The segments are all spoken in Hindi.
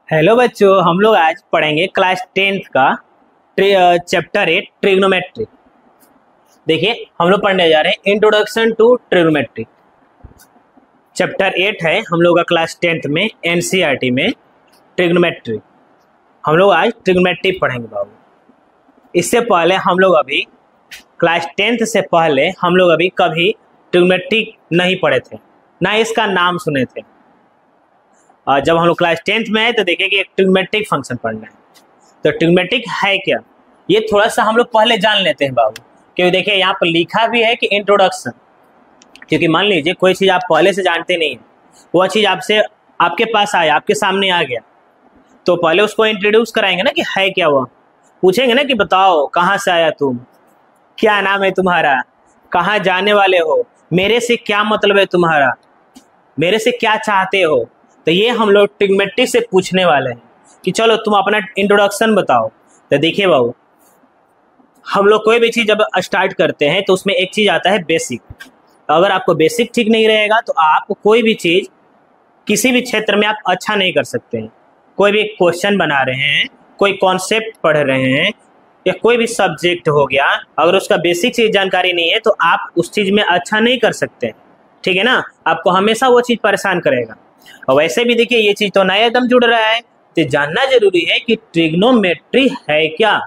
हेलो बच्चों, हम लोग आज पढ़ेंगे क्लास 10th का चैप्टर 8 ट्रिग्नोमेट्री। देखिए, हम लोग पढ़ने जा रहे हैं इंट्रोडक्शन टू ट्रिग्नोमेट्री। चैप्टर 8 है हम लोग का क्लास 10th में एनसीईआरटी में ट्रिग्नोमेट्री। हम लोग आज ट्रिग्नोमेट्री पढ़ेंगे बाबू। इससे पहले हम लोग अभी क्लास 10th से पहले हम लोग अभी कभी ट्रिग्नोमेट्री नहीं पढ़े थे, ना इसका नाम सुने थे। और जब हम लोग क्लास 10th में आए तो देखे कि एक ट्रिग्नोमेट्रिक फंक्शन पढ़ना है। तो ट्रिग्नोमेट्रिक है क्या, ये थोड़ा सा हम लोग पहले जान लेते हैं बाबू। क्योंकि देखिए यहाँ पर लिखा भी है कि इंट्रोडक्शन, क्योंकि मान लीजिए कोई चीज़ आप पहले से जानते नहीं है, वह चीज़ आपसे आपके पास आया, आपके सामने आ गया, तो पहले उसको इंट्रोड्यूस कराएंगे ना कि है क्या। वह पूछेंगे ना कि बताओ कहाँ से आया तुम, क्या नाम है तुम्हारा, कहाँ जाने वाले हो, मेरे से क्या मतलब है तुम्हारा, मेरे से क्या चाहते हो। तो ये हम लोग ट्रिग्नोमेट्री से पूछने वाले हैं कि चलो तुम अपना इंट्रोडक्शन बताओ। तो देखिए बाबू, हम लोग कोई भी चीज़ जब स्टार्ट करते हैं तो उसमें एक चीज़ आता है बेसिक। अगर आपको बेसिक ठीक नहीं रहेगा तो आप कोई भी चीज़ किसी भी क्षेत्र में आप अच्छा नहीं कर सकते हैं। कोई भी क्वेश्चन बना रहे हैं, कोई कॉन्सेप्ट पढ़ रहे हैं, या कोई भी सब्जेक्ट हो गया, अगर उसका बेसिक चीज़ जानकारी नहीं है तो आप उस चीज़ में अच्छा नहीं कर सकते। ठीक है ना, आपको हमेशा वो चीज़ परेशान करेगा। और वैसे भी देखिए ये चीज तो नया एकदम जुड़ रहा है, तो जानना जरूरी है कि ट्रिग्नोमेट्री है क्या।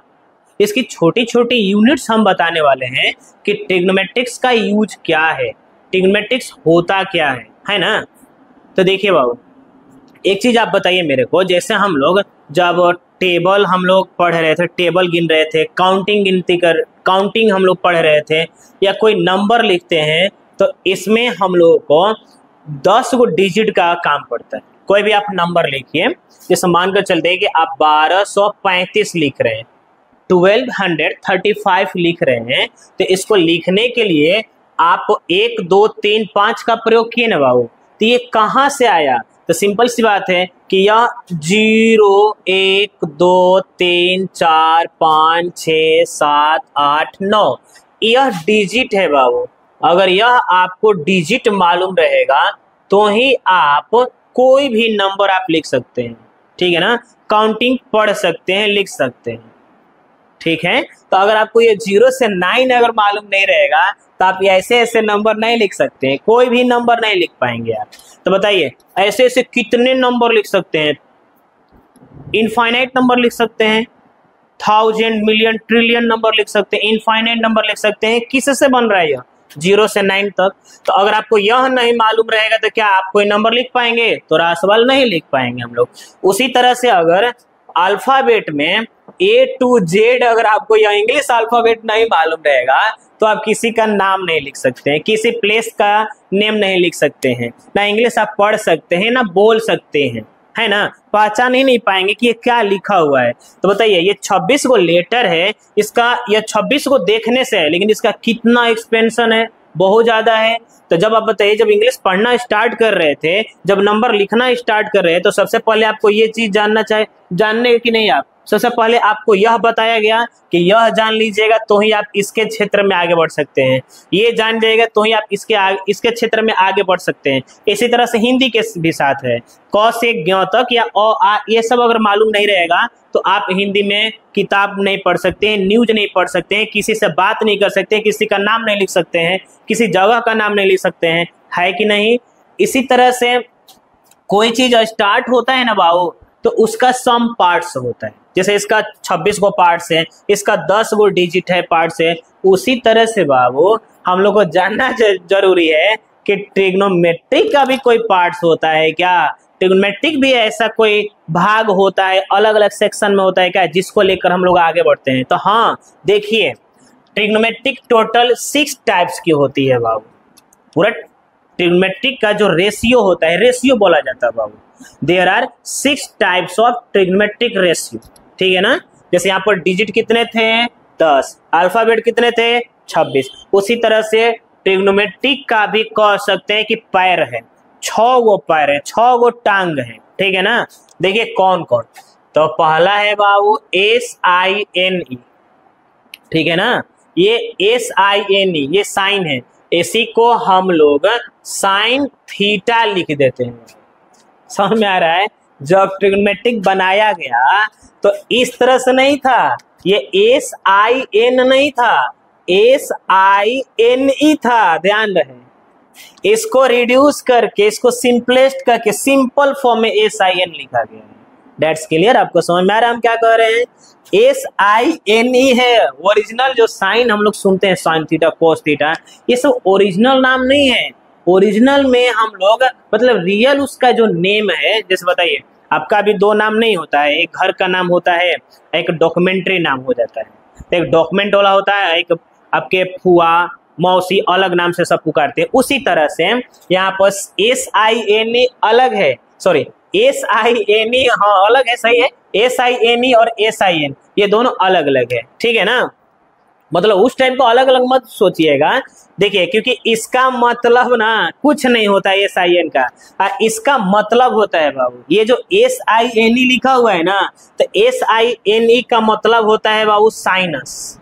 इसकी छोटी छोटी यूनिट्स हम बताने वाले हैं कि ट्रिग्नोमेट्रिक्स का यूज क्या है, ट्रिग्नोमेट्रिक्स होता क्या है ना। तो देखिए बाबू, एक चीज आप बताइए मेरे को, जैसे हम लोग जब टेबल हम लोग पढ़ रहे थे, टेबल गिन रहे थे, काउंटिंग हम लोग पढ़ रहे थे, या कोई नंबर लिखते हैं, तो इसमें हम लोगों को 10 गो डिजिट का काम पड़ता है। कोई भी आप नंबर लिखिए, जैसे मानकर चलते हैं कि आप 1235 लिख रहे हैं, 1235 लिख रहे हैं, तो इसको लिखने के लिए आप 1 2 3 5 का प्रयोग किए ना बाबू। तो ये कहाँ से आया, तो सिंपल सी बात है कि यह 0 1 2 3 4 5 6 7 8 9 यह डिजिट है बाबू। अगर यह आपको डिजिट मालूम रहेगा तो ही आप कोई भी नंबर आप लिख सकते हैं। ठीक है ना, काउंटिंग पढ़ सकते हैं, लिख सकते हैं। ठीक है, तो अगर आपको ये 0 से 9 अगर मालूम नहीं रहेगा तो आप ऐसे ऐसे नंबर नहीं लिख सकते हैं, कोई भी नंबर नहीं लिख पाएंगे आप। तो बताइए ऐसे ऐसे कितने नंबर लिख सकते हैं, इनफाइनाइट नंबर लिख सकते हैं, 1000 मिलियन ट्रिलियन नंबर लिख सकते हैं, इनफाइनाइट नंबर लिख सकते हैं। किससे बन रहा है यह 0 से 9 तक। तो अगर आपको यह नहीं मालूम रहेगा तो क्या आप कोई नंबर लिख पाएंगे, तो रासवाल नहीं लिख पाएंगे हम लोग। उसी तरह से अगर अल्फाबेट में A to Z अगर आपको यह इंग्लिश अल्फाबेट नहीं मालूम रहेगा तो आप किसी का नाम नहीं लिख सकते हैं, किसी प्लेस का नेम नहीं लिख सकते हैं, ना इंग्लिश आप पढ़ सकते हैं ना बोल सकते हैं, है ना, पहचान ही नहीं पाएंगे कि ये क्या लिखा हुआ है। तो बताइए ये 26 गो लेटर है, इसका यह 26 को देखने से है, लेकिन इसका कितना एक्सपेंशन है, बहुत ज्यादा है। तो जब आप बताइए, जब इंग्लिश पढ़ना स्टार्ट कर रहे थे, जब नंबर लिखना स्टार्ट कर रहे हैं, तो सबसे पहले आपको ये चीज जानने की नहीं, आप सबसे पहले आपको यह बताया गया कि यह जान लीजिएगा तो ही आप इसके क्षेत्र में आगे बढ़ सकते हैं, ये जान जाएगा तो ही आप इसके क्षेत्र में आगे बढ़ सकते हैं। इसी तरह से हिंदी के भी साथ है, क से ज्ञ तक या अ आ ये सब अगर मालूम नहीं रहेगा तो आप हिंदी में किताब नहीं पढ़ सकते हैं, न्यूज नहीं पढ़ सकते हैं, किसी से बात नहीं कर सकते, किसी का नाम नहीं लिख सकते हैं, किसी जगह का नाम नहीं लिख सकते हैं, है कि नहीं। इसी तरह से कोई चीज स्टार्ट होता है ना बाबू, तो उसका सम पार्ट्स होता है। जैसे इसका 26 गो पार्ट्स है, इसका 10 गो डिजिट है पार्ट्स है। उसी तरह से बाबू हम लोग को जानना जरूरी है कि ट्रिग्नोमेट्रिक का भी कोई पार्ट्स होता है क्या, ट्रिग्नोमेट्रिक भी ऐसा कोई भाग होता है, अलग अलग सेक्शन में होता है क्या, जिसको लेकर हम लोग आगे बढ़ते हैं। तो हाँ देखिए, ट्रिग्नोमेट्रिक टोटल 6 टाइप्स की होती है बाबू। पूरा ट्रिग्नोमेट्रिक का जो रेशियो होता है, रेशियो बोला जाता है बाबू। There are 6 types of trigonometric ratio. ठीक है ना, जैसे यहाँ पर डिजिट कितने थे 10, अल्फाबेट कितने थे 26। उसी तरह से ट्रिग्नोमेट्रिक का भी कह सकते हैं कि पैर है, 6 गो पैर है, 6 गो टांग है। ठीक है ना, देखिए कौन कौन। तो पहला है बाबू SINE। ठीक है ना, ये SINE ये साइन है, इसी को हम लोग साइन थीटा लिख देते हैं। समझ में आ रहा है, जब ट्रिग्नोमेट्रिक बनाया गया तो इस तरह से नहीं था, ये SIN नहीं था, SINE था, ध्यान रहे। इसको रिड्यूस करके, इसको सिंपलेस्ट करके सिंपल फॉर्म में SIN लिखा गया है। डेट्स क्लियर, आपको समझ में आ रहा है हम क्या कह रहे हैं? SINE है ओरिजिनल, जो साइन हम लोग सुनते हैं साइन थीटा कोस थीटा, ये सब ओरिजिनल नाम नहीं है। ओरिजिनल में हम लोग मतलब रियल उसका जो नेम है, जैसे बताइए आपका अभी दो नाम नहीं होता है, एक घर का नाम होता है, एक डॉक्यूमेंट्री नाम हो जाता है। एक डॉक्यूमेंट वाला होता है, एक आपके फुआ मौसी अलग नाम से सब पुकारते हैं। उसी तरह से यहाँ पर SINE अलग है, सॉरी SINE हाँ अलग है, सही है। SINE और SIN ये दोनों अलग अलग है, ठीक है ना। मतलब उस टाइप को अलग अलग मत सोचिएगा, देखिए क्योंकि इसका मतलब ना कुछ नहीं होता है SIN का, इसका मतलब होता है बाबू, ये जो SINE लिखा हुआ है ना, तो SINE का मतलब होता है बाबू साइनस।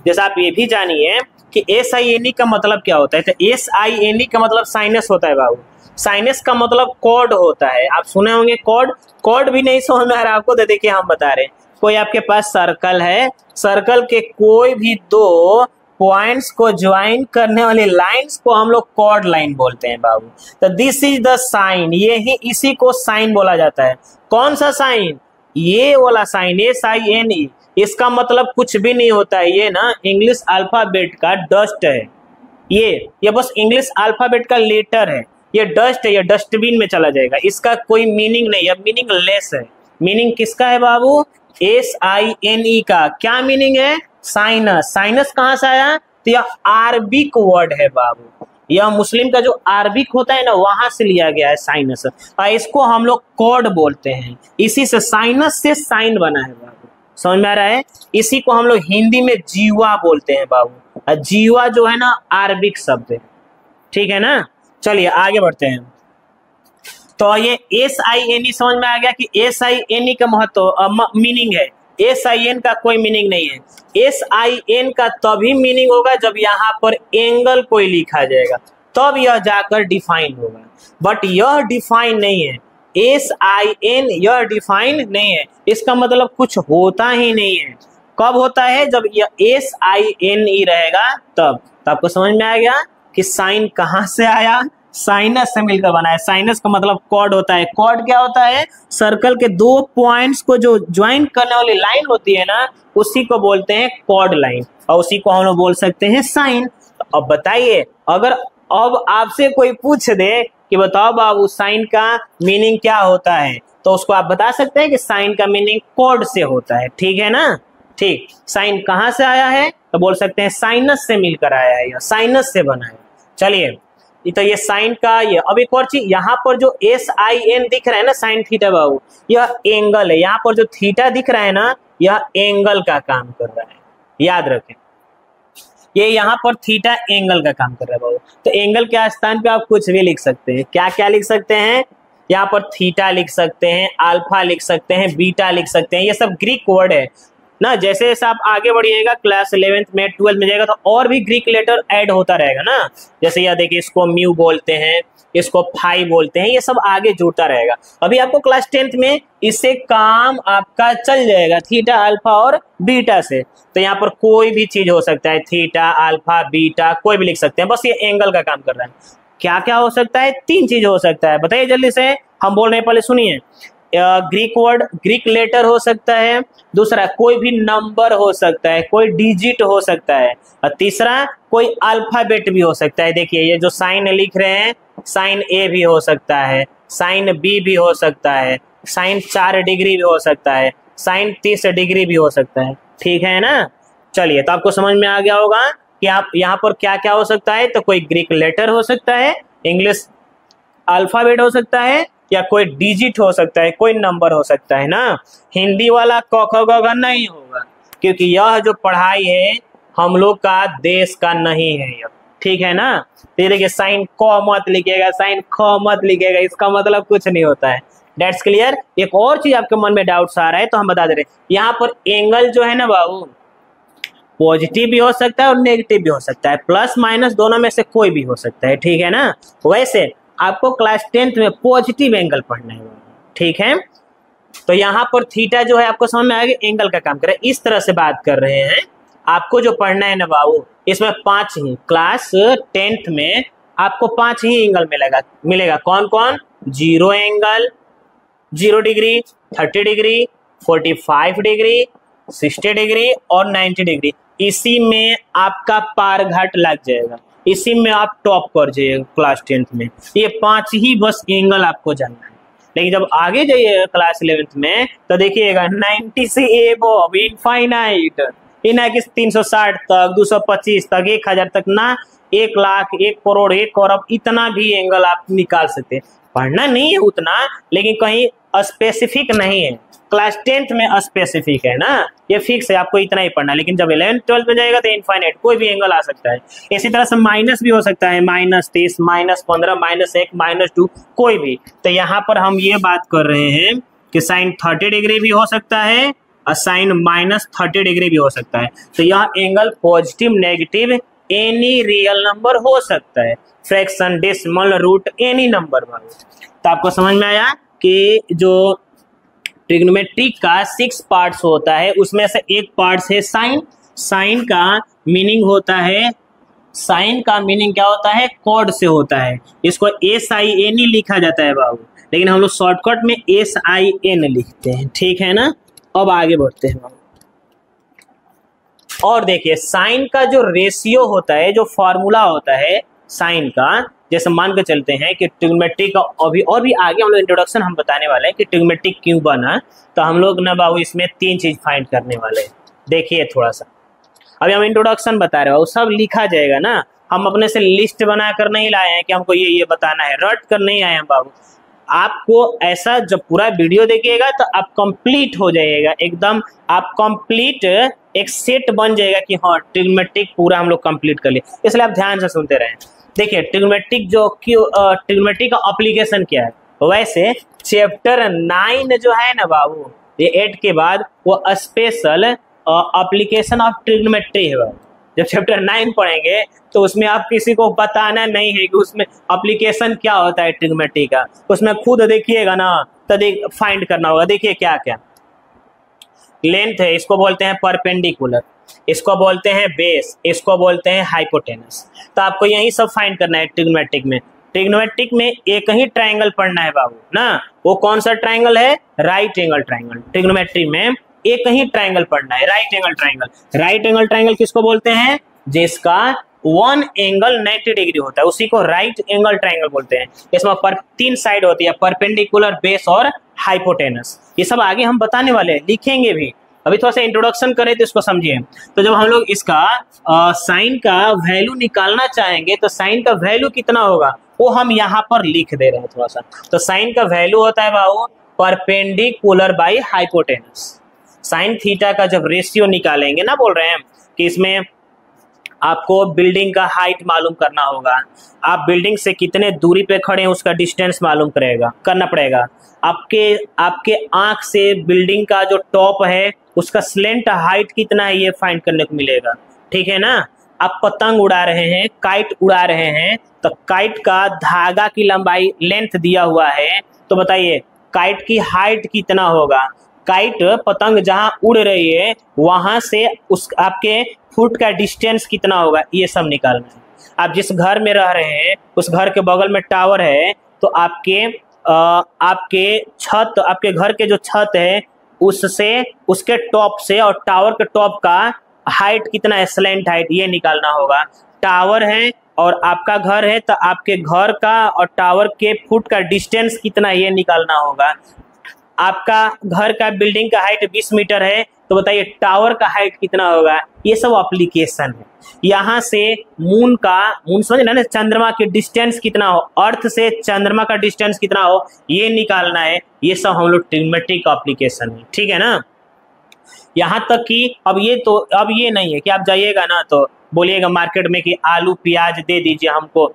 जैसे आप ये भी जानिए कि SINE का मतलब क्या होता है, तो SINE का मतलब साइनस होता है बाबू। साइनस का मतलब कॉर्ड होता है, आप सुने होंगे कॉर्ड। कॉर्ड भी नहीं समझ में आ रहा आपको, तो देखिए हम बता रहे हैं। कोई आपके पास सर्कल है, सर्कल के कोई भी दो पॉइंट्स को ज्वाइन करने वाली लाइंस को हम लोग कॉर्ड लाइन बोलते हैं बाबू। तो दिस इज द साइन, ये ही इसी को साइन बोला जाता है। कौन सा साइन? ये वाला साइन SINE। इसका मतलब कुछ भी नहीं होता है, ये ना इंग्लिश अल्फाबेट का डस्ट है। ये बस इंग्लिश अल्फाबेट का लेटर है, ये डस्ट है, ये डस्टबिन में चला जाएगा। इसका कोई मीनिंग नहीं है, मीनिंग लेस है। मीनिंग किसका है बाबू? SINE का। क्या मीनिंग है? साइनस। साइनस कहाँ से आया? तो यह अरबिक वर्ड है बाबू, यह मुस्लिम का जो अरबिक होता है ना, वहां से लिया गया है साइनस। और इसको हम लोग कॉर्ड बोलते हैं, इसी से साइनस से साइन बना है बाबू। समझ में आ रहा है? इसी को हम लोग हिंदी में जीवा बोलते हैं बाबू। और जीवा जो है ना अरबिक शब्द है, ठीक है ना। चलिए आगे बढ़ते हैं। तो ये SINE समझ में आ गया कि SINE का महत्व मीनिंग है, SIN का कोई मीनिंग नहीं है। SIN का तभी मीनिंग होगा जब यहाँ पर एंगल कोई लिखा जाएगा, तब यह जाकर डिफाइन होगा। बट यह डिफाइन नहीं है, SIN यह डिफाइन नहीं है, इसका मतलब कुछ होता ही नहीं है। कब होता है? जब यह SINE रहेगा तब। तो आपको समझ में आ गया कि साइन कहाँ से आया? साइनस से मिलकर बना है। साइनस का मतलब कॉर्ड होता है। कॉर्ड क्या होता है? सर्कल के दो पॉइंट्स को जो ज्वाइन करने वाली लाइन होती है ना, उसी को बोलते हैं कॉर्ड लाइन, और उसी को हम लोग बोल सकते हैं साइन। तो अब बताइए, अगर अब आपसे कोई पूछ दे कि बताओ बाबू साइन का मीनिंग क्या होता है, तो उसको आप बता सकते हैं कि साइन का मीनिंग कॉर्ड से होता है, ठीक है ना। ठीक, साइन कहाँ से आया है? तो बोल सकते हैं साइनस से मिलकर आया है, या साइनस से बना है। चलिए, तो ये साइन का ये। अब एक और चीज, यहाँ पर जो SIN दिख रहा है ना साइन थीटा बाबू, यह एंगल है। यहाँ पर जो थीटा दिख रहा है ना, यह एंगल का काम कर रहा है, याद रखें। ये यहाँ पर थीटा एंगल का काम कर रहा है बाबू। तो एंगल के स्थान पे आप कुछ भी लिख सकते हैं। क्या क्या लिख सकते हैं? यहाँ पर थीटा लिख सकते हैं, अल्फा लिख सकते हैं, बीटा लिख सकते हैं। ये सब ग्रीक वर्ड है ना। जैसे जैसे आप आगे बढ़िएगा क्लास 11th में 12th में जाएगा तो और भी ग्रीक लेटर ऐड होता रहेगा ना। जैसे यह देखिए, इसको म्यू बोलते हैं, इसको फाई बोलते हैं, ये सब आगे जुड़ता रहेगा। अभी आपको क्लास 10th में इससे काम आपका चल जाएगा, थीटा अल्फा और बीटा से। तो यहाँ पर कोई भी चीज हो सकता है, थीटा अल्फा बीटा कोई भी लिख सकते हैं, बस ये एंगल का काम कर रहा है। क्या क्या हो सकता है? 3 चीज हो सकता है, बताइए जल्दी से। हम बोल रहे हैं, पहले सुनिए। ग्रीक वर्ड, ग्रीक लेटर हो सकता है। दूसरा, कोई भी नंबर हो सकता है, कोई डिजिट हो सकता है। और तीसरा, कोई अल्फाबेट भी हो सकता है। देखिए ये जो साइन लिख रहे हैं, साइन A भी हो सकता है, साइन B भी हो सकता है, साइन 4 डिग्री भी हो सकता है, साइन 30 डिग्री भी हो सकता है, ठीक है ना। चलिए, तो आपको समझ में आ गया होगा कि आप यहाँ पर क्या क्या हो सकता है। तो कोई ग्रीक लेटर हो सकता है, इंग्लिश अल्फाबेट हो सकता है, या कोई डिजिट हो सकता है, कोई नंबर हो सकता है ना। हिंदी वाला क ख ग घ नहीं होगा, क्योंकि यह जो पढ़ाई है हम लोग का देश का नहीं है यह, ठीक है ना। तो ये देखिए, साइन क मत लिखिएगा, साइन ख मत लिखिएगा, इसका मतलब कुछ नहीं होता है। That's clear. एक और चीज आपके मन में डाउट्स आ रहा है तो हम बता दे रहे हैं। यहाँ पर एंगल जो है ना बाबू, पॉजिटिव भी हो सकता है और नेगेटिव भी हो सकता है, प्लस माइनस दोनों में से कोई भी हो सकता है, ठीक है ना। वैसे आपको क्लास 10th में पॉजिटिव एंगल पढ़ना है, ठीक है। तो यहाँ पर थीटा जो है आपको समझ में आएगा, एंगल का काम करे, इस तरह से बात कर रहे हैं। आपको जो पढ़ना है ना बाबू, इसमें 5 ही, क्लास 10th में आपको 5 ही एंगल मिलेगा। कौन कौन? 0 angle, 0 degree, 30 degree, 45 degree, 60 degree और 90 डिग्री। इसी में आपका पार घाट लग जाएगा, इसी में आप टॉप कर जाइएगा क्लास 10th में। ये 5 ही बस एंगल आपको जानना है। लेकिन जब आगे जाइएगा क्लास 11th में तो देखिएगा 90 से एबव, इनफाइनाइट, इना कि 360 तक, 225 तक, 1000 तक ना, 1 लाख, 1 करोड़, 1 अरब, इतना भी एंगल आप निकाल सकते हैं। पढ़ना नहीं है उतना, लेकिन कहीं स्पेसिफिक नहीं है। क्लास 10th में स्पेसिफिक है ना, ये फिक्स है, आपको इतना ही पढ़ना है। लेकिन जब 11th 12th में जाएगा तो इनफाइनाइट, कोई भी एंगल आ सकता है। इसी तरह से माइनस भी हो सकता है, -30, -15, -1, -2, कोई भी। तो यहाँ पर हम ये बात कर रहे हैं कि साइन 30 डिग्री भी हो सकता है और साइन -30 डिग्री भी हो सकता है। तो यह angle positive, negative, any real number हो सकता है, fraction, decimal, root, any number. तो आपको समझ में आया कि जो ट्रिग्नोमेट्री का 6 पार्ट्स होता है, उसमें से एक पार्ट है साइन। साइन का मीनिंग होता है, साइन का मीनिंग क्या होता है? कॉर्ड से होता है। इसको SIN लिखा जाता है बाबू, लेकिन हम लोग शॉर्टकट में SIN लिखते हैं, ठीक है ना। अब आगे बढ़ते हैं बाबू। और देखिए साइन का जो रेशियो होता है, जो फॉर्मूला होता है साइन का, जैसे मान के चलते हैं कि ट्रिग्नोमेट्री का अभी और भी आगे हम लोग इंट्रोडक्शन हम बताने वाले हैं कि ट्रिग्नोमेट्री क्यों बना। तो हम लोग ना बाबू इसमें 3 चीज फाइंड करने वाले हैं। देखिए थोड़ा सा, अभी हम इंट्रोडक्शन बता रहे हो, सब लिखा जाएगा ना। हम अपने से लिस्ट बनाकर नहीं लाए हैं कि हमको ये बताना है, रट कर नहीं आए हैं बाबू। आपको ऐसा जब पूरा वीडियो देखिएगा तो आप कंप्लीट हो जाइएगा एकदम, आप कंप्लीट एक सेट बन जाएगा कि हाँ ट्रिग्नोमेट्रिक पूरा हम लोग कंप्लीट कर लिए। इसलिए आप ध्यान से सुनते रहें। देखिए ट्रिग्नोमेट्रिक ट्रिग्नोमेट्री का एप्लीकेशन क्या है। वैसे चैप्टर 9 जो है ना बाबू, ये 8 के बाद वो स्पेशल एप्लीकेशन ऑफ ट्रिग्नोमेट्री है बाबू। जब चैप्टर 9 पढ़ेंगे तो उसमें आप किसी को बताना नहीं है कि उसमें एप्लीकेशन क्या होता है ट्रिग्नोमेट्री का, उसमें खुद देखिएगा ना तो फाइंड करना होगा। देखिए क्या क्या लेंथ है, इसको बोलते हैं परपेंडिकुलर, इसको बोलते हैं बेस, इसको बोलते हैं हाइपोटेनस। तो आपको यही सब फाइंड करना है ट्रिग्नोमेट्रिक में। ट्रिग्नोमेट्रिक में एक ही ट्राइंगल पढ़ना है बाबू ना, वो कौन सा ट्राइंगल है? Right angle triangle. ट्रिग्नोमेट्री में एक ही ट्राइंगल पढ़ना है, right angle triangle. Right angle triangle किसको बोलते हैं? जिसका 1 एंगल 90 डिग्री होता है, उसी को राइट एंगल ट्राइंगल बोलते हैं। इसमें 3 साइड होती है, परपेंडिकुलर, बेस और हाइपोटेनस। ये सब आगे हम बताने वाले हैं, लिखेंगे भी। अभी थोड़ा सा इंट्रोडक्शन करें तो इसको समझिए। तो जब हम लोग इसका साइन का वैल्यू निकालना चाहेंगे तो साइन का वैल्यू कितना होगा वो हम यहाँ पर लिख दे रहे हैं थोड़ा सा। तो साइन का वैल्यू होता है बाबू perpendicular by hypotenuse. Sine theta का जब रेशियो निकालेंगे ना, बोल रहे हैं कि इसमें आपको बिल्डिंग का हाइट मालूम करना होगा, आप बिल्डिंग से कितने दूरी पे खड़े हैं उसका डिस्टेंस मालूम करना पड़ेगा। आपके आंख से बिल्डिंग का जो टॉप है उसका स्लेंट हाइट कितना है ये फाइंड करने को मिलेगा, ठीक है ना। आप पतंग उड़ा रहे हैं, काइट उड़ा रहे हैं, तो काइट का धागा की लंबाई लेंथ दिया हुआ है, तो बताइए काइट की हाइट कितना होगा। काइट पतंग जहां उड़ रही है वहां से उस आपके फुट का डिस्टेंस कितना होगा, ये सब निकालना है। आप जिस घर में रह रहे हैं उस घर के बगल में टावर है, तो आपके छत, आपके घर के जो छत है उससे, उसके टॉप से और टावर के टॉप का हाइट कितना है, स्लैंट हाइट, ये निकालना होगा। टावर है और आपका घर है तो आपके घर का और टावर के फुट का डिस्टेंस कितना है ये निकालना होगा। आपका घर का बिल्डिंग का हाइट 20 मीटर है, तो बताइए टावर का हाइट कितना होगा। ये सब एप्लीकेशन है। यहाँ से मून समझ ना, चंद्रमा के डिस्टेंस कितना हो, अर्थ से चंद्रमा का डिस्टेंस कितना हो ये निकालना है। ये सब हम लोग ट्रिग्नोमेट्री का एप्लीकेशन है, ठीक है ना। यहाँ तक कि अब ये नहीं है कि आप जाइएगा ना तो बोलिएगा मार्केट में कि आलू प्याज दे दीजिए हमको,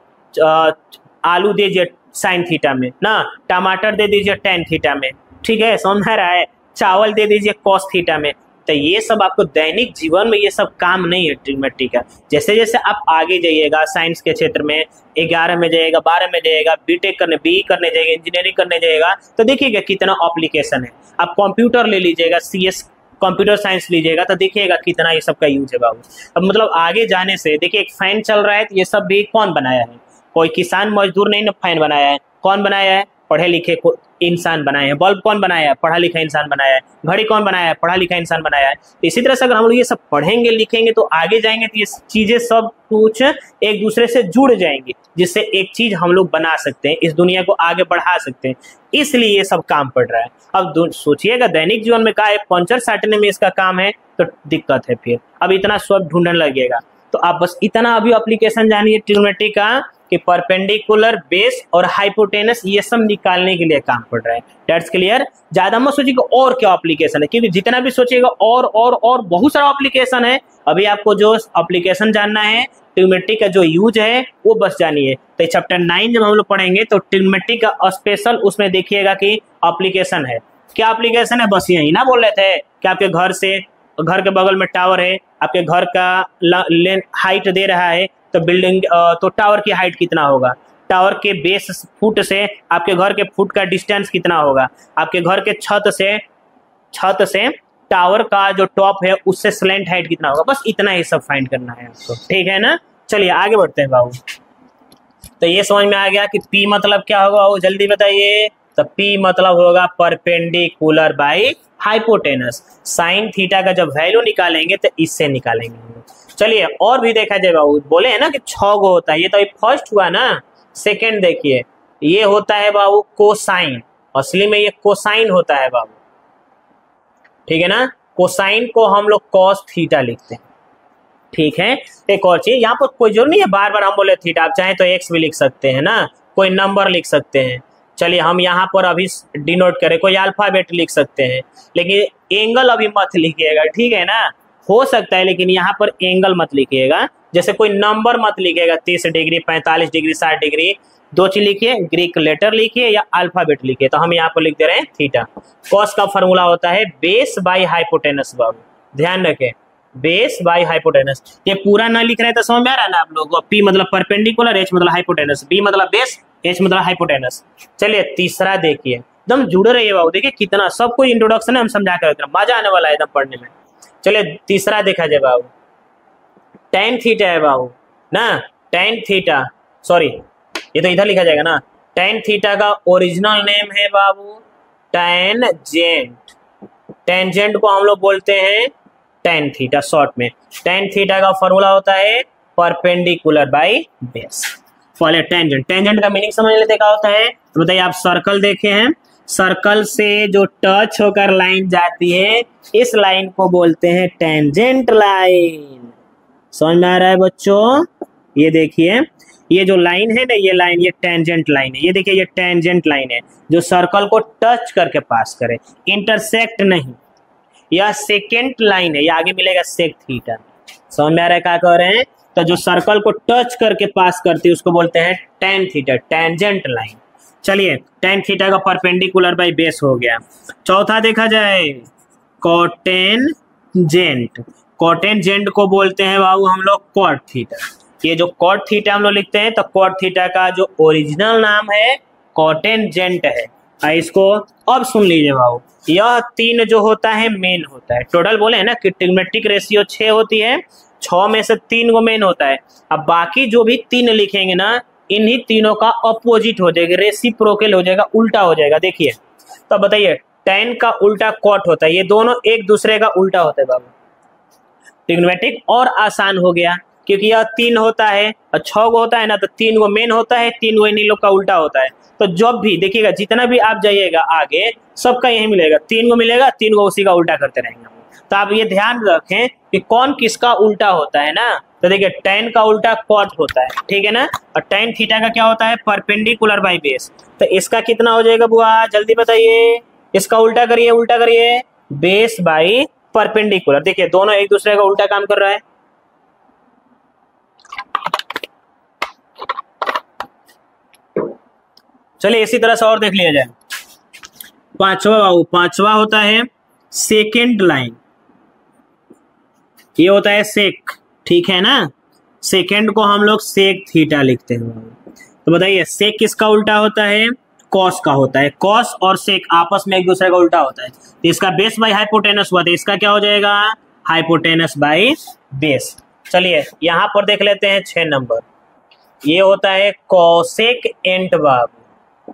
आलू दे दीजिए साइन थीटा में ना, टमाटर दे दीजिए टेन थीटा में, ठीक है, समझ रहा है। चावल दे दीजिए कॉस थीटा में। तो ये सब आपको दैनिक जीवन में ये सब काम नहीं है ट्रिग्नोमेट्री का। जैसे जैसे आप आगे जाइएगा साइंस के क्षेत्र में, 11 में जाइएगा, 12 में जाइएगा, बीटेक करने, बीई करने जाइएगा, इंजीनियरिंग करने जाइएगा, तो देखिएगा कितना एप्लीकेशन है। आप कंप्यूटर ले लीजिएगा, CS कंप्यूटर साइंस लीजिएगा, तो देखिएगा कितना ये सब का यूज है बाबू। अब मतलब आगे जाने से देखिए, एक फैन चल रहा है, तो ये सब भी कौन बनाया है? कोई किसान मजदूर नहीं ना फैन बनाया है, कौन बनाया है? पढ़े लिखे इंसान बनाए हैं। बल्ब कौन बनाया है? पढ़ा लिखा इंसान बनाया है। घड़ी कौन बनाया है? पढ़ा लिखा इंसान बनाया है। तो इसी तरह से अगर हम लोग ये सब पढ़ेंगे लिखेंगे तो आगे जाएंगे तो ये चीजें सब कुछ एक दूसरे से जुड़ जाएंगी, जिससे एक चीज हम लोग बना सकते हैं, इस दुनिया को आगे बढ़ा सकते हैं। इसलिए ये सब काम पड़ रहा है। अब सोचिएगा दैनिक जीवन में क्या है, पंचर साटने में इसका काम है तो दिक्कत है। फिर अब इतना सब ढूंढने लगेगा, तो आप बस इतना अभी एप्लीकेशन जानिए ट्रिग्नोमेट्री का कि परपेंडिकुलर, बेस और हाइपोटेनस ये सब निकालने के लिए काम पड़ रहा है। That's clear. ज्यादा मत सोचिएगा और क्या एप्लीकेशन है, क्योंकि जितना भी सोचिएगा और बहुत सारा एप्लीकेशन है। अभी आपको जो एप्लीकेशन जानना है, ट्रिग्नोमेट्री का जो यूज है वो बस जानिए। तो चैप्टर 9 जब हम लोग पढ़ेंगे तो ट्रिग्नोमेट्री का स्पेशल उसमें देखिएगा कि एप्लीकेशन है। क्या एप्लीकेशन है? बस यही ना बोल रहे थे कि आपके घर के बगल में टावर है, आपके घर का हाइट दे रहा है, तो बिल्डिंग तो टावर की हाइट कितना होगा, टावर के बेस फुट से आपके घर के फुट का डिस्टेंस कितना होगा, आपके घर के छत से टावर का जो टॉप है उससे स्लैंट हाइट कितना होगा। बस इतना ही सब फाइंड करना है आपको, ठीक है ना। चलिए आगे बढ़ते हैं बाबू। तो ये समझ में आ गया कि P मतलब क्या होगा, वो जल्दी बताइए। तो P मतलब होगा perpendicular by hypotenuse. Sine theta का जब वैल्यू निकालेंगे तो इससे निकालेंगे हम लोग। चलिए और भी देखा जाए बाबू। बोले है ना कि 6 गो होता है, ये तो अभी फर्स्ट हुआ ना। सेकंड देखिए, ये होता है बाबू कोसाइन। असली में ये कोसाइन होता है बाबू, ठीक है ना। कोसाइन को हम लोग कॉस थीटा लिखते हैं, ठीक है। एक और चीज, यहाँ पर कोई जरूर नहीं है बार बार हम बोले थीटा, आप चाहे तो एक्स भी लिख सकते हैं ना, कोई नंबर लिख सकते हैं। चलिए हम यहाँ पर अभी डिनोट करें, कोई अल्फाबेट लिख सकते हैं, लेकिन एंगल अभी मत लिखिएगा, ठीक है ना। हो सकता है लेकिन यहाँ पर एंगल मत लिखिएगा। जैसे कोई नंबर मत लिखिएगा, 30 डिग्री, 45 डिग्री, 60 डिग्री। दो चीज लिखिए, ग्रीक लेटर लिखिए या अल्फाबेट लिखिए। तो हम यहाँ पर लिख दे रहे हैं थीटा। कॉस का फॉर्मूला होता है बेस बाई हाइपोटेनस बाबू, ध्यान रखें, बेस बाई हाइपोटेनस। ये पूरा ना लिख रहे हैं तो समझ में आ रहा है ना आप लोगों को। P मतलब परपेंडिकुलर, H मतलब हाइपोटेनस, B मतलब बेस, H मतलब हाइपोटेनस। चलिए तीसरा देखिए, एकदम जुड़े रहिए बाबू। देखिए कितना सब कुछ इंट्रोडक्शन है, हम समझा कर रहे हैं, मजा आने वाला है एकदम पढ़ने में। चलिए तीसरा देखा जाए बाबू, tan थीटा है बाबू ना। tan थीटा, सॉरी ये तो इधर लिखा जाएगा ना। tan थीटा का ओरिजिनल नेम है बाबू टेंजेंट। टेंजेंट को हम लोग बोलते हैं tan थीटा शॉर्ट में। tan थीटा का फॉर्मूला होता है परपेंडिकुलर बाई बेस। पहले टेंजेंट, टेंजेंट का मीनिंग समझ लेते क्या होता है। तो बताइए, आप सर्कल देखे हैं, सर्कल से जो टच होकर लाइन जाती है, इस लाइन को बोलते हैं टेंजेंट लाइन। समझ में आ रहा है बच्चों? ये देखिए, ये जो लाइन है ना, ये लाइन, ये टेंजेंट लाइन है। ये देखिए, ये टेंजेंट लाइन है जो सर्कल को टच करके पास करे, इंटरसेक्ट नहीं। यह सेकेंड लाइन है, ये आगे मिलेगा सेक थीटा। समझ में आ रहा है क्या कह रहे हैं। तो जो सर्कल को टच करके पास करती है उसको बोलते हैं tan थीटा, टेंजेंट लाइन। चलिए tan थीटा का परपेंडिकुलर बाई बेस हो गया। चौथा देखा जाए कोटेंजेंट। कोटेंजेंट को बोलते हैं बाबू हम लोग कॉट थीटा। ये जो कॉट थीटा हम लोग लिखते हैं, तो कॉट थीटा का जो ओरिजिनल नाम है कोटेंजेंट है। इसको अब सुन लीजिए बाबू, यह 3 जो होता है मेन होता है। टोटल बोले है ना कि ट्रिग्नोमेट्रिक रेशियो 6 होती है, 6 में से 3 को मेन होता है। अब बाकी जो भी 3 लिखेंगे ना, इन्हीं तीनों का अपोजिट हो जाएगा, रेसिप्रोकल हो जाएगा, उल्टा हो जाएगा। देखिए तो बताइए, tan का उल्टा कॉट होता है, ये दोनों एक दूसरे का उल्टा होता है बाबू। ट्रिग्नोमेट्रिक और आसान हो गया, क्योंकि यह 3 होता है और 6 को होता है ना, तो 3 को मेन होता है, 3 को इन्हीं लोग का उल्टा होता है। तो जब भी देखिएगा, जितना भी आप जाइएगा आगे, सबका यही मिलेगा, 3 को मिलेगा, 3 को उसी का उल्टा करते रहेंगे। तो आप ये ध्यान रखें कि कौन किसका उल्टा होता है ना। तो देखिए, tan का उल्टा कॉट होता है, ठीक है ना। और tan थीटा का क्या होता है, परपेंडिकुलर बाई बेस। तो इसका कितना हो जाएगा बुआ, जल्दी बताइए। इसका उल्टा करिए, उल्टा करिए, बेस बाई परपेंडिकुलर। देखिए दोनों एक दूसरे का उल्टा काम कर रहा है। चलिए इसी तरह से और देख लिया जाए। पांचवा होता है सेकेंड लाइन। ये होता है सेक, ठीक है ना। सेकेंड को हम लोग सेक थीटा लिखते हैं। तो बताइए सेक किसका उल्टा होता है? कॉस का होता है। कॉस और सेक आपस में एक दूसरे का उल्टा होता है। तो इसका बेस बाई हाइपोटेनस हुआ, तो इसका क्या हो जाएगा? Hypotenuse by base. चलिए यहां पर देख लेते हैं 6 नंबर। ये होता है कोसेक एंट बाबू।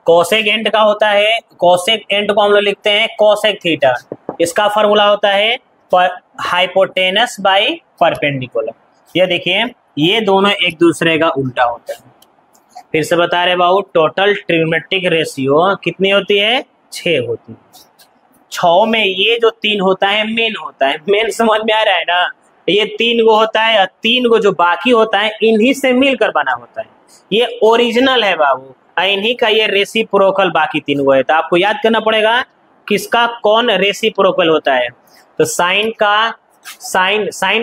कोसेक एंट का होता है, कोसेक एंट को हम लोग लिखते हैं कोसेक थीटा। इसका फॉर्मूला होता है हाइपोटेनस बाई परपेंडिकुलर। ये देखिए ये दोनों एक दूसरे का उल्टा होता है। फिर से बता रहे बाबू, टोटल ट्रिग्नोमेट्रिक रेशियो कितनी होती है? 6 होती है। 6 में ये जो 3 होता है मेन होता है। मेन समझ में आ रहा है ना? ये 3 गो होता है और 3 गो जो बाकी होता है इन्हीं से मिलकर बना होता है। ये ओरिजिनल है बाबू, इन्हीं का ये रेसिप्रोकल बाकी 3 गो है। तो आपको याद करना पड़ेगा किसका कौन रेसिप्रोकल होता है। तो साइन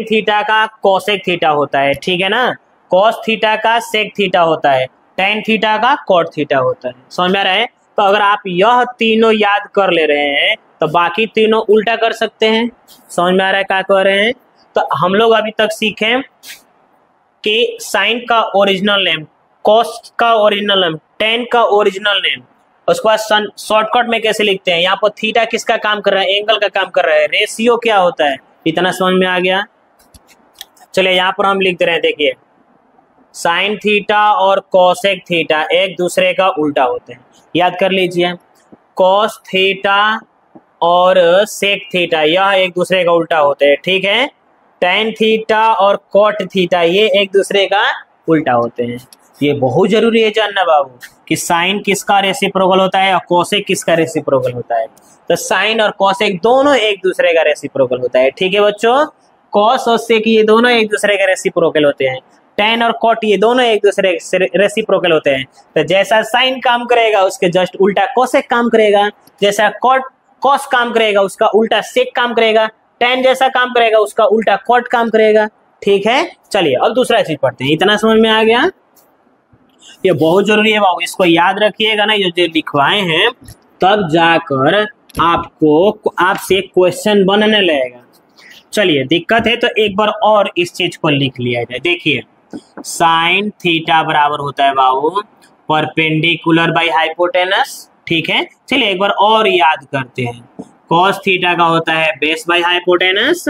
थीटा का कोसेक थीटा होता है, ठीक है ना। कॉस थीटा का सेक थीटा होता है, टेन थीटा का कॉट थीटा होता है। समझ में आ रहा है? तो अगर आप यह तीनों याद कर ले रहे हैं तो बाकी तीनों उल्टा कर सकते हैं। समझ में आ रहा है क्या कर रहे हैं? तो हम लोग अभी तक सीखे कि साइन का ओरिजिनल नेम, कॉस का ओरिजिनल नेम, टेन का ओरिजिनल नेम, उसके बाद शॉर्टकट में कैसे लिखते हैं। यहाँ पर थीटा किसका काम कर रहा है? एंगल का काम कर रहा है। रेशियो क्या होता है? इतना समझ में आ गया। चलिए यहाँ पर हम लिख दे रहे हैं, देखिए साइन थीटा और कोसेक थीटा एक दूसरे का उल्टा होते हैं। याद कर लीजिए, कॉस थीटा और सेक थीटा यह एक दूसरे का उल्टा होते हैं, ठीक है। टेन थीटा और कॉट थीटा ये एक दूसरे का उल्टा होते हैं। ये बहुत जरूरी है जानना बाबू कि साइन किसका रेसिप्रोकल होता है और कोसेक किसका रेसिप्रोकल होता है। तो साइन और कोसेक दोनों एक दूसरे का रेसिप्रोकल होता है, ठीक है बच्चों। कॉस और सेक ये दोनों एक दूसरे का रेसिप्रोकल होते हैं। टेन और कॉट ये दोनों एक दूसरे से रेसिप्रोकल होते हैं। तो जैसा साइन काम करेगा उसके जस्ट उल्टा कोसेक काम करेगा, जैसा कॉस काम करेगा उसका उल्टा सेक काम करेगा, टेन जैसा काम करेगा उसका उल्टा कॉट काम करेगा, ठीक है। चलिए अब दूसरा चीज पढ़ते हैं। इतना समझ में आ गया? ये बहुत जरूरी है बाबू, इसको याद रखिएगा ना। ये जो लिखवाए हैं तब जाकर आपसे क्वेश्चन बनने लगेगा। चलिए दिक्कत है तो एक बार और इस चीज को लिख लिया जाए। देखिए साइन थीटा बराबर होता है बाबू परपेंडिकुलर बाई हाइपोटेनस, ठीक है। चलिए एक बार और याद करते हैं। कॉस थीटा का होता है base by hypotenuse,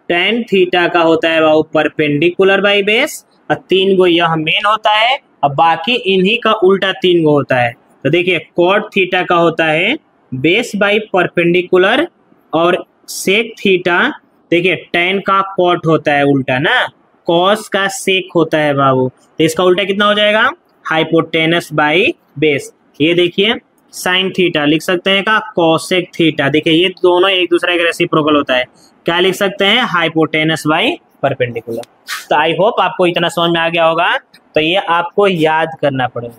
tan theta का होता है बाबू परपेंडिकुलर बाई बेस, और 3 गो यह मेन होता है और बाकी इन्हीं का उल्टा 3 गो होता है। तो देखिए कॉट थीटा का होता है बेस बाई परपेंडिकुलर और सेक थीटा देखिए टेन का कॉट होता है उल्टा ना, कॉस का सेक होता है बाबू। तो इसका उल्टा कितना हो जाएगा? Hypotenuse by base. ये देखिए साइन थीटा लिख सकते हैं का कोसेक थीटा, देखिए ये दोनों एक दूसरे के रेसिप्रोकल होता है। क्या लिख सकते हैं? Hypotenuse by perpendicular. तो आई होप आपको इतना समझ में आ गया होगा। तो ये आपको याद करना पड़ेगा,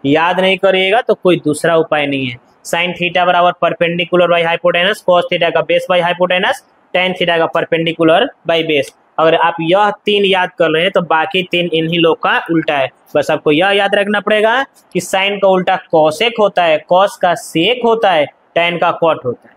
याद नहीं करिएगा तो कोई दूसरा उपाय नहीं है। साइन थीटा बराबर perpendicular by hypotenuse, cos theta का base by hypotenuse, tan theta का परपेंडिकुलर बाई बेस। अगर आप यह 3 याद कर रहे हैं तो बाकी 3 इन्हीं लोग का उल्टा है। बस आपको यह याद रखना पड़ेगा कि साइन का उल्टा कोसेक होता है, कॉस का सेक होता है, टेन का कॉट होता है।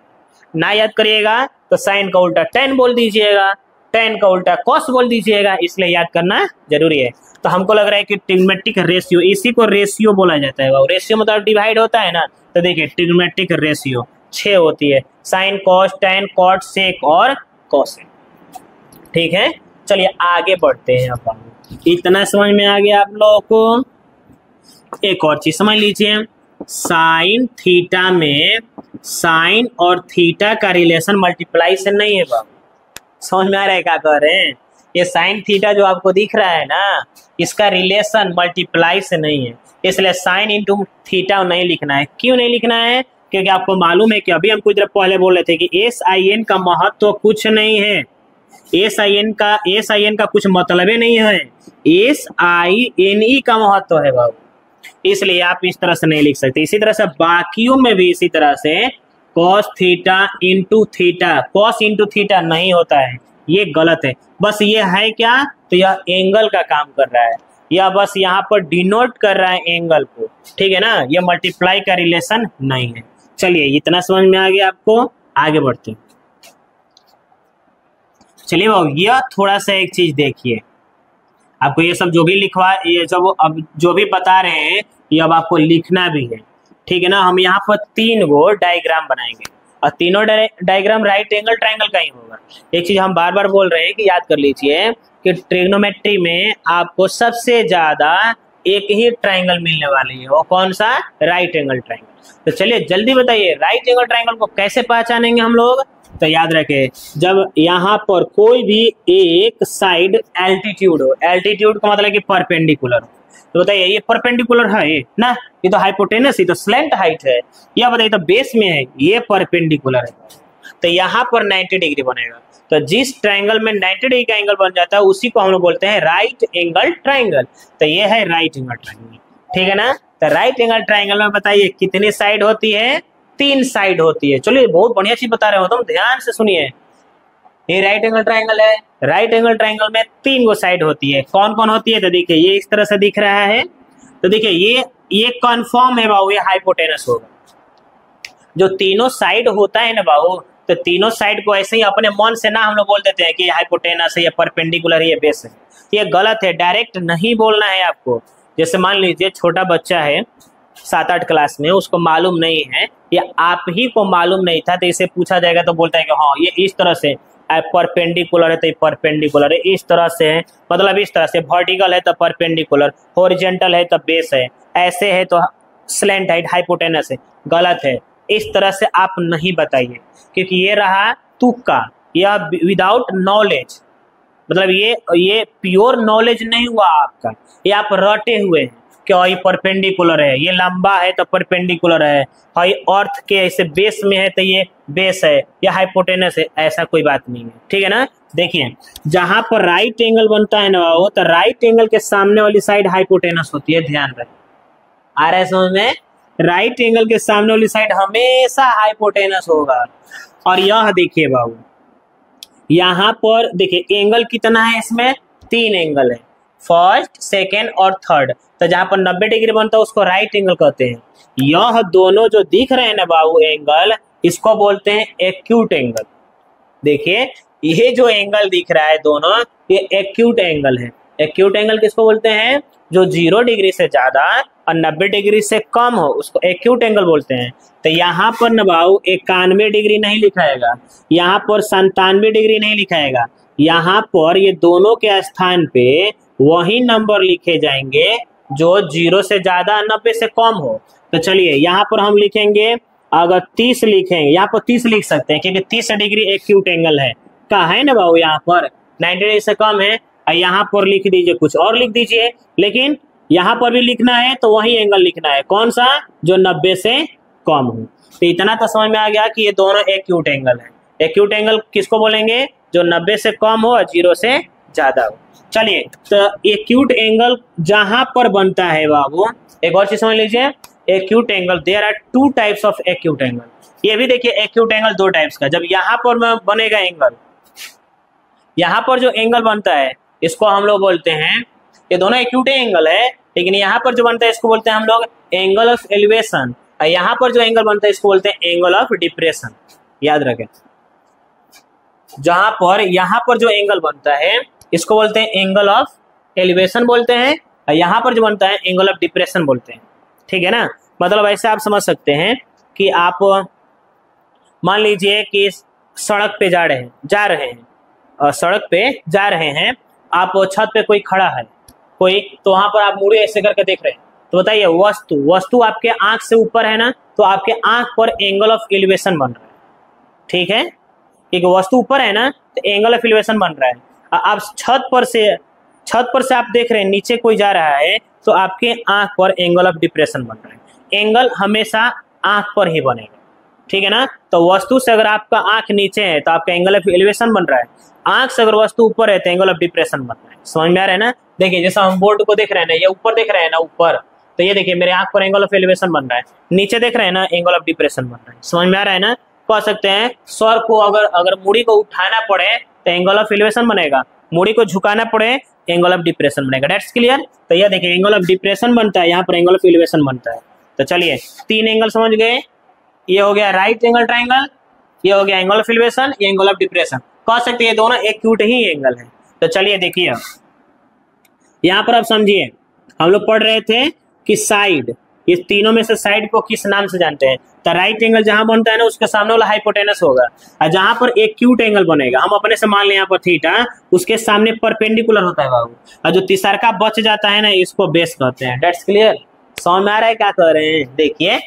ना याद करिएगा तो साइन का उल्टा टेन बोल दीजिएगा, टेन का उल्टा कॉस बोल दीजिएगा, इसलिए याद करना जरूरी है। तो हमको लग रहा है कि ट्रिग्नोमेट्रिक रेशियो, इसी को रेशियो बोला जाता है। रेशियो मतलब डिवाइड होता है ना। तो देखिए ट्रिग्नोमेट्रिक रेशियो 6 होती है, sine cos tan cot sec और कोसेक, ठीक है। चलिए आगे बढ़ते हैं। अब इतना समझ में आ गया आप लोगों को। एक और चीज समझ लीजिए, साइन थीटा में साइन और थीटा का रिलेशन मल्टीप्लाई से नहीं है बाबू। समझ में आ रहा है क्या कह रहे हैं? ये साइन थीटा जो आपको दिख रहा है ना, इसका रिलेशन मल्टीप्लाई से नहीं है, इसलिए साइन इंटू थीटा नहीं लिखना है। क्यों नहीं लिखना है? क्योंकि आपको मालूम है कि अभी हम कुछ देर पहले बोल रहे थे कि एस आई एन का महत्व तो कुछ नहीं है। एस आई एन का कुछ मतलब ही नहीं है, एस आई एन ई का महत्व है बाबू, इसलिए आप इस तरह से नहीं लिख सकते। इसी तरह से बाकियों में भी इसी तरह से cos theta into theta, cos into theta नहीं होता है, ये गलत है। बस ये है क्या? तो यह एंगल का काम कर रहा है, या बस यहाँ पर डिनोट कर रहा है एंगल को, ठीक है ना। ये मल्टीप्लाई का रिलेशन नहीं है। चलिए इतना समझ में आ गया आपको, आगे बढ़ते हैं। चलिए बाबू यह थोड़ा सा एक चीज देखिए, आपको ये सब जो भी लिखवा, ये सब अब जो भी बता रहे हैं ये अब आपको लिखना भी है, ठीक है ना। हम यहाँ पर 3 गो डायग्राम बनाएंगे और तीनों डायग्राम राइट एंगल ट्रायंगल का ही होगा। एक चीज हम बार बार बोल रहे हैं कि याद कर लीजिए कि ट्रिग्नोमेट्री में आपको सबसे ज्यादा एक ही ट्रायंगल मिलने वाली है, वो कौन सा? Right angle triangle. तो चलिए जल्दी बताइए राइट एंगल ट्रायंगल को कैसे पहचानेंगे हम लोग। तो याद रखें, जब यहाँ पर कोई भी एक साइड एल्टीट्यूड हो, एल्टीट्यूड का मतलब कि परपेंडिकुलर हो, तो बताइए ये परपेंडिकुलर है ये ना, ये तो हाइपोटेनस, ये तो स्लैंट हाइट है, या बताइए तो बेस में है, ये परपेंडिकुलर है, तो यहाँ पर 90 डिग्री बनेगा। तो जिस ट्रायंगल में 90 डिग्री का एंगल बन जाता है उसी को हम लोग बोलते हैं राइट एंगल ट्रायंगल। तो ये है राइट एंगल ट्रायंगल, ठीक है ना। तो राइट एंगल ट्रायंगल में बताइए कितनी साइड होती है? 3 साइड होती है। चलिए बहुत बढ़िया चीज बता रहे हो तुम, ध्यान से सुनिए। ये राइट एंगल ट्रायंगल है, राइट एंगल ट्रायंगल में 3 गो साइड होती है। कौन कौन होती है? तो देखिए ये इस तरह से दिख रहा है, तो देखिए ये कंफर्म है बाबू, ये हाइपोटेनस होगा। जो तीनों साइड होता है ना बाबू, तो तीनों साइड को ऐसे ही अपने मन से ना हम लोग बोल देते हैं कि ये हाइपोटेनस है, ये परपेंडिकुलर है, ये बेस है। ये गलत है, डायरेक्ट नहीं बोलना है आपको। जैसे मान लीजिए छोटा बच्चा है 7-8 क्लास में, उसको मालूम नहीं है या आप ही को मालूम नहीं था, तो इसे पूछा जाएगा तो बोलता है कि हाँ ये इस तरह से परपेंडिकुलर है तो ये परपेंडिकुलर है, इस तरह से है मतलब इस तरह से, वर्टिकल है तो परपेंडिकुलर, हॉरिजॉन्टल है तो बेस है, ऐसे है तो स्लैंट हाइट हाइपोटेनस है। गलत है, इस तरह से आप नहीं बताइए, क्योंकि ये रहा तुक्का, यह विदाउट नॉलेज, मतलब ये प्योर नॉलेज नहीं हुआ आपका, ये आप रटे हुए हैं कि ये परपेंडिकुलर है, ये लंबा है तो परपेंडिकुलर है, और ये अर्थ के ऐसे बेस में है तो ये बेस है, या हाइपोटेनस है, ऐसा कोई बात नहीं है, ठीक है ना। देखिए जहां पर राइट एंगल बनता है ना वो, तो राइट एंगल के सामने वाली साइड हाइपोटेनस होती है, ध्यान रखें। आ रहा है समझ में? राइट एंगल के सामने वाली साइड हमेशा हाइपोटेनस होगा। और यह देखिए बाबू, यहाँ पर देखिए एंगल कितना है इसमें? 3 एंगल है, फर्स्ट, सेकेंड और थर्ड। तो जहां पर 90 डिग्री बनता है उसको राइट एंगल कहते हैं। यह दोनों जो दिख रहे हैं ना बाबू एंगल, इसको बोलते हैं एक्यूट एंगल। देखिए ये जो एंगल दिख रहा है दोनों, ये एक्यूट एंगल है। एक्यूट एंगल किसको बोलते हैं? जो 0 डिग्री से ज्यादा और 90 डिग्री से कम हो उसको एक्यूट एंगल बोलते हैं। तो यहाँ पर न बाबू 91 डिग्री नहीं लिखाएगा, यहाँ पर 97 डिग्री नहीं लिखाएगा, यहाँ पर ये दोनों के स्थान पे वही नंबर लिखे जाएंगे जो 0 से ज्यादा 90 से कम हो। तो चलिए यहाँ पर हम लिखेंगे, अगर 30 लिखेंगे, यहाँ पर 30 लिख सकते हैं क्योंकि 30 डिग्री एक्यूट एंगल है। कहा है ना बाबू, यहाँ पर 90 डिग्री से कम है, यहाँ पर लिख दीजिए, कुछ और लिख दीजिए, लेकिन यहाँ पर भी लिखना है तो वही एंगल लिखना है, कौन सा? जो 90 से कम हो। तो इतना तो समझ में आ गया कि ये दोनों एक्यूट एंगल है। एक्यूट एंगल किसको बोलेंगे? जो 90 से कम हो और 0 से ज्यादा हो। चलिए तो एक्यूट एंगल जहां पर बनता है बाबू, एक और चीज समझ लीजिए, acute angle, there are 2 types of acute angle. ये भी देखिए एक्यूट एंगल 2 टाइप्स का। जब यहाँ पर बनेगा एंगल, यहाँ पर जो एंगल बनता है इसको हम लोग बोलते हैं, ये दोनों एक्यूट एंगल है, लेकिन यहाँ पर जो बनता है इसको बोलते हैं हम लोग एंगल ऑफ एलिवेशन, और यहाँ पर जो एंगल बनता है इसको बोलते हैं एंगल ऑफ डिप्रेशन। याद रखें, जहां पर यहाँ पर जो एंगल बनता है इसको बोलते हैं एंगल ऑफ एलिवेशन बोलते हैं, और यहाँ पर जो बनता है एंगल ऑफ डिप्रेशन बोलते हैं, ठीक है ना। मतलब ऐसे आप समझ सकते हैं कि आप मान लीजिए कि सड़क पे जा रहे हैं और सड़क पे जा रहे हैं, आप छत पे कोई खड़ा है कोई, तो वहां पर आप मुड़े ऐसे करके देख रहे हैं, तो बताइए वस्तु आपके आंख से ऊपर है ना, तो आपके आंख पर एंगल ऑफ एलिवेशन बन रहा है, ठीक है। एक वस्तु ऊपर है ना तो एंगल ऑफ एलिवेशन बन रहा है। आप छत पर से आप देख रहे हैं नीचे कोई जा रहा है, तो आपके आंख पर एंगल ऑफ डिप्रेशन बन रहा है। एंगल हमेशा आंख पर ही बनेगा, ठीक है ना। तो वस्तु से अगर आपका आंख नीचे है तो आपका एंगल ऑफ एलिवेशन बन रहा है, आंख से अगर वस्तु ऊपर है तो एंगल ऑफ डिप्रेशन बन रहा है। समझ में आ रहा है ना? देखिए जैसा हम बोर्ड को देख रहे हैं ना, ये ऊपर देख रहे हैं ना ऊपर, तो ये देखिए मेरे आंख पर एंगल ऑफ एलिवेशन बन रहा है, नीचे देख रहे हैं ना एंगल ऑफ डिप्रेशन बन रहा है। समझ में आ रहा है ना? कह सकते हैं सर को अगर मुड़ी को उठाना पड़े तो एंगल ऑफ एलिवेशन बनेगा, मुड़ी को झुकाना पड़े एंगल ऑफ डिप्रेशन बनेगा। That's clear? तो यह देखिए एंगल ऑफ डिप्रेशन बनता है, यहाँ पर एंगल ऑफ एलिवेशन बनता है। तो चलिए 3 एंगल समझ गए, ये हो गया राइट एंगल ट्रायंगल, ये हो गया एंगल ऑफ एलिवेशन, ये एंगल ऑफ डिप्रेशन। कह सकते हैं ये दोनों एक्यूट ही एंगल है। तो चलिए देखिए यहाँ पर आप समझिए, हम लोग पढ़ रहे थे कि साइड, इस तीनों में से साइड को किस नाम से जानते हैं? तो राइट एंगल जहां बनता है ना उसके सामने वाला हाइपोटेनस होगा, और जहां पर एक्यूट एंगल बनेगा हम अपने से मान लें यहाँ पर थीटा, उसके सामने परपेंडिकुलर होता है बाबू, और जो तीसरा बच जाता है ना इसको बेस कहते हैं। That's clear? समझ में आ रहा है क्या कह रहे हैं? देखिए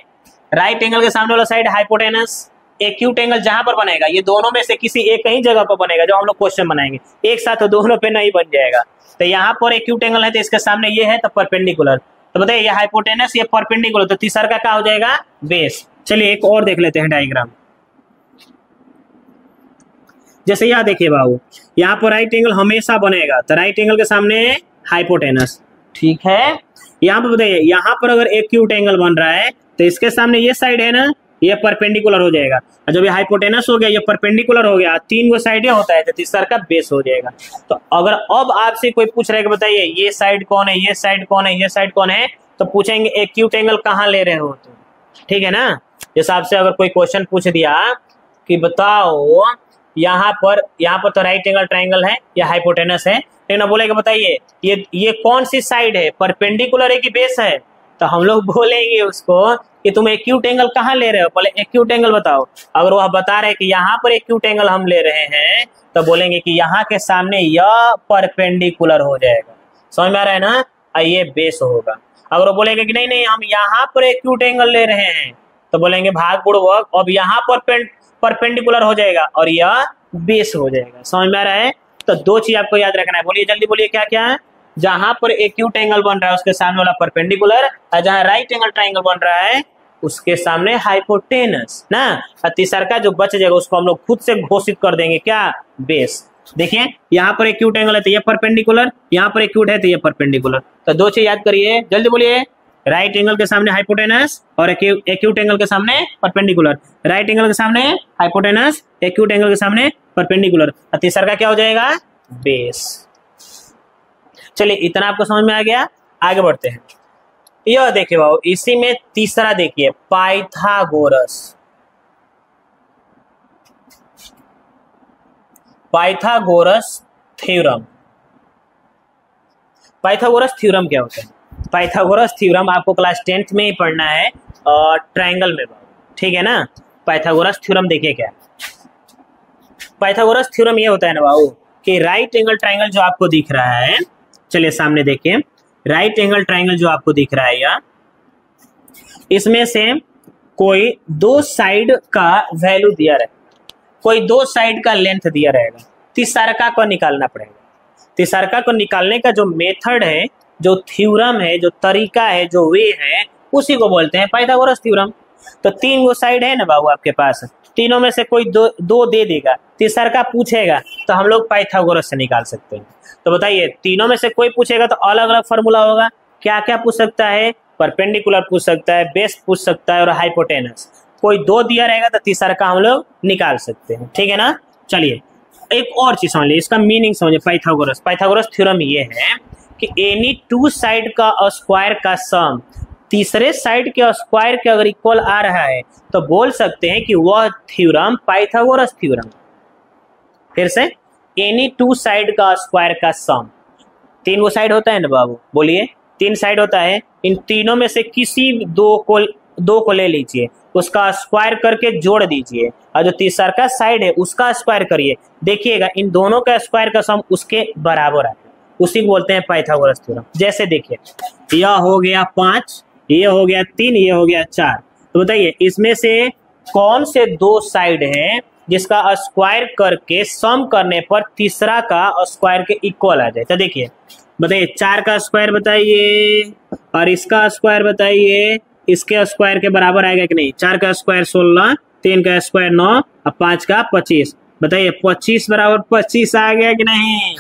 राइट एंगल के सामने वाला साइड हाइपोटेनस, एक्यूट एंगल जहां पर बनेगा ये दोनों में से किसी एक ही जगह पर बनेगा, जो हम लोग क्वेश्चन बनाएंगे, एक साथ तो दोनों पे नहीं बन जाएगा। तो यहाँ पर एक्यूट एंगल है तो इसके सामने ये है तो परपेंडिकुलर, तो बताइए ये हाइपोटेनस ये परपेंडिकुलर, तो तीसरा का क्या हो जाएगा? बेस। चलिए एक और देख लेते हैं डायग्राम। जैसे यह देखिए बाबू, यहाँ पर राइट एंगल हमेशा बनेगा, तो राइट एंगल के सामने हाइपोटेनस, ठीक है। यहाँ पर बताइए यहाँ पर अगर एक्यूट एंगल बन रहा है तो इसके सामने ये साइड है ना, ये परपेंडिकुलर हो जाएगा, और जब ये हाइपोटेनस हो गया ये परपेंडिकुलर हो गया, तीन गो साइड होता है तो तीसरा का बेस हो जाएगा। तो अगर अब आपसे कोई पूछ रहा है कि बताइए ये साइड कौन है, ये साइड कौन है, ये साइड कौन है, तो पूछेंगे एक्यूट एंगल कहाँ ले रहे हो तुम, ठीक है ना। जैसे आपसे अगर कोई क्वेश्चन पूछ दिया कि बताओ यहाँ पर तो राइट एंगल ट्राइंगल है या हाइपोटेनस है, लेकिन बोलेगा बताइए ये कौन सी साइड है, परपेंडिकुलर है कि बेस है, तो हम लोग बोलेंगे उसको कि तुम एक्यूट एंगल कहाँ ले रहे हो, पहले एक्यूट एंगल बताओ। अगर वह बता रहे कि यहाँ पर एक्यूट एंगल हम ले रहे हैं तो बोलेंगे कि यहाँ के सामने यह परपेंडिकुलर हो जाएगा। समझ में आ रहा है ना, ये बेस होगा। अगर वो बोलेंगे कि नहीं नहीं हम यहाँ पर एक्यूट एंगल ले रहे हैं तो बोलेंगे भाग बुड़वक, अब यहाँ पर परपेंडिकुलर हो जाएगा और यह बेस हो जाएगा। समझ में आ रहा है? तो दो चीज आपको याद रखना है, बोलिए जल्दी बोलिए क्या क्या है। जहां पर एक्यूट एंगल बन रहा है उसके सामने वाला परपेंडिकुलर, और जहां राइट एंगल ट्राइंगल बन रहा है उसके सामने हाइपोटेनस ना, और तीसरा का जो बच जाएगा उसको हम लोग खुद से घोषित कर देंगे क्या? बेस। देखिए यहाँ पर एक्यूट एंगल है तो ये परपेंडिकुलर, यहाँ पर एक्यूट है तो ये परपेंडिकुलर। तो दो चीज याद करिए, जल्दी बोलिए। राइट एंगल के सामने हाइपोटेनस और एक्यूट एंगल के सामने परपेंडिकुलर, राइट एंगल के सामने हाइपोटेनस, एक्यूट एंगल के सामने परपेंडिकुलर, और तीसरा का क्या हो जाएगा? बेस। चलिए इतना आपको समझ में आ गया, आगे बढ़ते हैं। यह देखिए बाबू, इसी में तीसरा देखिए पाइथागोरस थ्योरम। पाइथागोरस थ्योरम क्या होता है? पाइथागोरस थ्योरम आपको क्लास 10th में ही पढ़ना है ट्रायंगल में बाबू, ठीक है ना। पाइथागोरस थ्योरम देखिए क्या है। पाइथागोरस थ्योरम ये होता है ना बाबू कि राइट एंगल ट्रायंगल जो आपको दिख रहा है, चलिए सामने देखिए, राइट एंगल ट्रायंगल जो आपको दिख रहा है या इसमें से कोई दो साइड का वैल्यू दिया रहेगा, कोई दो साइड का लेंथ दिया रहेगा, तीसरा को निकालना पड़ेगा। तीसरा को निकालने का जो मेथड है, जो थ्योरम है, जो तरीका है, जो वे है, उसी को बोलते हैं पाइथागोरस थ्योरम। तो तीन गो साइड है ना बाबू आपके पास, तीनों में से कोई दो दे देगा, तीसरा पूछेगा तो हम लोग पाइथागोरस से निकाल सकते हैं। तो बताइए तीनों में से कोई पूछेगा तो अलग अलग फॉर्मूला होगा, क्या क्या पूछ सकता है? परपेंडिकुलर पूछ सकता है, बेस पूछ सकता है और हाइपोटेनस। कोई दो दिया रहेगा तो तीसरा का हम लोग निकाल सकते हैं, ठीक है ना। चलिए एक और चीज समझ लीजिए, इसका मीनिंग समझिए। पाइथागोरस थ्योरम ये है कि एनी टू साइड का स्क्वायर का सम तीसरे साइड के स्क्वायर के अगर इक्वल आ रहा है तो बोल सकते हैं कि वह थ्योरम पाइथागोरस थ्योरम। फिर से, एनी टू साइड का स्क्वायर का सम, तीन वो साइड होता है ना बाबू, बोलिए तीन साइड होता है, इन तीनों में से किसी दो को ले लीजिए, उसका स्क्वायर करके जोड़ दीजिए, और जो तीसरा का साइड है उसका स्क्वायर करिए, देखिएगा इन दोनों का स्क्वायर का सम उसके बराबर आएगा, उसी को बोलते हैं पाइथागोरस थ्योरम। जैसे देखिए यह हो गया 5, ये हो गया 3, ये हो गया 4, तो बताइए इसमें से कौन से दो साइड है जिसका स्क्वायर करके सम करने पर तीसरा का स्क्वायर के इक्वल आ जाए? तो देखिए बताइए 4 का स्क्वायर बताइए और इसका स्क्वायर बताइए, इसके स्क्वायर के बराबर आएगा कि नहीं? 4 का स्क्वायर 16, 3 का स्क्वायर 9 और 5 का 25, बताइए 25 बराबर 25 आ गया कि नहीं?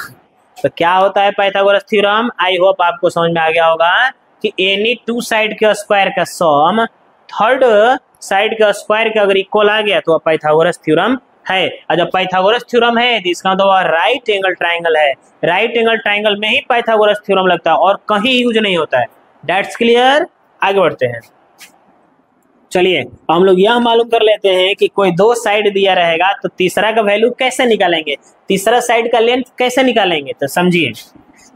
तो क्या होता है पाइथागोरस थ्योरम? आई होप आपको समझ में आ गया होगा कि एनी टू साइड के स्क्वायर का सम थर्ड साइड के स्क्वायर के अगर इक्वल आ गया तो पाइथागोरस थ्योरम है। और जब पाइथागोरस थ्योरम है तो इसका मतलब राइट एंगल ट्राइंगल है, राइट एंगल ट्राइंगल में ही पाइथागोरस थ्योरम लगता है और कहीं यूज नहीं होता है। That's clear. आगे बढ़ते हैं। चलिए हम लोग यह मालूम कर लेते हैं कि कोई दो साइड दिया रहेगा तो तीसरा का वैल्यू कैसे निकालेंगे, तीसरा साइड का लेंथ कैसे निकालेंगे। तो समझिए,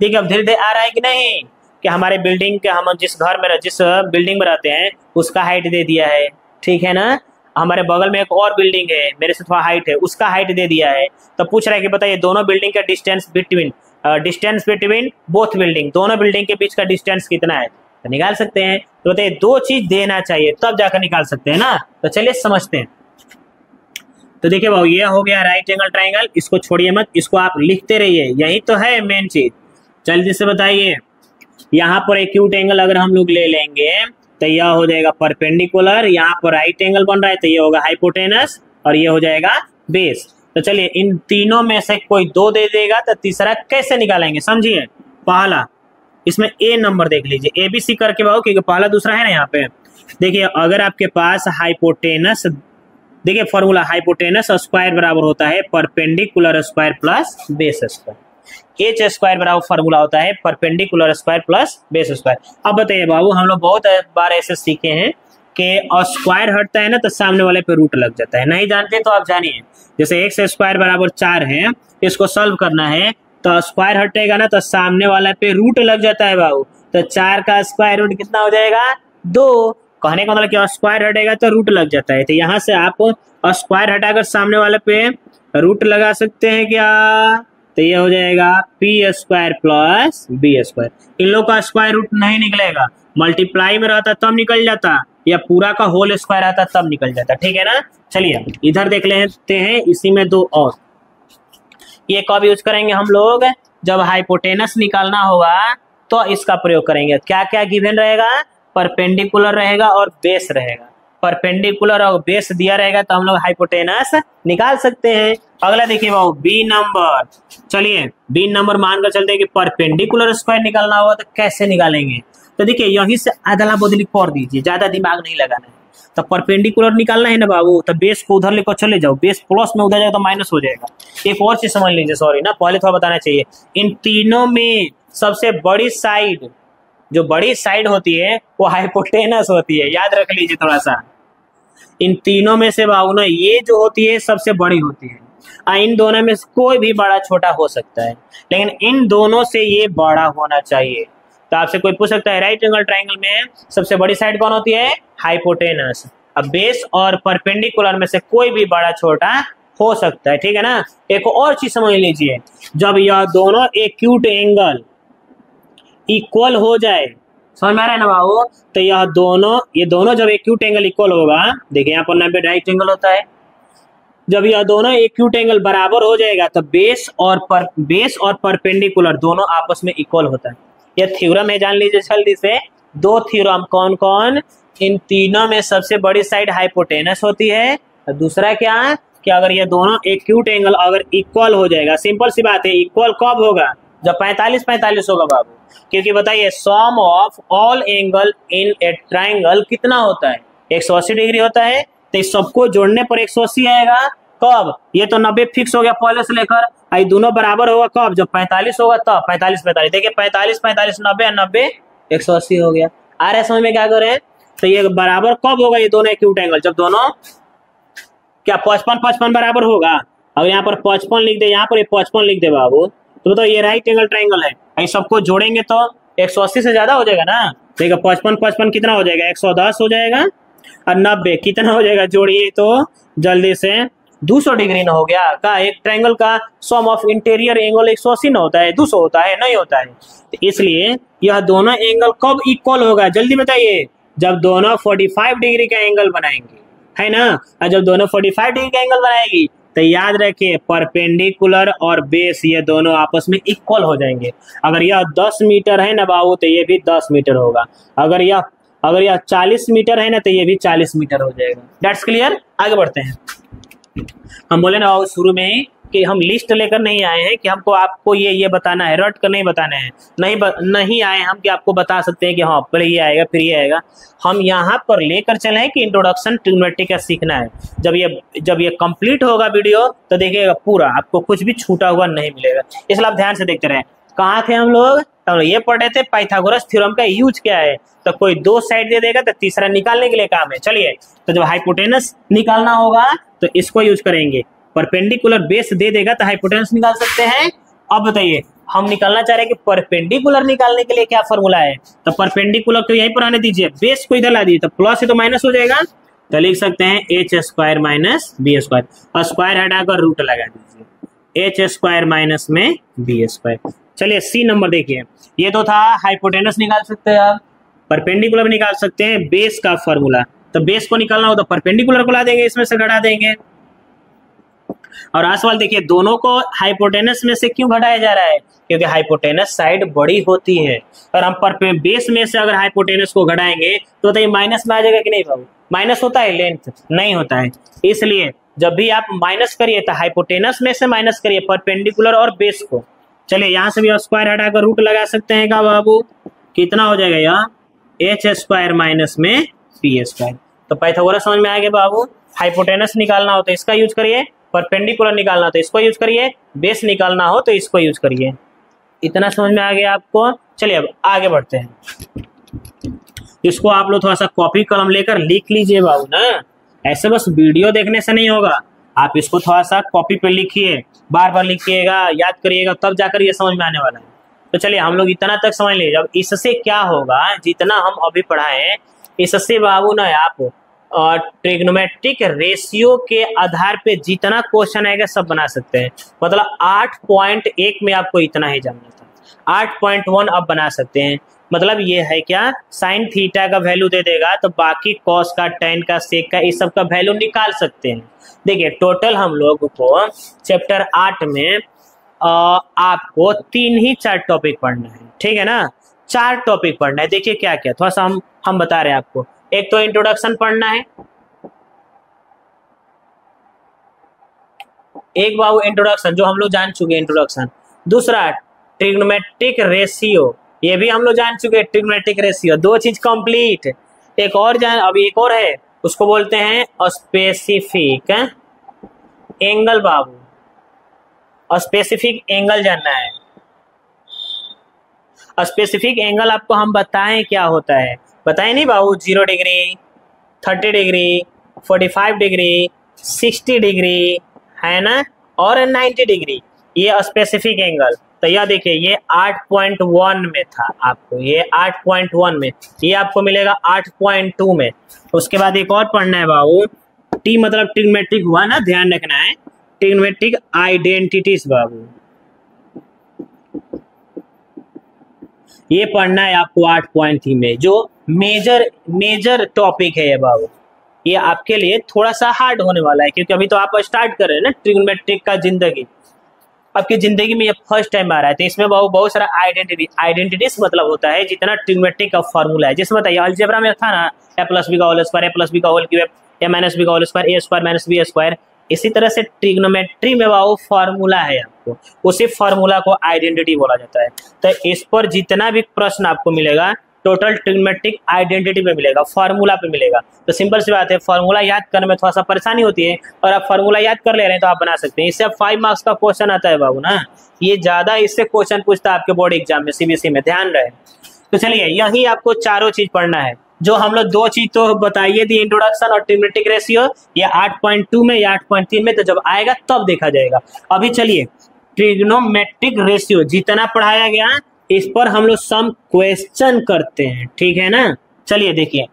देखिए अब धीरे धीरे आ रहा है कि नहीं, कि हमारे बिल्डिंग के, हम जिस घर में जिस बिल्डिंग में रहते हैं उसका हाइट दे दिया है, ठीक है ना। हमारे बगल में एक और बिल्डिंग है, मेरे से थोड़ा हाइट है, उसका हाइट दे दिया है। तो पूछ रहा है कि बताइए दोनों बिल्डिंग का डिस्टेंस बिटवीन बोथ बिल्डिंग, दोनों बिल्डिंग के बीच का डिस्टेंस कितना है, तो निकाल सकते हैं। तो बताइए दो चीज देना चाहिए तब जाकर निकाल सकते हैं ना। तो चलिए समझते हैं। तो देखिए भाई ये हो गया राइट एंगल ट्राइंगल, इसको छोड़िए मत, इसको आप लिखते रहिए, यही तो है मेन चीज। जल्दी से बताइए, यहाँ पर एक्यूट एंगल अगर हम लोग ले लेंगे तो यह हो जाएगा परपेंडिकुलर, यहाँ पर राइट एंगल बन रहा है तो ये होगा हाइपोटेनस और ये हो जाएगा बेस। तो चलिए इन तीनों में से कोई दो दे देगा तो तीसरा कैसे निकालेंगे, समझिए। पहला इसमें ए नंबर देख लीजिए, ए बी सी करके भाव, क्योंकि पहला दूसरा है ना यहाँ पे। देखिए अगर आपके पास हाइपोटेनस, देखिए फॉर्मूला हाइपोटेनस स्क्वायर बराबर होता है perpendicular square plus base square, H square बराबर फॉर्मूला होता है perpendicular square plus base square. अब बताइए बाबू, हम लोग बहुत बार ऐसे सीखे हैं कि स्क्वायर हटता है ना तो सामने वाले पे रूट लग जाता है, नहीं जानते तो आप जानिए। जैसे एक्स स्क्वायर बराबर 4 है, इसको सॉल्व करना है तो स्क्वायर हटेगा ना तो सामने वाला पे रूट लग जाता है बाबू। तो 4 का स्क्वायर रूट कितना हो जाएगा, 2। कहने का मतलब कि स्क्वायर हटेगा तो रूट लग जाता है। तो यहाँ से आप स्क्वायर हटाकर सामने वाले पे रूट लगा सकते हैं क्या, तो ये हो जाएगा P square plus B square. इन लोग का स्क्वायर रूट नहीं निकलेगा, मल्टीप्लाई में रहता तब निकल जाता, या पूरा का होल स्क्वायर आता तब निकल जाता, ठीक है ना। चलिए इधर देख लेते हैं, इसी में दो और। ये कब यूज करेंगे हम लोग, जब हाइपोटेनस निकालना होगा तो इसका प्रयोग करेंगे। क्या क्या गिवन रहेगा, परपेंडिकुलर रहेगा और बेस रहेगा। परपेंडिकुलर और बेस दिया रहेगा तो हम लोग हाइपोटेनस निकाल सकते हैं। अगला देखिए बाबू बी नंबर, चलिए बी नंबर मानकर चलते हैं कि परपेंडिकुलर स्क्वायर निकालना होगा तो कैसे निकालेंगे। तो देखिए यहीं से अदला बदली कर दीजिए, ज्यादा दिमाग नहीं लगाना है। तो परपेंडिकुलर निकालना है ना बाबू, तो बेस को उधर लेकर चले जाओ, बेस प्लस में उधर जाए तो माइनस हो जाएगा। एक और चीज समझ लीजिए, सॉरी ना पहले थोड़ा बताना चाहिए। इन तीनों में सबसे बड़ी साइड, जो बड़ी साइड होती है वो हाइपोटेनस होती है, याद रख लीजिए थोड़ा सा। इन तीनों में से बाबू ना ये जो होती है सबसे बड़ी होती है, इन दोनों में से कोई भी बड़ा छोटा हो सकता है, लेकिन इन दोनों से ये बड़ा होना चाहिए। तो आपसे कोई पूछ सकता है राइट एंगल ट्राइंगल में सबसे बड़ी साइड कौन होती है, हाइपोटेनस। अब बेस और परपेंडिकुलर में से कोई भी बड़ा छोटा हो सकता है, ठीक है ना। एक और चीज समझ लीजिए, जब यह दोनों एक्यूट एंगल इक्वल हो जाए, समझ में आ रहा है ना बाबू, तो ये दोनों जब एक्यूट एंगल इक्वल होगा, देखिए यहाँ पर 90 राइट एंगल होता है, जब यह दोनों एक्यूट एंगल बराबर हो जाएगा तो बेस और परपेंडिकुलर दोनों आपस में इक्वल होता है। यह थ्योरम है, जान लीजिए जल्दी से। दो थ्योरम कौन कौन, इन तीनों में सबसे बड़ी साइड हाइपोटेनस होती है, और दूसरा क्या कि अगर ये दोनों एक्यूट एंगल अगर इक्वल हो जाएगा, सिंपल सी बात है, इक्वल कब होगा, जब 45-45 होगा बाबू। क्योंकि बताइए sum of all angle in a triangle कितना होता है, 180 डिग्री होता है। तो इस सबको जोड़ने पर 180 आएगा। कब, ये तो 90 फिक्स हो गया पहले से लेकर, आई दोनों बराबर होगा कब, जब 45 होगा तब। 45-45 देखिए 45-45 90 90 180 हो गया। आ रहा है समझ में क्या करें। तो ये बराबर कब होगा, ये दोनों एक्यूट एंगल, जब दोनों क्या 55-55 बराबर होगा। अगर यहाँ पर 55 लिख दे, यहाँ पर 55 लिख दे बाबू, तो बताओ ये राइट एंगल ट्राइंगल है, ये सबको जोड़ेंगे तो 180 से ज्यादा हो जाएगा ना। देखो 55-55 कितना हो जाएगा, 110 हो जाएगा, और 90 कितना हो जाएगा, जोड़िए तो जल्दी से 200 डिग्री ना हो गया का। एक ट्रायंगल का सम ऑफ इंटीरियर एंगल 180 ना होता है, 200 होता है, नहीं होता है। तो इसलिए यह दोनों एंगल कब इक्वल होगा, जल्दी बताइए, जब दोनों 45 डिग्री का एंगल बनाएंगे, है ना। और जब दोनों 45 डिग्री का एंगल बनाएगी तो याद रखिए परपेंडिकुलर और बेस ये दोनों आपस में इक्वल हो जाएंगे। अगर यह 10 मीटर है ना बाबू तो ये भी 10 मीटर होगा, अगर यह 40 मीटर है ना तो ये भी 40 मीटर हो जाएगा। That's clear. आगे बढ़ते हैं। हम बोले ना शुरू में ही कि हम लिस्ट लेकर नहीं आए हैं कि हमको आपको ये बताना है, रट कर नहीं बताना है, नहीं आए हम कि आपको बता सकते हैं कि हाँ पहले ये आएगा फिर ये आएगा। हम यहाँ पर लेकर चले हैं कि इंट्रोडक्शन ट्रिग्नोमेट्री का सीखना है। जब ये कंप्लीट होगा वीडियो तो देखिएगा पूरा आपको कुछ भी छूटा हुआ नहीं मिलेगा, इसलिए आप ध्यान से देखते रहे। कहाँ थे हम लोग, तो हम ये पढ़ रहे थे पाइथागोरस थ्योरम का यूज क्या है। तो कोई दो साइड दे देगा तो तीसरा निकालने के लिए काम है। चलिए, तो जब हाइपोटेनस निकालना होगा तो इसको यूज करेंगे। परपेंडिकुलर बेस दे देगा तो हाइपोटेनस निकाल सकते हैं। अब बताइए, हम निकालना चाह रहे हैं कि परपेंडिकुलर निकालने के लिए क्या फॉर्मूला है। तो परपेंडिकुलर तो यहीं पर आने दीजिए, बेस को इधर ला दीजिए, तो प्लस है तो माइनस हो जाएगा। तो लिख सकते हैं H square minus B square, और स्क्वायर हटाकर रूट लगा दीजिए, एच स्क्वायर माइनस में बी स्क्वायर। चलिए सी नंबर देखिए, ये तो था हाइपोटेनस निकाल सकते हैं आप, परपेंडिकुलर भी निकाल सकते हैं, बेस का फॉर्मूला। तो बेस को निकालना हो तो परपेंडिकुलर को ला देंगे, इसमें से घटा देंगे। और आज सवाल देखिए, दोनों को हाइपोटेनस में से क्यों घटाया जा रहा है, क्योंकि हाइपोटेनस साइड बड़ी होती है। और हम बेस में से अगर हाइपोटेनस को घटाएंगे तो ये माइनस में आ जाएगा कि नहीं बाबू। माइनस होता है लेंथ, नहीं होता है। इसलिए जब भी आप माइनस करिए तो हाइपोटेनस में से माइनस करिए परपेंडिकुलर और बेस को। चलिए यहाँ से भी स्क्वायर हटाकर रूट लगा सकते हैं का बाबू, कितना हो जाएगा यहाँ एच स्क्वायर माइनस में पी स्क्वायर। तो पाइथागोरस समझ में आ गया बाबू। हाइपोटेनस निकालना हो तो इसका यूज करिए, परपेंडिकुलर निकालना हो तो इसको यूज करिए, बेस निकालना हो तो इसको यूज करिए। इतना समझ में आ गया आपको। चलिए अब आगे बढ़ते हैं। इसको आप लोग थोड़ा सा कॉपी कलम लेकर लिख लीजिए बाबू ना, ऐसे बस वीडियो देखने से नहीं होगा। आप इसको थोड़ा सा कॉपी पे लिखिए, बार बार लिखिएगा, याद करिएगा, तब जाकर ये समझ में आने वाला है। तो चलिए हम लोग इतना तक समझ लीजिए। अब इससे क्या होगा, जितना हम अभी पढ़ाए इससे बाबू ना आप ट्रिग्नोमेट्रिक रेशियो के आधार पे जितना क्वेश्चन आएगा सब बना सकते हैं। मतलब 8.1 में आपको इतना ही जानना था, 8.1 अब बना सकते हैं। मतलब ये है क्या, साइन थीटा का वैल्यू दे देगा तो बाकी कॉस का, टेन का, सेक का, इस सब का वैल्यू निकाल सकते हैं। देखिए टोटल हम लोग को चैप्टर 8 में आपको 3 टॉपिक पढ़ना है, ठीक है ना। 4 टॉपिक पढ़ना है। देखिए क्या क्या, थोड़ा सा हम बता रहे हैं आपको। एक तो इंट्रोडक्शन पढ़ना है, एक बाबू इंट्रोडक्शन जो हम लोग जान चुके हैं इंट्रोडक्शन। दूसरा ट्रिग्नोमेट्रिक रेशियो, ये भी हम लोग जान चुके हैं ट्रिग्नोमेट्रिक रेशियो। 2 चीज कंप्लीट। एक और अभी एक और है, उसको बोलते हैं स्पेसिफिक एंगल बाबू। स्पेसिफिक एंगल जानना है। स्पेसिफिक एंगल आपको हम बताएं क्या होता है, बताएं नहीं बाबू। 0 डिग्री, 30 डिग्री, 45 डिग्री, 60 डिग्री, है ना, और 90 डिग्री, ये स्पेसिफिक एंगल। तो यह देखिए ये 8.1 में था आपको, ये 8.1 में, ये आपको मिलेगा 8.2 में। उसके बाद एक और पढ़ना है बाबू, टी मतलब ट्रिग्नोमेट्रिक हुआ ना, ध्यान रखना है, ट्रिग्नोमेट्रिक आइडेंटिटीज बाबू, ये पढ़ना है आपको 8.3 में, जो मेजर टॉपिक है ये बाबू। ये आपके लिए थोड़ा सा हार्ड होने वाला है, क्योंकि अभी तो आप स्टार्ट कर रहे हैं ना ट्रिग्नोमेट्रिक का जिंदगी, आपकी जिंदगी में ये फर्स्ट टाइम आ रहा है। तो इसमें बहुत सारा आइडेंटिटीज मतलब होता है जितना ट्रिग्नोमेट्रिक का फॉर्मूला है। जैसे बताइए अलजेब्रा में था ना, a प्लस बी का whole square, a plus B का whole cube, a minus B का whole square, a square minus B square. इसी तरह से ट्रिग्नोमेट्री में वो फॉर्मूला है आपको, उसी फॉर्मूला को आइडेंटिटी बोला जाता है। तो इस पर जितना भी प्रश्न आपको मिलेगा टोटल ट्रिग्नोमेट्रिक आइडेंटिटी पे मिलेगा, फॉर्मूला पे मिलेगा। तो सिंपल सी बात है, फॉर्मूला याद करने में थोड़ा सा परेशानी होती है, और आप फॉर्मूला याद कर ले रहे हैं तो आप बना सकते हैं। इससे अब 5 मार्क्स का क्वेश्चन आता है बाबू ना, ये ज्यादा इससे क्वेश्चन पूछता है आपके बोर्ड एग्जाम में, सीबीएसई में, ध्यान रहे। तो चलिए यही आपको चारों चीज पढ़ना है। जो हम लोग 2 चीज तो बताइए थी, इंट्रोडक्शन और ट्रिग्नोमेट्रिक रेशियो, ये 8.2 में या 8.3 में, तो जब आएगा तब देखा जाएगा। अभी चलिए ट्रिग्नोमेट्रिक रेशियो जितना पढ़ाया गया इस पर हम लोग सम क्वेश्चन करते हैं, ठीक है ना। चलिए देखिए,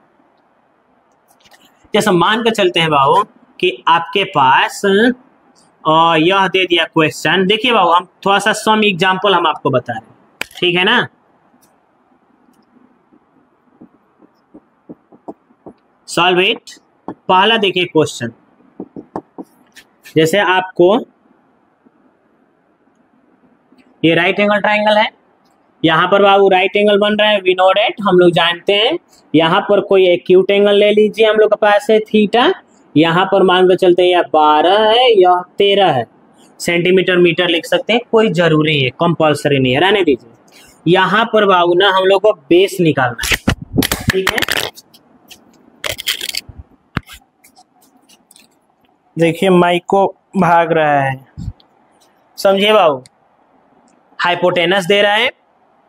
जैसे मान कर चलते हैं बाबू कि आपके पास यह दे दिया क्वेश्चन। देखिए बाबू, हम थोड़ा सा सम एग्जांपल हम आपको बता रहे हैं, ठीक है ना। Solve it. पहला देखिए क्वेश्चन, जैसे आपको ये राइट एंगल ट्राइंगल है, यहाँ पर बाबू राइट एंगल बन रहा है, वी नो दैट, हम लोग जानते हैं। यहाँ पर कोई एक्यूट एंगल ले लीजिए, हम लोग के पास है थीटा। यहाँ पर मान कर चलते हैं या 12 है या 13 है, सेंटीमीटर मीटर लिख सकते हैं, कोई जरूरी है, कंपल्सरी नहीं है, रहने दीजिए। यहाँ पर बाबू ना हम लोग को बेस निकालना है, ठीक है। देखिए माइक को भाग रहा है, समझिए बाबू। हाइपोटेनस दे रहा है,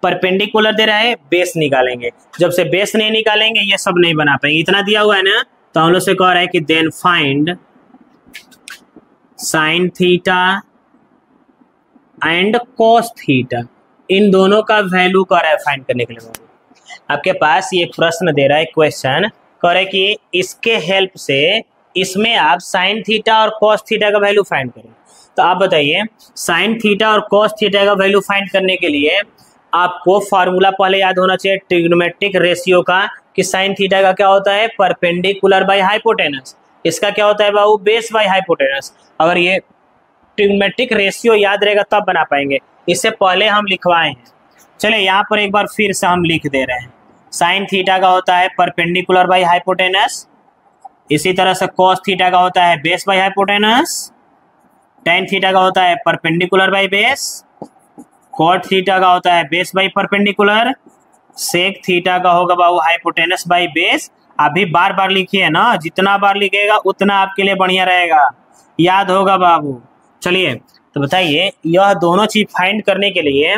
परपेंडिकुलर दे रहा है, बेस निकालेंगे। जब से बेस नहीं निकालेंगे ये सब नहीं बना पाएंगे। इतना दिया हुआ है ना, तो हम लोग से कह रहा है कि then find sine theta and cos theta, इन दोनों का वैल्यू कह रहा है फाइंड करने के लिए। आपके पास ये प्रश्न दे रहा है, क्वेश्चन कह रहा है कि इसके हेल्प से इसमें आप साइन थीटा और कॉस थीटा का वैल्यू फाइंड करें। तो आप बताइए, साइन थीटा और कॉस थीटा का वैल्यू फाइंड करने के लिए आपको फार्मूला पहले याद होना चाहिए ट्रिग्नोमेट्रिक रेशियो का, कि साइन थीटा का क्या होता है, परपेंडिकुलर बाय हाइपोटेनस। इसका क्या होता है बाबू, बेस बाय हाइपोटेनस। अगर ये ट्रिग्नोमेट्रिक रेशियो याद रहेगा तब बना पाएंगे, इससे पहले हम लिखवाए हैं। चलिए यहाँ पर एक बार फिर से हम लिख दे रहे हैं। साइन थीटा का होता है परपेंडिकुलर बाय हाइपोटेनस, इसी तरह से कॉस थीटा का होता है base by hypotenuse, tan theta का होता है perpendicular by base, cot theta का होता है base by perpendicular, sec theta का होगा बाबू हाइपोटेनस बाय बेस। अभी बार बार लिखिए ना, जितना बार लिखेगा उतना आपके लिए बढ़िया रहेगा, याद होगा बाबू। चलिए तो बताइए, यह दोनों चीज फाइंड करने के लिए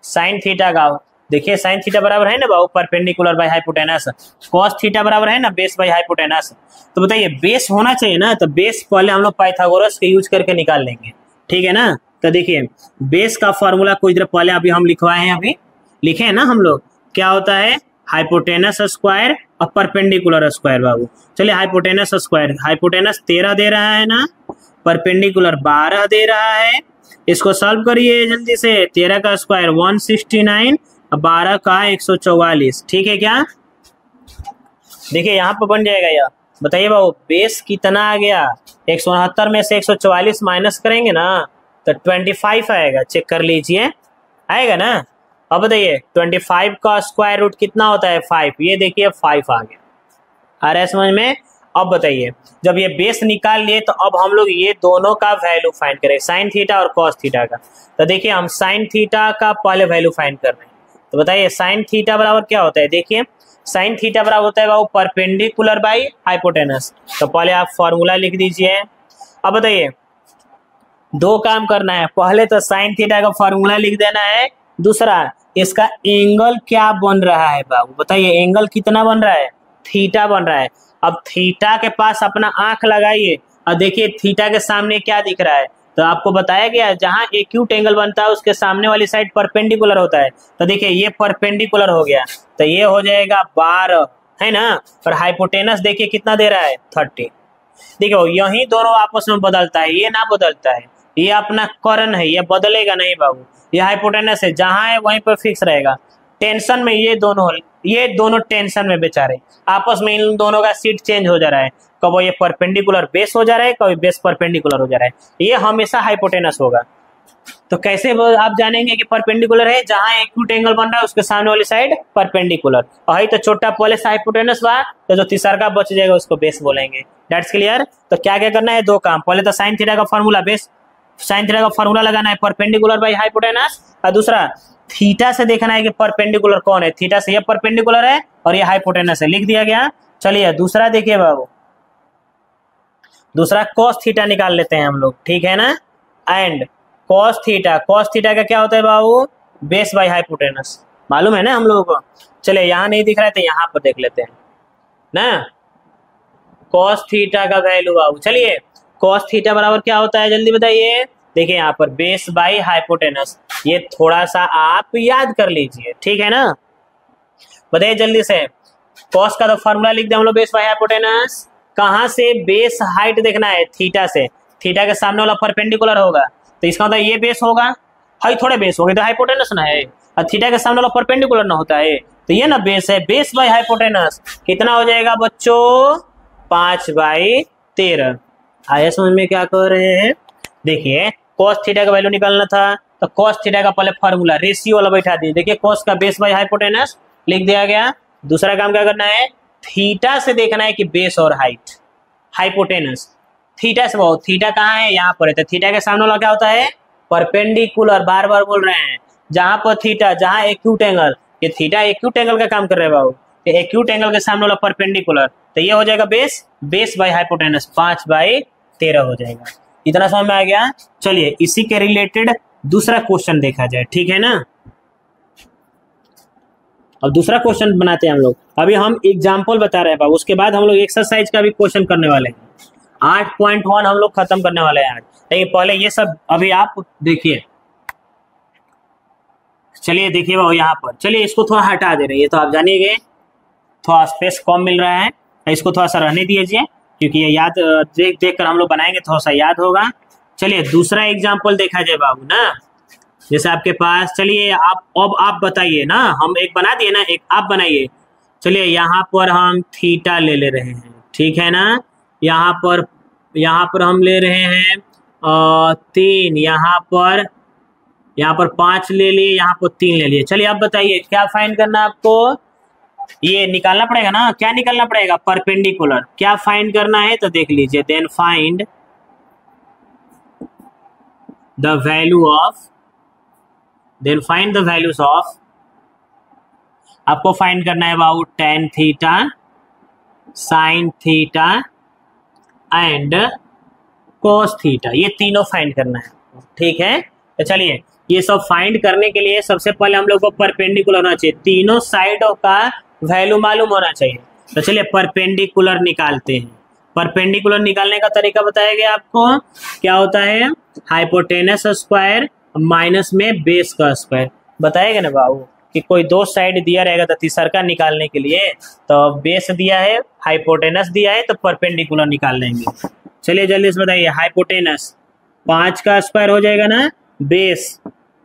साइन थीटा का देखिए, साइन थीटा बराबर है ना बाबू perpendicular by hypotenuse, cos theta बराबर है ना बेस बाय हाइपोटेनस। तो बताइए बेस होना चाहिए ना, तो बेस पहले हम लोग पाइथागोरस के यूज करके निकाल लेंगे, ठीक है ना। तो देखिए बेस का फॉर्मूला कुछ देर पहले अभी हम लिखवाए हैं, अभी लिखे हैं ना हम लोग, क्या होता है हाइपोटेनस स्क्वायर और परपेंडिकुलर स्क्वायर बाबू। चलिए हाइपोटेनस स्क्वायर, हाइपोटेनस 13 दे रहा है ना, परपेंडिकुलर 12 दे रहा है। इसको सॉल्व करिए जल्दी से, 13 का स्क्वायर 169 और 12 का 144, ठीक है क्या। देखिए यहाँ पर बन जाएगा यह। बताइए बाबू बेस कितना आ गया, 169 में से 144 माइनस करेंगे ना तो 25 आएगा, चेक कर लीजिए आएगा ना। अब बताइए 25 का स्क्वायर रूट कितना होता है 5, ये देखिए 5 आ गया, आ रहा है समझ में। अब बताइए जब ये बेस निकाल लिए तो अब हम लोग ये दोनों का वैल्यू फाइंड करें, साइन थीटा और कॉस थीटा का। तो देखिए हम साइन थीटा का पहले वैल्यू फाइंड कर रहे हैं। तो बताइए साइन थीटा बराबर क्या होता है, देखिए साइन थीटा बराबर होता है वो परपेंडिकुलर बाय हाइपोटेनस। तो पहले आप फॉर्मूला लिख दीजिए। अब बताइए दो काम करना है, पहले तो साइन थीटा का फॉर्मूला लिख देना है, दूसरा इसका एंगल क्या बन रहा है बाबू। बताइए एंगल कितना बन रहा है, थीटा बन रहा है। अब थीटा के पास अपना आंख लगाइए और देखिए थीटा के सामने क्या दिख रहा है। तो आपको बताया गया जहां एक्यूट एंगल बनता है उसके सामने वाली साइड परपेंडिकुलर होता है। तो देखिए ये परपेंडिकुलर हो गया, तो ये हो जाएगा 12 है ना। और हाइपोटेनस देखिए कितना दे रहा है 30। देखो यही दोनों आपस में बदलता है, ये ना बदलता है, ये अपना कर्ण है, ये बदलेगा नहीं बाबू। ये हाइपोटेनस है, जहां है वहीं पर फिक्स रहेगा। टेंशन में ये दोनों टेंशन में बेचारे आपस में इन दोनों का सीट चेंज हो जा रहा है, कभी ये परपेंडिकुलर बेस हो जा रहा है, कभी बेस परपेंडिकुलर हो जा रहा है, ये हमेशा हाइपोटेनस होगा। तो कैसे आप जानेंगे कि परपेंडिकुलर है, जहां एक्यूट एंगल बन रहा है उसके सामने वाली साइड परपेंडिकुलर, और तो छोटा पहले से हाइपोटेनस बा, तो जो तीसरा बच जाएगा उसको बेस बोलेंगे। That's clear. तो क्या क्या करना है, दो काम, पहले तो साइन थीटा का फॉर्मूला बेस, साइन थीटा का फॉर्मूला लगाना है परपेंडिकुलर बाय हाइपोटेनस, और दूसरा थीटा से देखना है कि परपेंडिकुलर कौन है, थीटा से ये परपेंडिकुलर है और ये हाइपोटेनस है, लिख दिया गया। चलिए दूसरा देखिए बाबू, दूसरा cos थीटा निकाल लेते हैं हम लोग, ठीक है ना। एंड cos थीटा का क्या होता है बाबू, बेस बाय हाइपोटेनस, मालूम है ना हम लोगों को। चलिए यहाँ नहीं दिख रहा है तो यहाँ पर देख लेते हैं ना, cos थीटा का वैल्यू बाबू। चलिए cos थीटा बराबर क्या होता है जल्दी बताइए। देखिए यहाँ पर बेस बाय हाइपोटेनस, ये थोड़ा सा आप याद कर लीजिए, ठीक है ना। बताइए जल्दी से, cos का तो फॉर्मूला लिख दे हम लोग, बेस बाय हाइपोटेनस। कहाँ से, बेस हाइट देखना है थीटा से, थीटा के सामने वाला परपेंडिकुलर होगा, तो इसका मतलब ये बेस होगा, हाई थोड़े बेस हो गए तो हाइपोटेनस ना है, और थीटा के सामने वाला परपेंडिकुलर ना होता है, तो ये ना बेस है, बेस बाय हाइपोटेनस। कितना हो जाएगा बच्चों, 5/13। आया समझ में क्या कर रहे हैं। देखिए cos थीटा का वैल्यू निकालना था, तो cos थीटा का पहले फॉर्मूला रेशियो वाला बैठा दीजिए। देखिए cos का बेस बाय हाइपोटेनस लिख दिया गया। दूसरा काम क्या करना है, थीटा से देखना है कि बेस और हाइट, हाइपोटेनस थीटा से, बहुत थीटा कहाँ है, यहाँ पर है, तो थीटा के सामने वाला क्या होता है, परपेंडिकुलर, बार बार बोल रहे हैं, जहां पर थीटा, जहां एक्यूट एंगल, ये थीटा एक्यूट एंगल का काम कर रहे हैं बाबू, तो एक्यूट एंगल के सामने वाला परपेंडिकुलर, तो ये हो जाएगा बेस बाय हाइपोटेनस, 5/13 हो जाएगा। इतना समझ में आ गया। चलिए इसी के रिलेटेड दूसरा क्वेश्चन देखा जाए, ठीक है ना। अब दूसरा क्वेश्चन बनाते हैं हम लोग। अभी हम एग्जाम्पल बता रहे हैं बाबू, उसके बाद हम लोग एक्सरसाइज का भी क्वेश्चन करने वाले हैं। 8.1 हम लोग खत्म करने वाले हैं आज, लेकिन पहले ये सब अभी आप देखिए। चलिए देखिए बाबू यहाँ पर, चलिए इसको थोड़ा हटा दे रहे हैं, ये तो आप जानिए थोड़ा स्पेस कम मिल रहा है, इसको थोड़ा सा रहने दीजिए, क्योंकि ये याद देख देख कर हम लोग बनाएंगे, थोड़ा सा याद होगा। चलिए दूसरा एग्जाम्पल देखा जाए बाबू ना, जैसे आपके पास, चलिए आप बताइए ना, हम एक बना दिए ना, एक आप बनाइए। चलिए यहाँ पर हम थीटा ले रहे हैं, ठीक है ना। यहाँ पर हम ले रहे हैं 3, यहाँ पर 5 ले लिए, यहाँ पर 3 ले लिए। चलिए आप बताइए क्या फाइंड करना है आपको, ये निकालना पड़ेगा ना, क्या निकालना पड़ेगा, परपेंडिकुलर। क्या फाइंड करना है तो देख लीजिए, then find the values of, आपको फाइंड करना है बाबू tan theta, sin theta and cos theta, ये तीनों फाइंड करना है, ठीक है। तो चलिए ये सब फाइंड करने के लिए सबसे पहले हम लोग को परपेंडिकुलर होना चाहिए, तीनों साइडों का वैल्यू मालूम होना चाहिए। तो चलिए परपेंडिकुलर निकालते हैं। परपेंडिकुलर निकालने का तरीका बताया गया आपको, क्या होता है, हाइपोटेनस स्क्वायर माइनस में बेस का स्क्वायर। बताएगा ना बाबू कि कोई दो साइड दिया रहेगा तो तीसरा निकालने के लिए तो बेस दिया है, हाइपोटेनस दिया है, तो परपेंडिकुलर निकाल लेंगे। चलिए जल्दी से बताइए, हाइपोटेनस 5 का स्क्वायर हो जाएगा ना, बेस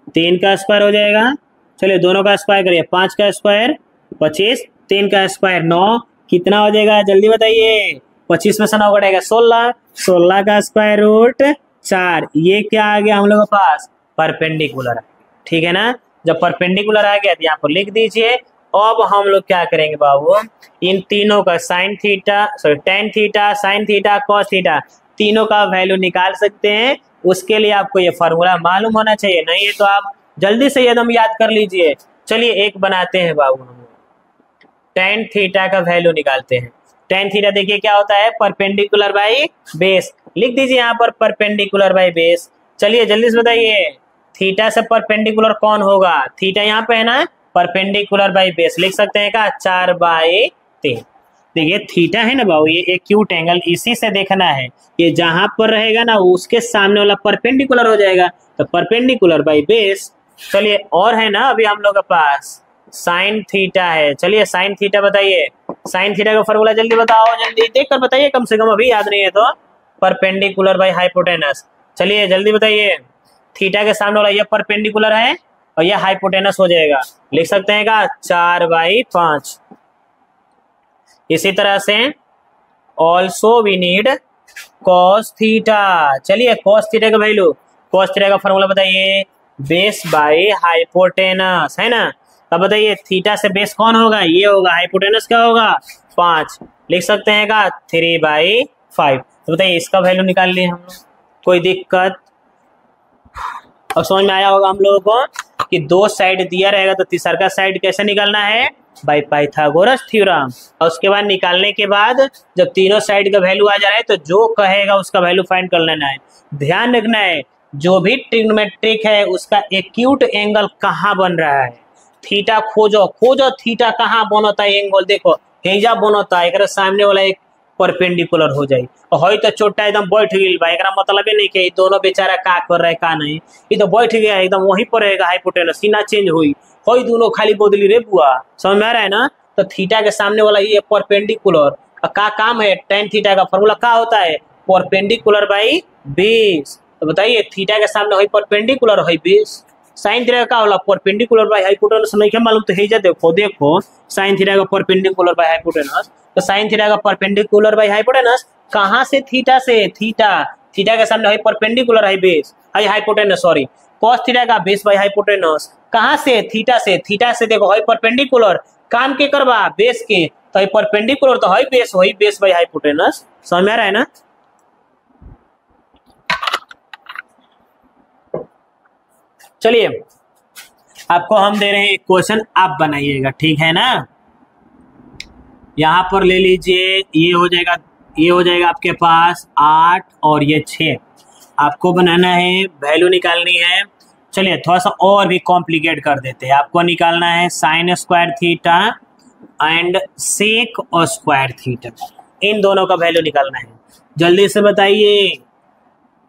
3 का स्क्वायर हो जाएगा। चलिए दोनों का स्क्वायर करिए, 5 का स्क्वायर 25, 3 का स्क्वायर 9, कितना हो जाएगा जल्दी बताइए। 25 में से 9 कटेगा 16, 16 का स्क्वायर रूट 4, ये क्या आ गया हम लोगों के पास, परपेंडिकुलर, ठीक है ना। जब परपेंडिकुलर आ गया तो यहाँ पर लिख दीजिए। अब हम लोग क्या करेंगे बाबू, इन तीनों का tan theta, sin theta, cos theta, तीनों का वैल्यू निकाल सकते हैं। उसके लिए आपको ये फार्मूला मालूम होना चाहिए, नहीं है तो आप जल्दी से एकदम याद कर लीजिए। चलिए एक बनाते हैं बाबू, हम tan थीटा का वैल्यू निकालते हैं। tan थीटा देखिए क्या होता है, परपेंडिकुलर बाई बेस, लिख दीजिए यहाँ पर परपेंडिकुलर बाई बेस। चलिए जल्दी से बताइए, थीटा से परपेंडिकुलर कौन होगा, थीटा यहाँ पे है ना, परपेंडिकुलर बाई बेस लिख सकते हैं क्या, 4/3। देखिए थीटा है ना बाबू, ये एक्यूट एंगल, इसी से देखना है, ये जहां पर रहेगा ना उसके सामने वाला परपेंडिकुलर हो जाएगा, तो परपेंडिकुलर बाई बेस। चलिए और है ना अभी हम लोग के पास साइन थीटा है। चलिए साइन थीटा बताइए, साइन थीटा का फॉर्मूला जल्दी बताओ, जल्दी देख कर बताइए, कम से कम अभी याद नहीं है तो। परपेंडिकुलर बाई हाइपोटेनस, चलिए जल्दी बताइए, थीटा के सामने वाला ये परपेंडिकुलर है और ये हाइपोटेनस हो जाएगा, लिख सकते हैं क्या, 4/5। इसी तरह से also we need cos theta. चलिए cos थीटा का वैल्यू, cos थीटा का फॉर्मूला बताइए, बेस बाई हाइपोटेनस, है ना। अब बताइए थीटा से बेस कौन होगा, ये होगा, हाइपोटेनस क्या होगा 5, लिख सकते हैं का 3/5। तो बताइए इसका वैल्यू निकाल लिए हम लोग, कोई दिक्कत। अब समझ में आया होगा हम लोगों को कि दो साइड दिया रहेगा तो तीसरा साइड कैसे निकालना है, बाय पाइथागोरस थ्योरम। और उसके बाद निकालने के बाद जब तीनों साइड का वैल्यू आ जा रहा है तो जो कहेगा उसका वैल्यू फाइंड कर लेना है। ध्यान रखना है जो भी ट्रिग्नोमेट्रिक है उसका एक्यूट एंगल कहाँ बन रहा है, थीटा खोजो थीटा कहाँ बनता है एंगल, देखो हेजा बनता है, एक सामने वाला एक परपेंडिकुलर हो जाए और तो छोटा एकदम बैठ गई बा, एक मतलब नहीं कि दोनों बेचारा का कर रहा है का नहीं, ये तो बैठ गया एकदम वहीं पर रहेगा, हाइपोटेनस सीना चेंज हुई होई दोनों खाली बदली रे बुआ, समझ में आ रहा है ना। तो थीटा के सामने वाला ये परपेंडिकुलर का काम है, tan थीटा का फॉर्मूला क्या होता है, परपेंडिकुलर बाई बेस। तो बताइए थीटा के सामने होई परपेंडिकुलर होई बेस, साइन थीटा का होला परपेंडिकुलर बाई हाइपोटेनस, नहीं क्या मालूम तो हेजा देखो साइन थीटा का परपेंडिकुलर बाई हाइपोटेनस, तो साइन थीटा का परपेंडिकुलर बाई हाइपोटेनस कहाँ से, थीटा से, थीटा के सामने होई परपेंडिकुलर है बेस है हाइपोटेनस, सॉरी cos थीटा का बेस बाई हाइपोटेनस कहाँ से, थीटा से देखो है परपेंडिकुलर, काम के करवा बेस के, तो है परपेंडिकुलर तो है बेस बाई हाइपोटेनस, समझ में आ रहा है ना। चलिए आपको हम दे रहे हैं एक क्वेश्चन, आप बनाइएगा, ठीक है ना। यहाँ पर ले लीजिए, ये हो जाएगा आपके पास 8 और ये 6, आपको बनाना है, वैल्यू निकालनी है। चलिए थोड़ा सा और भी कॉम्प्लिकेट कर देते हैं। आपको निकालना है साइन स्क्वायर थीटा एंड सेक और स्क्वायर थीटा, इन दोनों का वैल्यू निकालना है। जल्दी से बताइए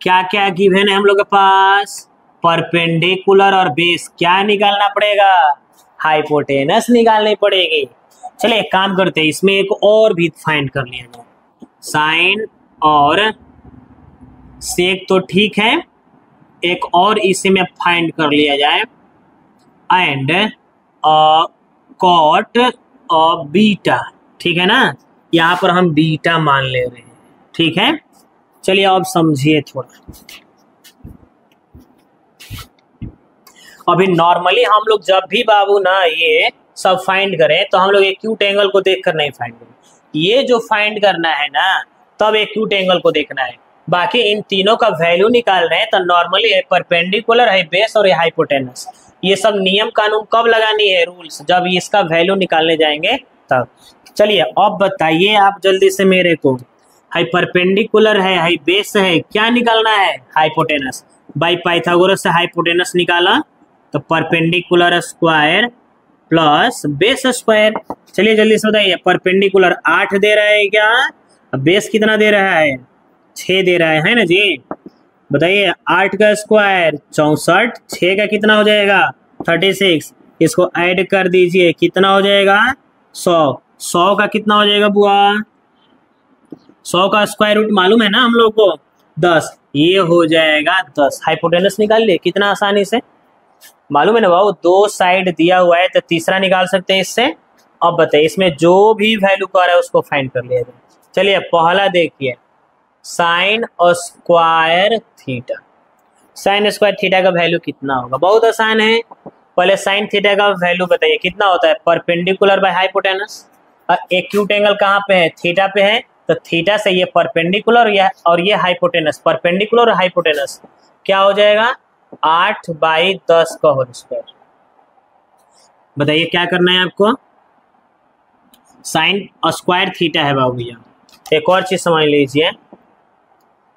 क्या क्या गिवन है हम लोग के पास। परपेंडिकुलर और बेस क्या निकालना पड़ेगा, हाइपोटेनस निकालनी पड़ेगी। चलिए एक काम करते हैं, इसमें एक और भी फाइंड कर लिया जाए। साइन और सेक तो ठीक है, एक और इसी में फाइंड कर लिया जाए एंड कॉट और बीटा, ठीक है ना। यहाँ पर हम बीटा मान ले रहे हैं, ठीक है। चलिए अब समझिए थोड़ा। अभी नॉर्मली हम लोग जब भी बाबू ना ये सब फाइंड करें तो हम लोग एक्यूट एंगल को देखकर नहीं फाइंड करें, ये जो फाइंड करना है ना तब एक्यूट एंगल को देखना है। बाकी इन तीनों का वैल्यू निकाल रहे हैं तो नॉर्मली है परपेंडिकुलर, है बेस और है हाइपोटेनस। ये सब नियम कानून कब लगानी है, रूल्स, जब इसका वैल्यू निकालने जाएंगे तब। चलिए अब बताइए आप जल्दी से मेरे को, हाई परपेंडिकुलर है, हाई बेस है, क्या निकालना है, हाइपोटेनस। बाई पाइथागोरस से हाइपोटेनस निकाला तो perpendicular square plus base square. चलिए जल्दी से बताइए, परपेंडिकुलर 8 दे रहा है क्या, बेस कितना दे रहा है, 6 दे रहा है ना जी। बताइए 8 का स्क्वायर 64, 6 का कितना हो जाएगा 36, इसको ऐड कर दीजिए कितना हो जाएगा 100, 100 का कितना हो जाएगा बुआ, 100 का स्क्वायर रूट मालूम है ना हम लोग को 10, ये हो जाएगा 10। हाइपोटेनस निकाल लिए कितना आसानी से, मालूम है ना बाबू, 2 साइड दिया हुआ है तो तीसरा निकाल सकते हैं इससे। अब बताइए इसमें जो भी वैल्यू कर रहा है उसको फाइंड कर लिया जाए। चलिए पहला देखिए साइन और square theta. Sign square theta का वैल्यू कितना होगा, बहुत आसान है। पहले साइन थीटा का वैल्यू बताइए कितना होता है, perpendicular by hypotenuse. Acute angle कहाँ पे है, थीटा पे है, तो थीटा से ये परपेंडिकुलर और ये हाइपोटेनस, परपेंडिकुलर और हाइपोटेनस क्या हो जाएगा 8/10 का होल स्क्वायर। बताइए क्या करना है आपको, साइन और स्क्वायर थीटा है बाबू भैया। एक और चीज समझ लीजिए,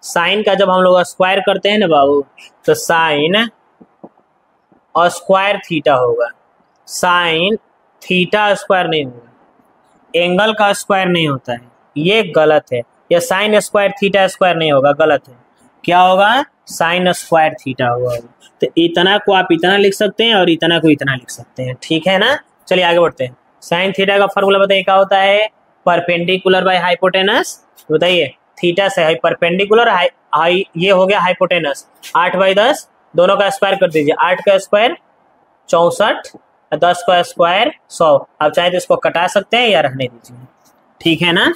साइन का जब हम लोग स्क्वायर करते हैं ना बाबू तो साइन और स्क्वायर थीटा होगा, साइन थीटा स्क्वायर नहीं होगा, एंगल का स्क्वायर नहीं होता है, ये गलत है। या साइन स्क्वायर थीटा स्क्वायर नहीं होगा, गलत है। क्या होगा, साइन स्क्वायर थीटा होगा। तो इतना को आप इतना लिख सकते हैं और इतना को इतना लिख सकते हैं, ठीक है ना। चलिए आगे बढ़ते हैं। साइन थीटा का फॉर्मूला बताइए क्या होता है, परपेंडिकुलर बाय हाइपोटेनस। बताइए थीटा से परपेंडिकुलर, हाई ये हो गया हाइपोटेनस, 8/10 दोनों का स्क्वायर कर दीजिए, 8 का स्क्वायर 64, 10 का स्क्वायर 100। आप चाहे तो इसको कटा सकते हैं या रहने दीजिए, ठीक है ना।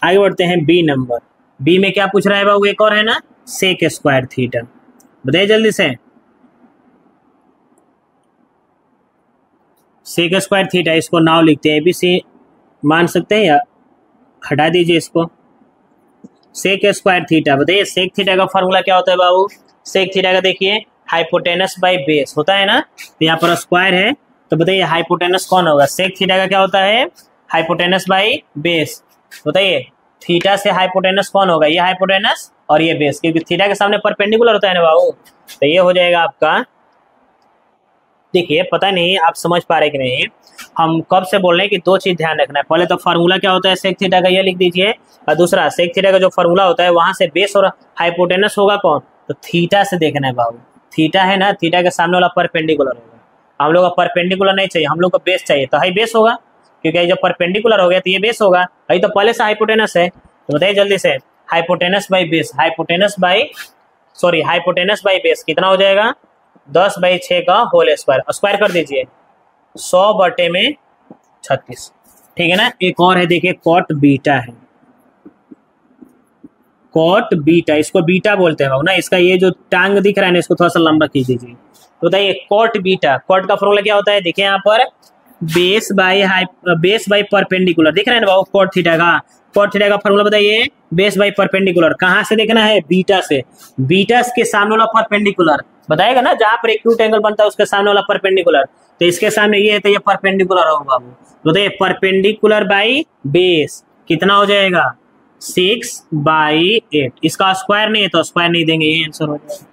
आगे बढ़ते हैं बी नंबर। बी में क्या पूछ रहा है बाबू, एक और है ना सेक स्क्वायर थीटा। बताइए जल्दी से, सेक स्क्वायर थीटा, इसको नाव लिखते हैं, एबीसी मान सकते हैं या हटा दीजिए इसको। सेक स्क्वायर थीटा, बताइए सेक थीटा का फॉर्मूला क्या होता है बाबू। सेक थीटा का देखिए हाइपोटेनस बाय बेस होता है ना, तो यहाँ पर स्क्वायर है, तो बताइए हाइपोटेनस कौन होगा, सेक थीटा का क्या होता है, हाइपोटेनस बाय बेस। बताइए थीटा से हाइपोटेनस कौन होगा, ये हाइपोटेनस और ये बेस, क्योंकि थीटा के सामने परपेंडिकुलर होता है ना बाबू, तो ये हो जाएगा आपका। देखिए पता नहीं आप समझ पा रहे कि नहीं, हम कब से बोल रहे हैं कि 2 चीज ध्यान रखना है। पहले तो फार्मूला क्या होता है सेक थीटा का, ये लिख दीजिए, और दूसरा सेक थीटा का जो फार्मूला होता है वहां से बेस और हाइपोटेनस होगा कौन, तो थीटा से देखना है बाबू। थीटा है ना, थीटा के सामने वाला परपेंडिकुलर होगा। हम लोग का परपेंडिकुलर नहीं चाहिए, हम लोग को बेस चाहिए, तो हाई बेस होगा, क्योंकि जब परपेंडिकुलर हो गया तो ये बेस होगा, अभी तो पहले से हाइपोटेनस है। तो बताइए जल्दी से, hypotenuse by base, hypotenuse by base कितना हो जाएगा 10/6 का होल स्क्वायर, स्क्वायर कर दीजिए 100/36, ठीक है ना। एक और है देखिए कॉट बीटा है, कॉट बीटा, इसको बीटा बोलते हैं ना, इसका ये जो टांग दिख रहा है ना इसको थोड़ा सा लंबा कीजिए। तो बताइए कॉट बीटा, कॉट का फॉर्मूला क्या होता है, देखिए यहाँ पर बेस बाई परपेंडिकुलर दिख रहा है ना बाबू, कॉट थीटा का। कॉट थीटा का फॉर्मूला बताइए, बेस बाई परपेंडिकुलर, कहाँ से देखना है, बीटा से, बीटा के सामने वाला परपेंडिकुलर बताएगा ना, जहां पर एक्यूट एंगल बनता है उसके सामने वाला परपेंडिकुलर, तो इसके सामने ये है तो ये परपेंडिकुलर होगा बाबू। तो देखिए परपेंडिकुलर बाई बेस कितना हो जाएगा 6/8, इसका स्क्वायर नहीं है तो स्क्वायर नहीं देंगे, ये आंसर हो जाएगा।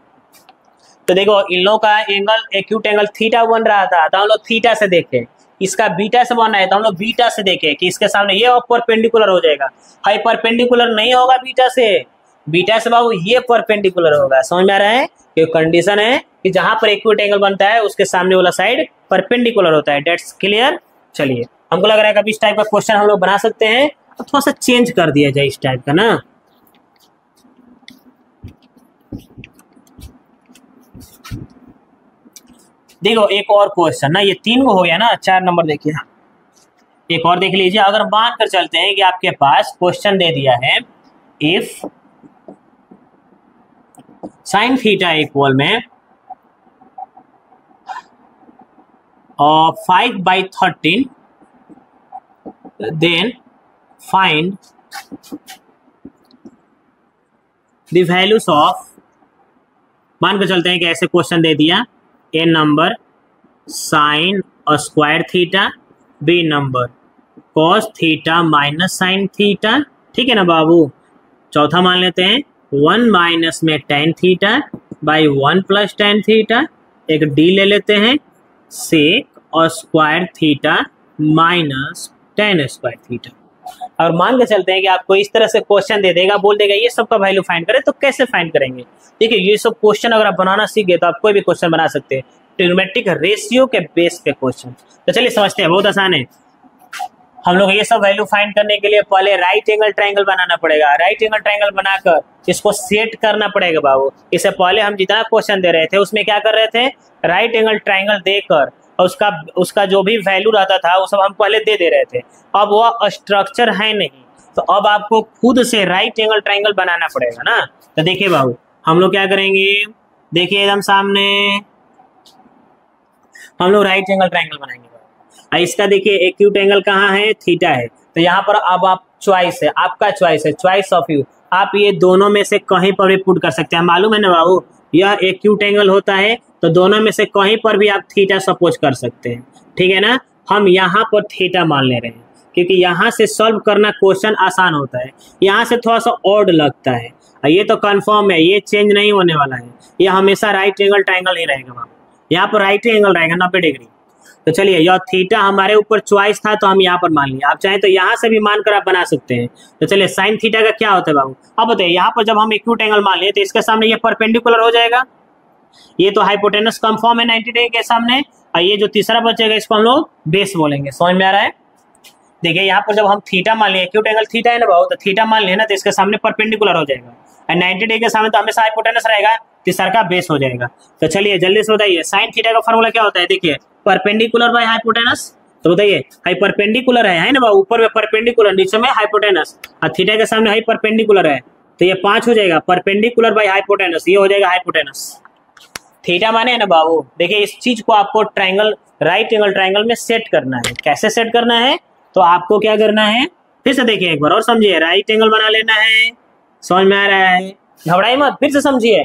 तो देखो इन लोगों का एंगल एक्यूट एंगल थीटा बन रहा था, तो हम लोग थीटा से देखे, इसका बीटा से बनना है तो हम लोग बीटा से देखे कि इसके सामने ये परपेंडिकुलर हो जाएगा। हाई परपेंडिकुलर नहीं होगा बीटा से, बीटा से बाबू ये परपेंडिकुलर होगा। समझ में आ रहा है? ये कंडीशन है कि जहां पर एक्यूट एंगल बनता है उसके सामने वाला साइड परपेंडिकुलर होता है। That's clear. चलिए हमको लग रहा है कि इस टाइप का क्वेश्चन हम लोग बना सकते हैं, तो थोड़ा सा चेंज कर दिया जाए इस टाइप का ना। देखो एक और क्वेश्चन ना, ये 3 को हो गया ना, 4 नंबर देखिए, एक और देख लीजिए। अगर मानकर चलते हैं कि आपके पास क्वेश्चन दे दिया है इफ साइन थीटा इक्वल में 5/13 then find the values of, मानकर चलते हैं कि ऐसे क्वेश्चन दे दिया, A number sine square theta, B number cos theta minus sine theta, ठीक है ना बाबू। चौथा मान लेते हैं 1 माइनस में tan theta by 1 plus tan theta, एक डी ले लेते हैं सेक और square theta minus ten square theta. और मान के चलते हैं कि आपको इस तरह से क्वेश्चन दे देगा, बोल देगा ये सब का वैल्यू फाइंड करें, तो कैसे फाइंड करेंगे? देखिए ये सब क्वेश्चन अगर आप बनाना सीख गए तो आप कोई भी क्वेश्चन बना सकते हैं, ट्रिग्नोमेट्रिक रेशियो के बेस पे क्वेश्चन। तो चलिए समझते हैं, बहुत आसान है। हम लोग ये सब वैल्यू फाइंड करने के लिए पहले राइट एंगल ट्रायंगल बनाना पड़ेगा। राइट एंगल ट्रायंगल बनाकर इसको सेट करना पड़ेगा बाबू। इससे पहले हम जितना क्वेश्चन दे रहे थे उसमें क्या कर रहे थे, राइट एंगल ट्रायंगल देकर और उसका जो भी वैल्यू रहता था वो सब हम पहले दे रहे थे। अब वो स्ट्रक्चर है नहीं, तो अब आपको खुद से राइट एंगल ट्रायंगल बनाना पड़ेगा ना। तो देखिए बाबू हम लोग क्या करेंगे, देखिए एकदम सामने हम लोग राइट एंगल ट्रायंगल बनाएंगे। इसका देखिए एक्यूट एंगल कहाँ है, थीटा है। तो यहाँ पर अब आप चॉइस है, आपका चॉइस है, चॉइस ऑफ यू। आप ये दोनों में से कहीं पर भी पुट कर सकते हैं। मालूम है ना बाबू, यह एक्यूट एंगल होता है तो दोनों में से कहीं पर भी आप थीटा सपोज कर सकते हैं, ठीक है ना। हम यहाँ पर थीटा मान ले रहे हैं क्योंकि यहाँ से सॉल्व करना क्वेश्चन आसान होता है, यहाँ से थोड़ा सा ऑड लगता है। ये तो कंफर्म है, ये चेंज नहीं होने वाला है, ये हमेशा राइट एंगल ट्रायंगल ही रहेगा बाबू। यहाँ पर राइट एंगल रहेगा 90 डिग्री। तो चलिए यह थीटा हमारे ऊपर चॉइस था तो हम यहाँ पर मान लिए, आप चाहें तो यहाँ से भी मानकर आप बना सकते हैं। तो चलिए साइन थीटा का क्या होता है बाबू, अब बताइए। यहाँ पर जब हम एक्यूट एंगल मान लिए तो इसके सामने ये परपेंडिकुलर हो जाएगा, ये तो हाइपोटेनस कंफर्म है 90 डिग्री के सामने, और ये जो तीसरा बचेगा इसको हम लोग बेस बोलेंगे। समझ में आ रहा है? देखिए यहाँ पर जब हम थीटा मान लिए, एक्यूट एंगल थीटा है ना बाबू, तो थीटा मान लिए ना तो इसके सामने परपेंडिकुलर हो जाएगा, और 90 डिग्री के सामने तो हमेशा हाइपोटेनस रहेगा, तीसरा का बेस हो जाएगा। तो चलिए जल्दी से बताइए साइन थीटा का फॉर्मूला क्या होता है। देखिए परपेंडिकुलर बाय हाइपोटेनस, तो बताइए हाई परपेंडिकुलर है ना बाबू, ऊपर में परपेंडिकुलर नीचे में हाइपोटेनस, और थीटा के सामने हाई परपेंडिकुलर है तो ये 5 हो जाएगा, परपेंडिकुलर बाय हाइपोटेनस, ये हो जाएगा हाइपोटेनस। थीटा माने है ना बाबू। देखिए इस चीज को आपको ट्रायंगल, राइट एंगल ट्रायंगल में सेट करना है। कैसे सेट करना है, तो आपको क्या करना है, फिर से देखिए एक बार और समझिए। राइट एंगल बना लेना है, समझ में आ रहा है, घबराइए मत, फिर से समझिए।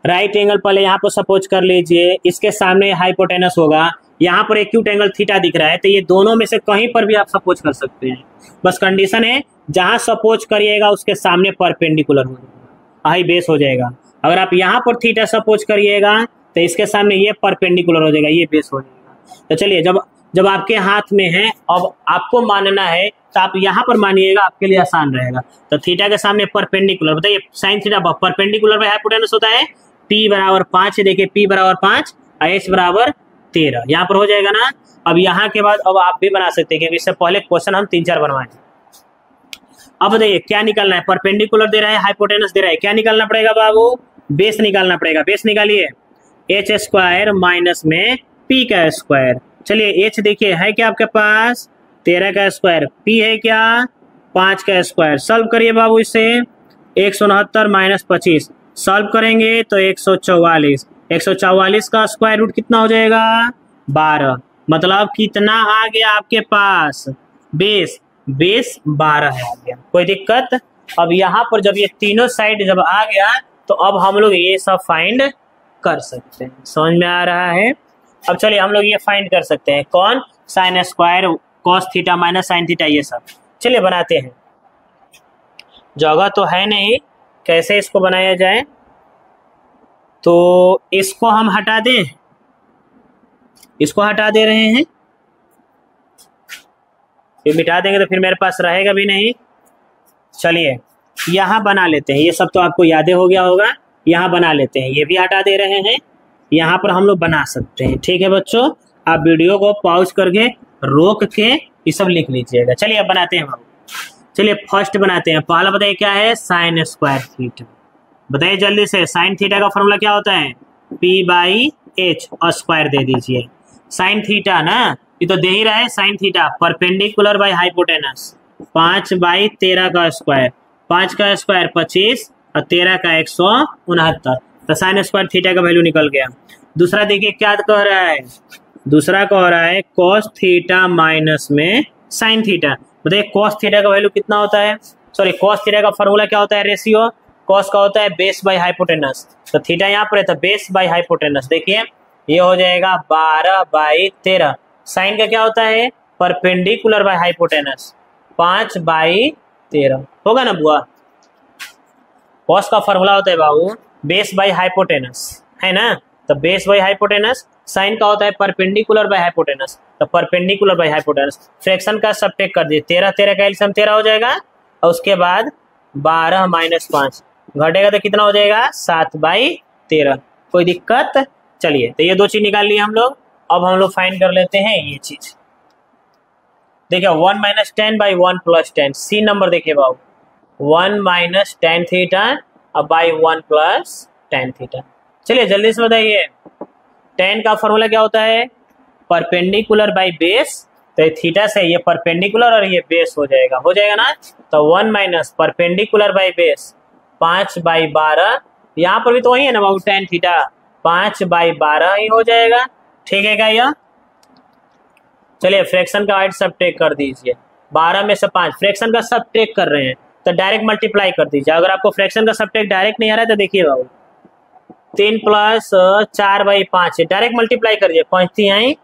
राइट एंगल पहले यहाँ पर सपोज कर लीजिए, इसके सामने हाइपोटेनस होगा, यहाँ पर एक्यूट एंगल थीटा दिख रहा है, तो ये दोनों में से कहीं पर भी आप सपोज कर सकते हैं। बस कंडीशन है जहां सपोज करिएगा उसके सामने परपेंडिकुलर हो जाएगा, हाई बेस हो जाएगा। अगर आप यहाँ पर थीटा सपोज करिएगा तो इसके सामने ये परपेंडिकुलर हो जाएगा, ये बेस हो जाएगा। तो चलिए जब आपके हाथ में है, अब आपको मानना है तो आप यहाँ पर मानिएगा, आपके लिए आसान रहेगा। तो थीटा के सामने परपेंडिकुलर, बताइए साइन थीटा परपेंडिकुलर में हाइपोटेनस होता है, P बराबर 5 है। देखिए P बराबर 5 और H बराबर 13, यहाँ पर हो जाएगा ना। अब यहाँ के बाद अब आप भी बना सकते हैं क्योंकि इससे पहले क्वेश्चन हम 3-4 बनवाए। अब बताइए क्या निकालना है, परपेंडिकुलर दे रहा है, हाइपोटेनस दे रहा है, क्या निकालना पड़ेगा बाबू, बेस निकालना पड़ेगा। बेस निकालिए, एच स्क्वायर माइनस में P का स्क्वायर। चलिए H देखिए है क्या आपके पास 13 का स्क्वायर, P है क्या 5 का स्क्वायर। सॉल्व करिए बाबू इसे, 169 माइनस 25 सॉल्व करेंगे तो 144। 144 का स्क्वायर रूट कितना हो जाएगा 12, मतलब कितना आ गया आपके पास बेस 12 है आ गया। कोई दिक्कत? अब यहाँ पर जब ये तीनों साइड जब आ गया तो अब हम लोग ये सब फाइंड कर सकते हैं। समझ में आ रहा है? अब चलिए हम लोग ये फाइंड कर सकते हैं, कौन, sine square cos theta minus sine theta, ये सब। चलिए बनाते हैं, जगह तो है नहीं, कैसे इसको बनाया जाए। तो इसको हम हटा दें, इसको हटा दे रहे हैं, ये मिटा देंगे तो फिर मेरे पास रहेगा भी नहीं। चलिए यहाँ बना लेते हैं, ये सब तो आपको याद हो गया होगा, यहाँ बना लेते हैं, ये भी हटा दे रहे हैं, यहाँ पर हम लोग बना सकते हैं। ठीक है बच्चों, आप वीडियो को पॉज करके रोक के ये सब लिख लीजिएगा। चलिए अब बनाते हैं बाबू। चलिए फर्स्ट बनाते हैं, पहला बताइए क्या है, साइन स्क्वायर थीटा। बताइए जल्दी से, साइन थीटा का फॉर्मूला क्या होता है, p/h स्क्वायर दे दीजिए। साइन थीटा ना, ये तो दे ही रहा है, sine theta perpendicular by hypotenuse, 5/13 का स्क्वायर, 5 का स्क्वायर 25 और 13 का 169, तो साइन स्क्वायर थीटा का वैल्यू निकल गया। दूसरा देखिए क्या कह रहा है, दूसरा कह रहा है cos थीटा माइनस में साइन थीटा। बताइए cos थीटा का वैल्यू कितना होता है, सॉरी cos थीटा का फॉर्मूला क्या होता है, रेशियो cos का होता है बेस बाई हाइपोटेनस, तो थीटा यहाँ पर है तो बेस बाई हाइपोटेनस। देखिए ये हो जाएगा 12/13। साइन का क्या होता है, परपेंडिकुलर बाई हाइपोटेनस, 5/13 होगा ना बुआ। cos का फॉर्मूला होता है बाबू बेस बाई हाइपोटेनस, है ना, तो बेस बाई हाइपोटेनस। साइन का होता है परपेंडिकुलर बाई हाइपोटेनस, तो परपेंडिकुलर बाई हाइपोटेनस। फ्रैक्शन का सबट्रैक्ट कर दीजिए, 13 का एलसीएम 13 हो जाएगा, और उसके बाद 12 - 5 घटेगा तो कितना हो जाएगा, 7/13। कोई दिक्कत। चलिए तो ये दो चीज निकाल लिए हम लोग। अब हम लोग फाइंड कर लेते हैं ये चीज। देखिए 1 - 10/1 + 10, सी नंबर देखिए बाबू, 1 - tan थीटा अब बाई 1 + tan थीटा। चलिए जल्दी से बताइए, tan का फॉर्मूला क्या होता है, परपेंडिकुलर बाई बेस, तो थीटा से ये परपेंडिकुलर और ये बेस हो जाएगा ना, तो 1 - परपेंडिकुलर बाई बेस 5/12, यहाँ पर भी तो वही है ना बाबू, tan थीटा 5/12 ही हो जाएगा। ठीक है क्या यह। चलिए फ्रैक्शन का वाइड सबट्रैक्ट कर दीजिए, 12 में से 5 फ्रैक्शन का सबट्रैक्ट कर रहे हैं तो डायरेक्ट मल्टीप्लाई कर दीजिए। अगर आपको फ्रैक्शन का सबट्रैक्ट डायरेक्ट नहीं आ रहा है तो देखिए बाबू, 3 + 4/5 डायरेक्ट मल्टीप्लाई करिए, 5 आई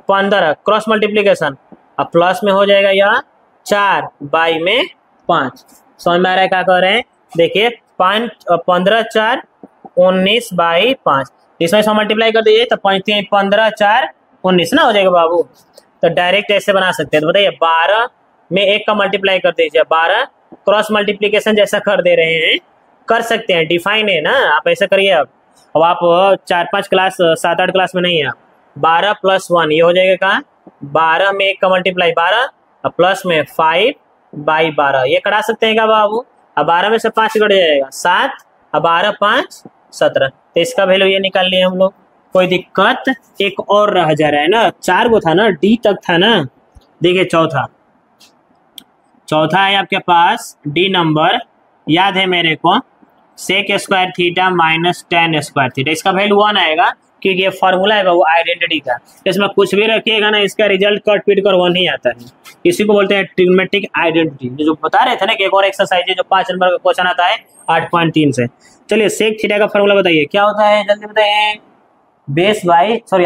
15 क्रॉस मल्टीप्लीकेशन, अब प्लस में हो जाएगा यह 4/5। समझ में आ रहा है क्या कह रहे हैं। देखिए 15 × 4 19/5, इसमें से मल्टीप्लाई कर दीजिए तो 5 × 15 = 4 19 ना हो जाएगा बाबू। तो डायरेक्ट ऐसे बना सकते हैं। तो बताइए 12 में 1 का मल्टीप्लाई कर दीजिए, 12 क्रॉस मल्टीप्लीकेशन जैसा कर दे रहे हैं, कर सकते हैं, डिफाइन है ना, आप ऐसा करिए। अब आप 4-5 क्लास 7-8 क्लास में नहीं है। 12 + 1 ये हो जाएगा कहाँ, 12 में 1 का मल्टीप्लाई 12 और प्लस में 5/12, ये करा सकते हैं क्या बाबू। अब 12 में से 5 कट जाएगा 7, अब 12 × 5 = 17, तो इसका वैल्यू ये निकाल लिए हम लोग। कोई दिक्कत। एक और रह जा रहा है ना, 4 गो था ना, डी तक था ना। देखिए चौथा है आपके पास डी नंबर, याद है मेरे को, sec square theta minus tan square theta, इसका वैल्यू 1 आएगा क्योंकि ये फॉर्मूला है वो आइडेंटिटी का। इसमें कुछ भी रखिएगा ना, इसका रिजल्ट कट पीट कर 1 ही आता है। इसी को बोलते हैं ट्रिग्नोमेट्रिक आइडेंटिटी, जो बता रहे थे ना कि एक और एक्सरसाइज है जो 5 नंबर का क्वेश्चन आता है 8.3 से। चलिए सेक थीटा का फॉर्मूला बताइए क्या होता है, जल्दी बताइए।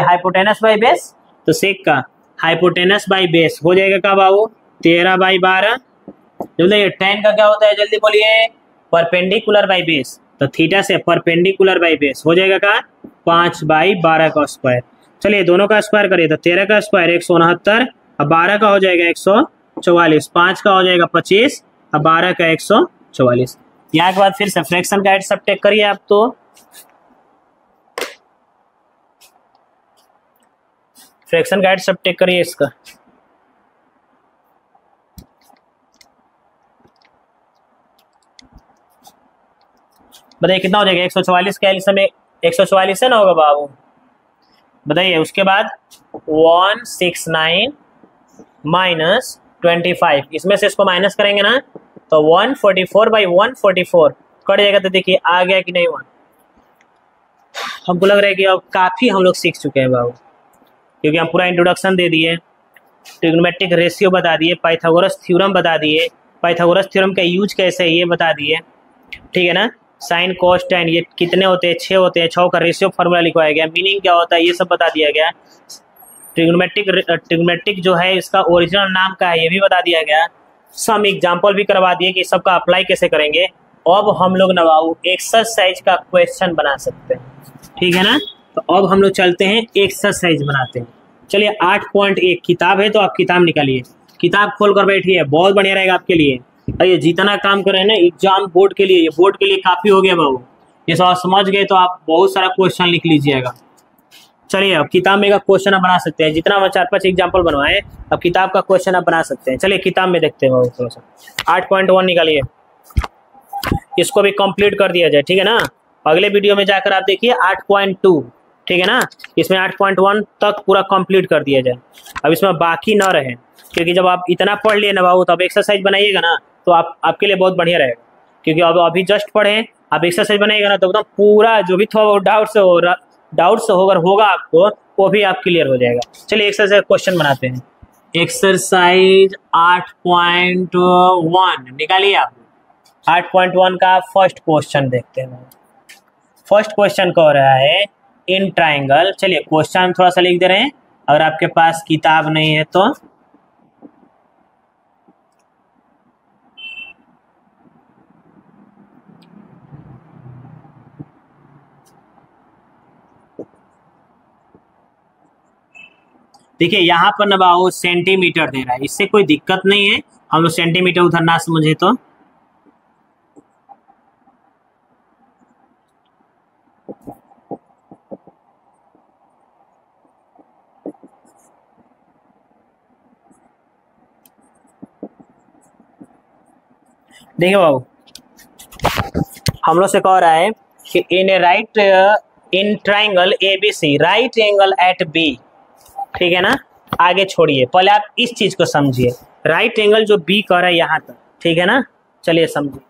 हाइपोटेनस बाई बेस, तो सेक का हाइपोटेनस बाई बेस हो जाएगा क्या बाबू, 13/12। जल्दी tan का क्या होता है, जल्दी बोलिए, परपेंडिकुलर बाई बेस, तो थीटा से परपेंडिकुलर बाई बेस हो जाएगा क्या, 5/12 का स्क्वायर। चलिए दोनों का स्क्वायर करिए, तो 13 का स्क्वायर 169, अब 12 का हो जाएगा 144, 5 का हो जाएगा 25, अब 12 का 144। यहाँ के बाद फिर से फ्रैक्शन का सबट्रैक्ट करिए आप, तो फ्रैक्शन का सबट्रैक्ट करिए इसका। बताइए कितना हो जाएगा, 144 का एलसीएम 144 है ना होगा बाबू। बताइए उसके बाद 169 - 25, इसमें से इसको माइनस करेंगे ना तो 144/144 कट जाएगा। तो देखिए आ गया कि नहीं 1। हमको लग रहा है कि अब काफी हम लोग सीख चुके हैं बाबू, क्योंकि हम पूरा इंट्रोडक्शन दे दिए, ट्रिग्नोमेट्रिक रेशियो बता दिए, पाइथागोरस थ्योरम बता दिए, पाइथागोरस थ्योरम का यूज कैसे है ये बता दिए, ठीक है ना। साइन कोस tan ये कितने होते हैं, 6 होते हैं, 6 का रेशियो फॉर्मूला लिखवाया गया, मीनिंग क्या होता है ये सब बता दिया गया। ट्रिग्नोमेट्रिक जो है इसका ओरिजिनल नाम का है ये भी बता दिया गया। सम एग्जाम्पल भी करवा दिए कि सबका अप्लाई कैसे करेंगे। अब हम लोग ना बाबू एक्सरसाइज का क्वेश्चन बना सकते हैं, ठीक है ना। तो अब हम लोग चलते हैं एक्सरसाइज बनाते हैं। चलिए 8.1 किताब है तो आप किताब निकालिए, किताब खोल कर बैठिए, बहुत बढ़िया रहेगा आपके लिए। और ये जितना काम कर रहे हैं ना एग्जाम बोर्ड के लिए, ये बोर्ड के लिए काफी हो गया बाबू। ये सब समझ गए तो आप बहुत सारा क्वेश्चन लिख लीजिएगा। चलिए अब किताब में का क्वेश्चन आप बना सकते हैं, जितना मैं 4-5 एग्जाम्पल बनवाए अब किताब का क्वेश्चन आप बना सकते हैं। चलिए किताब में देखते हैं थोड़ा सा। 8.1 निकालिए, इसको भी कंप्लीट कर दिया जाए, ठीक है ना। अगले वीडियो में जाकर आप देखिए 8.2, ठीक है ना। इसमें 8.1 तक पूरा कंप्लीट कर दिया जाए, अब इसमें बाकी ना रहे, क्योंकि जब आप इतना पढ़ लिए ना बाबू तो अब एक्सरसाइज बनाइएगा ना तो आपके लिए बहुत बढ़िया रहेगा। क्योंकि अब अभी जस्ट पढ़े, आप एक्सरसाइज बनाइएगा ना तो एकदम पूरा जो भी थोड़ा डाउट्स अगर होगा आपको वो भी आप क्लियर हो जाएगा। चलिए एक्सरसाइज क्वेश्चन बनाते हैं। एक्सरसाइज 8.1 निकालिए आप। 8.1 का फर्स्ट क्वेश्चन देखते हैं। फर्स्ट क्वेश्चन कह रहा है इन ट्राइंगल। चलिए क्वेश्चन थोड़ा सा लिख दे रहे हैं, अगर आपके पास किताब नहीं है तो। देखिए यहाँ पर ना बाबू सेंटीमीटर दे रहा है, इससे कोई दिक्कत नहीं है, हम लोग सेंटीमीटर उधर ना समझे तो। देखिए बाबू हम लोग से कह रहा है कि in triangle ABC right angle at B, ठीक है ना। आगे छोड़िए, पहले आप इस चीज को समझिए, राइट एंगल जो B कह रहा है यहाँ तक, ठीक है ना। चलिए समझिए,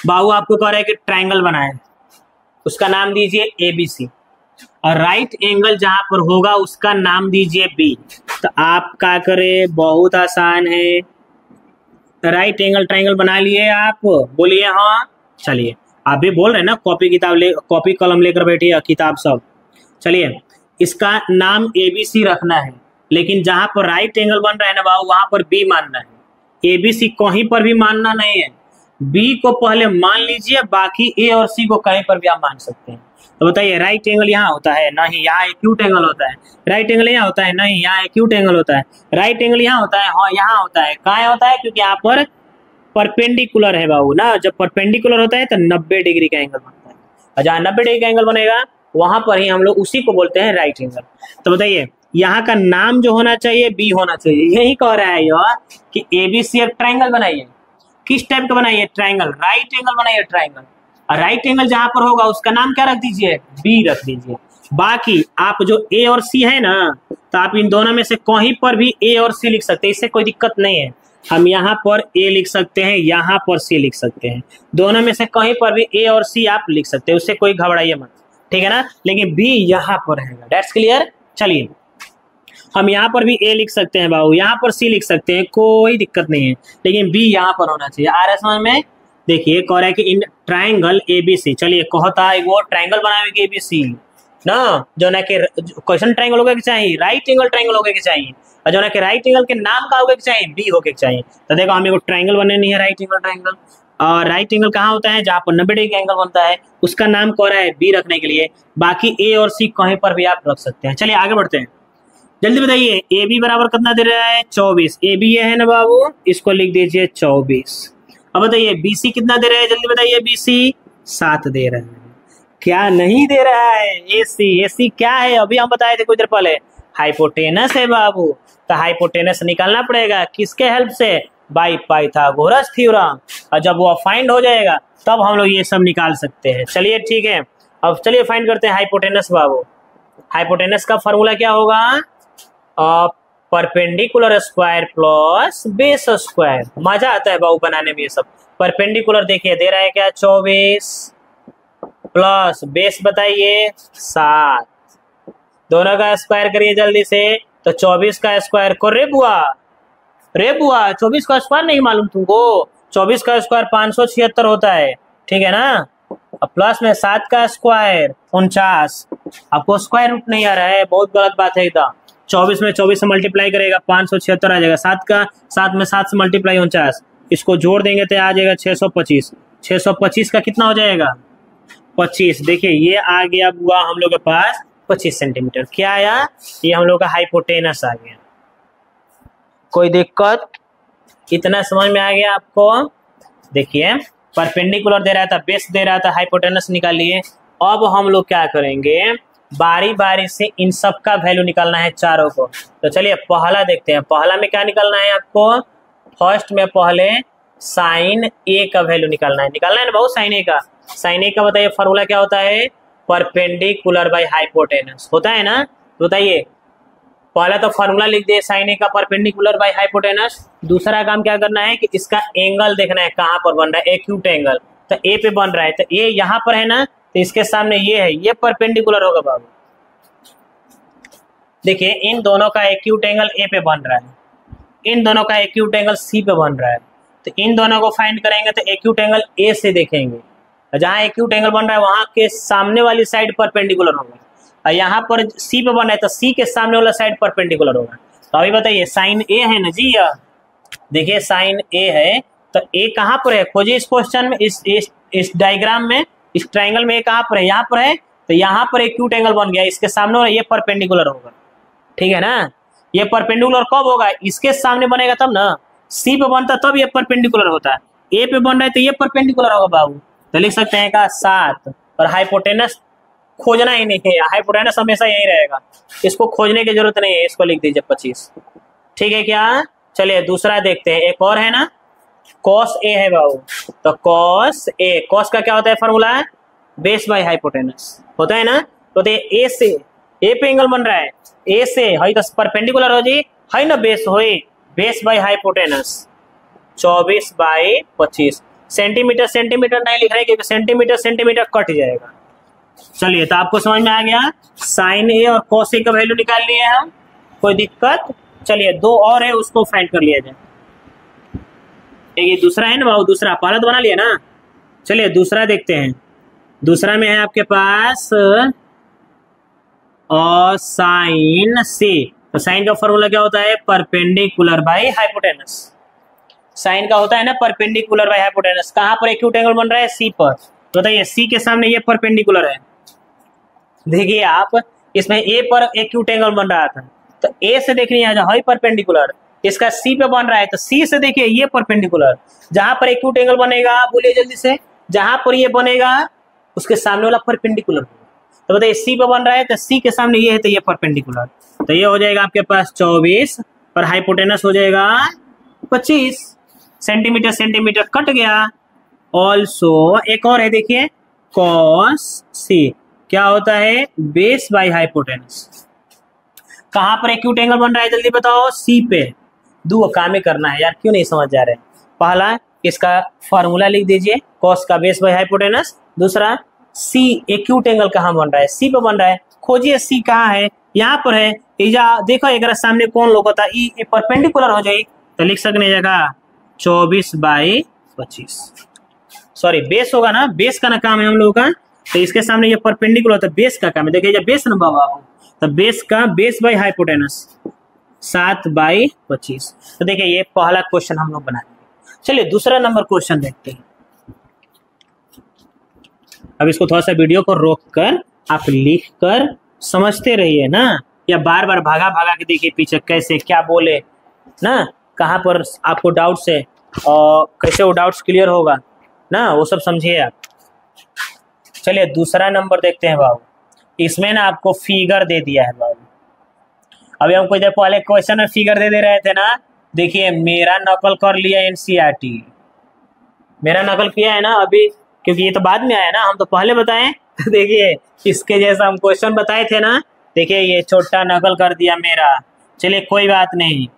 बाबू आपको कह रहा है कि ट्राइंगल बनाए, उसका नाम दीजिए ABC, और राइट एंगल जहां पर होगा उसका नाम दीजिए B। तो आप क्या करें, बहुत आसान है, राइट एंगल ट्राइंगल बना लिए आप, बोलिए हाँ। चलिए आप भी बोल रहे हैं ना, कॉपी कलम लेकर बैठिए, किताब सब। चलिए इसका नाम ABC रखना है, लेकिन जहां पर राइट एंगल बन रहा है ना बाबू वहां पर B मानना है, ABC कहीं पर भी मानना नहीं है। B को पहले मान लीजिए, बाकी A और C को कहीं पर भी आप मान सकते हैं। तो बताइए राइट एंगल यहाँ होता है नहीं, यहाँ एक्यूट एंगल होता है। राइट एंगल यहाँ होता है नहीं, यहाँ एक्यूट एंगल होता है। राइट एंगल यहाँ होता है, हाँ यहाँ होता है। कहाँ होता है, क्योंकि यहाँ पर परपेंडिकुलर है बाबू ना, जब परपेंडिकुलर होता है तो 90 डिग्री का एंगल बनता है, और जहाँ 90 डिग्री का एंगल बनेगा वहां पर ही हम लोग उसी को बोलते हैं राइट एंगल। तो बताइए यहाँ का नाम जो होना चाहिए B होना चाहिए, यही कह रहा है यह कि ABC एक ट्राइंगल बनाइए। किस टाइप का बनाइए, ट्राइंगल, राइट एंगल बनाइए ट्राइंगल, और राइट एंगल जहां पर होगा उसका नाम क्या रख दीजिए, B रख दीजिए। बाकी आप जो A और C है ना, तो आप इन दोनों में से कहीं पर भी A और C लिख सकते हैं, इससे कोई दिक्कत नहीं है। हम यहाँ पर A लिख सकते हैं, यहाँ पर C लिख सकते हैं, दोनों में से कहीं पर भी A और C आप लिख सकते हैं, उससे कोई घबराइए मत, ठीक है ना। लेकिन B यहाँ पर रहेगा, दैट्स क्लियर। चलिए हम यहाँ पर भी A लिख सकते हैं बाबू, यहाँ पर C लिख सकते हैं, कोई दिक्कत नहीं है, लेकिन B यहाँ पर होना चाहिए। आ रहा है समझ में। देखिए कह रहा है कि इन ट्राइंगल ABC, चलिए कहता है वो ट्राइंगल बनाएंगे ABC ना, जो ना कि क्वेश्चन ट्राइंगल होगा कि चाहिए, राइट एंगल ट्राइंगल होगा कि चाहिए, और जो ना कि राइट एंगल के नाम का होगा कि चाहिए, B होगा कि चाहिए। तो देखो हमें को ट्राइंगल बनने नहीं है, राइट एंगल ट्राइंगल। और राइट एंगल कहाँ होता है, जहाँ पर 90 डिग्री का एंगल बनता है, उसका नाम कह रहा है B रखने के लिए। बाकी A और C कहीं पर भी आप रख सकते हैं। चलिए आगे बढ़ते हैं, जल्दी बताइए। AB बराबर कितना दे रहा है, 24। AB ये है ना बाबू, इसको लिख दीजिए 24। अब बताइए BC कितना दे रहा है, जल्दी बताइए। BC 7 दे रहा है। क्या नहीं दे रहा है, AC क्या है, अभी हम बताए थे कुछ देर पहले, हाइपोटेनस है बाबू। तो हाइपोटेनस निकालना पड़ेगा किसके हेल्प से, बाई पाइथागोरस थ्योरम। और जब वो फाइंड हो जाएगा तब हम लोग ये सब निकाल सकते हैं। चलिए ठीक है, अब चलिए फाइंड करते हैं हाइपोटेनस बाबू। हाइपोटेनस का फॉर्मूला क्या होगा, perpendicular square plus base square. मजा आता है बाबू बनाने में ये सब। परपेंडिकुलर देखिए दे रहा है क्या, 24 प्लस बेस बताइए 7, दोनों का स्क्वायर करिए जल्दी से। तो 24 का स्क्वायर को रे बुआ 24 का स्क्वायर नहीं मालूम तुमको, 24 का स्क्वायर 576 होता है, ठीक है ना। अब प्लस में 7 का स्क्वायर 49, आपको स्क्वायर रूट नहीं आ रहा है, बहुत गलत बात है इधर। 24 में 24 से मल्टीप्लाई करेगा 576 आ जाएगा, 7 में 7 से मल्टीप्लाई 49, इसको जोड़ देंगे तो आ जाएगा 625। 625 का कितना हो जाएगा 25। देखिए ये आ गया हुआ हम लोग के पास 25 सेंटीमीटर। क्या आया, ये हम लोग का हाइपोटेनस आ गया। कोई दिक्कत, इतना समझ में आ गया आपको। देखिए परपेंडिकुलर दे रहा था, बेस दे रहा था, हाइपोटेनस निकालिए। अब हम लोग क्या करेंगे, बारी बारी से इन सब का वैल्यू निकालना है चारों को। तो चलिए पहला देखते हैं। पहला में क्या निकालना है आपको, फर्स्ट में पहले साइन ए का वैल्यू निकालना है ना बहुत। साइन ए का बताइए फॉर्मूला क्या होता है, परपेंडिकुलर बाय हाइपोटेनस होता है ना। तो बताइए पहला तो फॉर्मूला लिख दिए साइन ए का परपेंडिकुलर बाय हाइपोटेनस। दूसरा काम क्या करना है कि इसका एंगल देखना है कहाँ पर बन रहा है, एक्यूट एंगल। तो ए पे बन रहा है, तो ए यहाँ पर है ना, तो इसके सामने ये है, ये परपेंडिकुलर होगा बाबू। देखिए इन दोनों का एक्यूट एंगल ए पे बन रहा है, इन दोनों का एक्यूट एंगल सी पे बन रहा है। तो इन दोनों को फाइंड करेंगे तो एक्यूट एंगल ए से देखेंगे, जहाँ एक्यूट एंगल बन रहा है वहां के सामने वाली साइड परपेंडिकुलर होगा, और यहाँ पर सी पे बन रहा है तो सी के सामने वाला साइड परपेंडिकुलर होगा। तो अभी बताइए साइन ए है ना जी, यह देखिए साइन ए है, तो ए कहाँ पर है, खोजिए इस क्वेश्चन में, इस डायग्राम में, इस ट्राइंगल में ए कहाँ पर है, यहाँ पर है। तो यहाँ पर एक्यूट एंगल बन गया, इसके सामने और ये परपेंडिकुलर होगा, ठीक है ना। ये परपेंडिकुलर कब होगा, इसके सामने बनेगा तब ना, सी पे बनता तब ये परपेंडिकुलर होता है, ए पे बन रहा है तो ये परपेंडिकुलर होगा बाबू। तो लिख सकते हैं का 7। और हाइपोटेनस खोजना ही नहीं है, हाइपोटेनस हमेशा यही रहेगा, इसको खोजने की जरूरत नहीं है, इसको लिख दीजिए 25, ठीक है क्या। चलिए दूसरा देखते हैं, एक और है ना, कॉस ए है बाबू। तो कॉस ए, कॉस का क्या होता है फॉर्मूला, बेस बाय हाइपोटेनस होता है ना। तो ए से, ए पे एंगल बन रहा है, ए से है तो परपेंडिकुलर हो जी, है ना, बेस हो, base by hypotenuse 24/25। Centimetre centimetre नहीं लिख रहे क्योंकि सेंटीमीटर कट जाएगा। चलिए तो आपको समझ में आ गया, साइन ए और कॉस ए का वैल्यू निकाल लिए हम, कोई दिक्कत। चलिए दो और है, उसको फाइंड कर लिया जाए। ये दूसरा है ना बाबू, दूसरा पहला तो बना लिया ना। चलिए दूसरा देखते हैं। दूसरा में है आपके पास और साइन सी। तो साइन का फॉर्मूला क्या होता है, परपेंडिकुलर बाय हाइपोटेनस। साइन का होता है ना परपेंडिकुलर बाय हाइपोटेनस। कहाँ पर एक्यूट एंगल बन रहा है, सी पर। तो बताइए सी के सामने ये परपेंडिकुलर है। देखिए आप इसमें ए पर एक्यूट एंगल बन रहा था, तो ए से देखिए यहाँ है परपेंडिकुलर, इसका सी पे बन रहा है तो सी से देखिए ये परपेंडिकुलर। जहां पर एक्यूट एंगल बनेगा, बोलिए जल्दी से, जहां पर ये बनेगा उसके सामने वाला परपेंडिकुलर होगा। तो बताइए सी पे बन रहा है तो सी के सामने ये है तो ये परपेंडिकुलर। तो ये हो जाएगा आपके पास 24 और हाइपोटेनस हो जाएगा 25। सेंटीमीटर कट गया। ऑल्सो एक और है, देखिए कॉस सी क्या होता है, बेस बाय हाइपोटेनस। कहां पर एक्यूट एंगल बन रहा है जल्दी बताओ, सी पे। दो काम करना है यार, क्यों नहीं समझ जा रहे। पहला इसका फॉर्मूला लिख दीजिए, कॉस का बेस बाय हाइपोटेनस। दूसरा सी एक्यूट एंगल कहाँ बन रहा है, सी पे बन रहा है, खोजिए सी कहाँ है, यहाँ पर है। देखो एक सामने कौन लोग होता है, ये परपेंडिकुलर हो जाए तो लिख सकने जगह 24/25। सॉरी बेस होगा ना, बेस का ना काम है हम लोगों का, तो इसके सामने ये परपेंडिकुलर होता है, बेस का काम है। देखिए बेस ना बाबा, तो बेस का बेस बाय हाइपोटेनस 7/25। तो देखिए ये पहला क्वेश्चन हम लोग बना दिए। चलिए दूसरा नंबर क्वेश्चन देखते हैं। अब इसको थोड़ा सा वीडियो को रोक कर आप लिख कर समझते रहिए ना, या बार बार भागा भागा के देखिए पीछे कैसे क्या बोले ना, कहाँ पर आपको डाउट्स है और कैसे वो डाउट्स क्लियर होगा ना, वो सब समझिए आप। चलिए दूसरा नंबर देखते हैं बाबू। इसमें ना आपको फिगर दे दिया है बाबू। अभी हमको जब पहले क्वेश्चन में फिगर दे रहे थे ना, देखिए मेरा नकल कर लिया एनसीईआरटी, मेरा नकल किया है ना अभी, क्योंकि ये तो बाद में आया ना, हम तो पहले बताएं। तो देखिए इसके जैसा हम क्वेश्चन बताए थे ना, देखिए ये छोटा नकल कर दिया मेरा। चलिए कोई बात नहीं,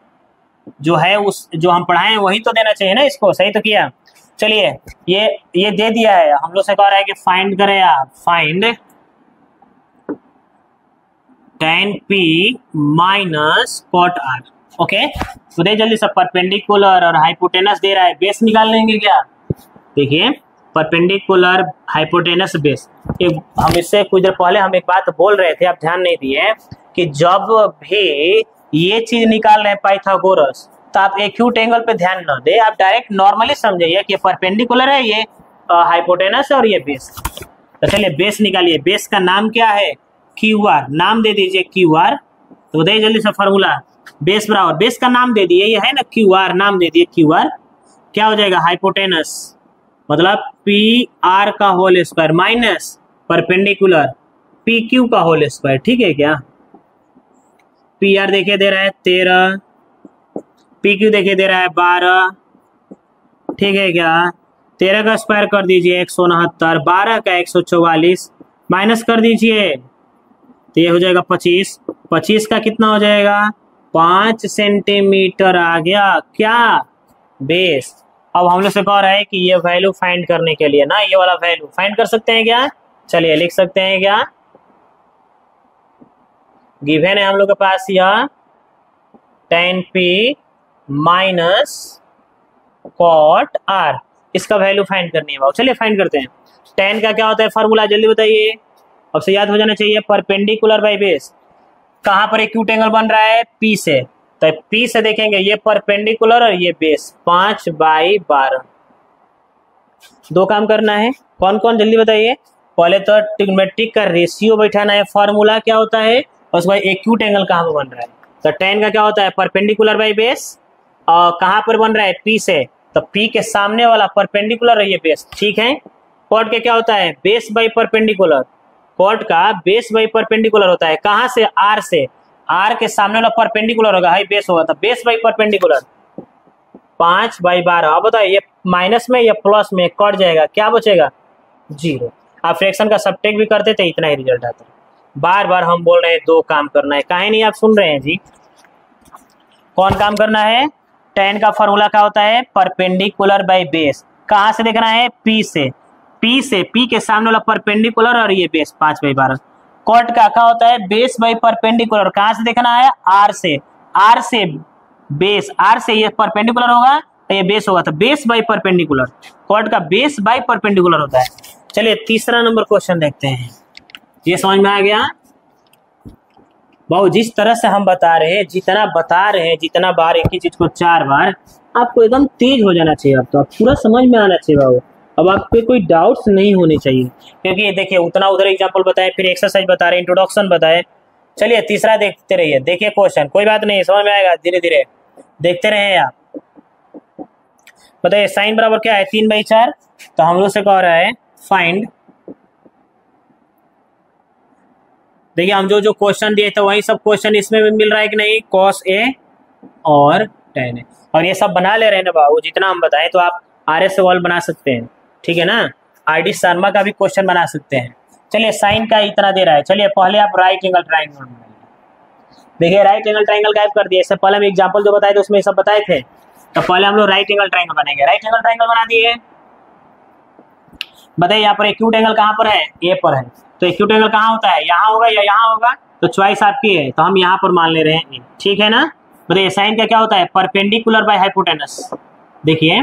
जो है उस जो हम पढ़ाए वही तो देना चाहिए ना, इसको सही तो किया। चलिए ये दे दिया है, हम लोग से कह रहा है कि फाइंड करें आप, find tan p minus cot r। Okay तो दे जल्दी सब, परपेंडिकुलर और हाइपोटेनस दे रहा है, बेस निकाल लेंगे क्या। देखिए परपेंडिकुलर हाइपोटेनस बेस, हम इससे कुछ देर पहले हम एक बात बोल रहे थे, आप ध्यान नहीं दिए, कि जब भी ये चीज निकाल रहे हैं पाइथागोरस, तो आप एक्यूट एंगल पे ध्यान न दे, आप डायरेक्ट नॉर्मली समझिए कि परपेंडिकुलर है, ये हाइपोटेनस है और ये बेस। तो चलिए बेस निकालिए। बेस का नाम क्या है? Q R. नाम दे दीजिए क्यू आर। तो बताइए जल्दी से फॉर्मूला। बेस बराबर, बेस का नाम दे दिए, ये है ना क्यू आर, नाम दे दिए क्यू आर। क्या हो जाएगा? हाइपोटेनस मतलब पी आर का whole square minus perpendicular P Q का होल स्क्वायर। ठीक है क्या? पी आर देखिए दे रहा है 13, पी क्यू देखिए दे रहा है 12। ठीक है क्या? 13 का स्क्वायर कर दीजिए 169, 12 का 144 माइनस कर दीजिए तो ये हो जाएगा 25। 25 का कितना हो जाएगा? 5 सेंटीमीटर आ गया क्या? बेस। अब हम लोग से कह रहा है कि ये वैल्यू फाइंड करने के लिए ना, ये वाला वैल्यू फाइंड कर सकते हैं क्या? चलिए लिख सकते हैं क्या? गिवन है हम लोग के पास यह tan p minus cot r, इसका वैल्यू फाइंड करनी है। चलिए फाइंड करते हैं। tan का क्या होता है फॉर्मूला, जल्दी बताइए। अब से याद हो जाना चाहिए, परपेंडिकुलर बाई बेस। कहां पर एक्यूट एंगल बन रहा है? P से। तो P से देखेंगे ये परपेंडिकुलर और ये बेस, 5/12। दो काम करना है, कौन कौन जल्दी बताइए। पहले तो ट्रिग्नोमेट्रिक का रेशियो बैठाना है, फॉर्मूला क्या होता है, और उसके बाद एक्यूट एंगल कहाँ पर बन रहा है। तो tan का क्या होता है? Perpendicular by base. और कहाँ पर बन रहा है? P से। तो P के सामने वाला परपेंडिकुलर है ये बेस। ठीक है। कॉट के क्या होता है? Base by perpendicular. कॉट का बेस बाई परपेंडिकुलर होता है। कहाँ से? R से। R के सामने वाला परपेंडिकुलर होगा, हाई बेस होगा, तो बेस बाई परपेंडिकुलर 5/12। अब बताइए ये माइनस में या प्लस में कट जाएगा, क्या बचेगा? 0। आप फ्रैक्शन का सबट्रैक्ट भी करते थे, इतना ही रिजल्ट आता है। बार बार हम बोल रहे हैं दो काम करना है, काहे नहीं आप सुन रहे हैं जी? कौन काम करना है? tan का फॉर्मूला क्या होता है? Perpendicular by base. कहाँ से देखना है? P से। P से, P के सामने वाला परपेंडिकुलर और ये बेस 5/12। कॉट का क्या होता है? Base by perpendicular. कहाँ से देखना है? R से। R से बेस, R से ये परपेंडिकुलर होगा तो ये बेस होगा, तो बेस बाई परपेंडिकुलर। कॉट का बेस बाई परपेंडिकुलर होता है। चलिए तीसरा नंबर क्वेश्चन देखते हैं। ये समझ में आ गया? बहुत जिस तरह से हम बता रहे हैं, जितना बता रहे हैं, जितना बार एक ही चीज को 4 बार, आपको एकदम तेज हो जाना चाहिए। अब तो आप पूरा समझ में आना चाहिए बाबू। अब आपके कोई डाउट्स नहीं होने चाहिए, क्योंकि देखिए उतना उधर एग्जांपल बताए, फिर एक्सरसाइज बता रहे, इंट्रोडक्शन बताए। चलिए तीसरा देखते रहिए। देखिए क्वेश्चन, कोई बात नहीं, समझ में आएगा, धीरे धीरे देखते रहे आप। बताइए साइन बराबर क्या है? 3/4। तो हम लोग से कह रहा है फाइंड। देखिए हम जो जो क्वेश्चन दिए थे वही सब क्वेश्चन इसमें भी मिल रहा है कि नहीं? cos A और tan A, और ये सब बना ले रहे हैं ना बाबू, जितना हम बताएं। तो आप RS सवाल बना सकते हैं, ठीक है ना। RD शर्मा का भी क्वेश्चन बना सकते हैं। चलिए साइन का इतना दे रहा है। चलिए पहले आप राइट एंगल ट्राइंगल बनाइए। देखिए राइट एंगल ट्राइंगल गायब कर दिए। इससे पहले हम एग्जाम्पल जो बताए थे उसमें सब बताए थे। तो पहले हम लोग राइट एंगल ट्राइंगल बनाएंगे। राइट एंगल ट्राइंगल बना दिए। बताइए यहाँ पर एक्यूट एंगल कहाँ पर है? A पर है। तो एक्यूट एंगल कहाँ होता है? यहाँ होगा या यहाँ होगा? तो चॉइस आपकी है, तो हम यहाँ पर मान ले रहे हैं, ठीक है ना। बताइए साइन का क्या होता है? Perpendicular by hypotenuse. देखिए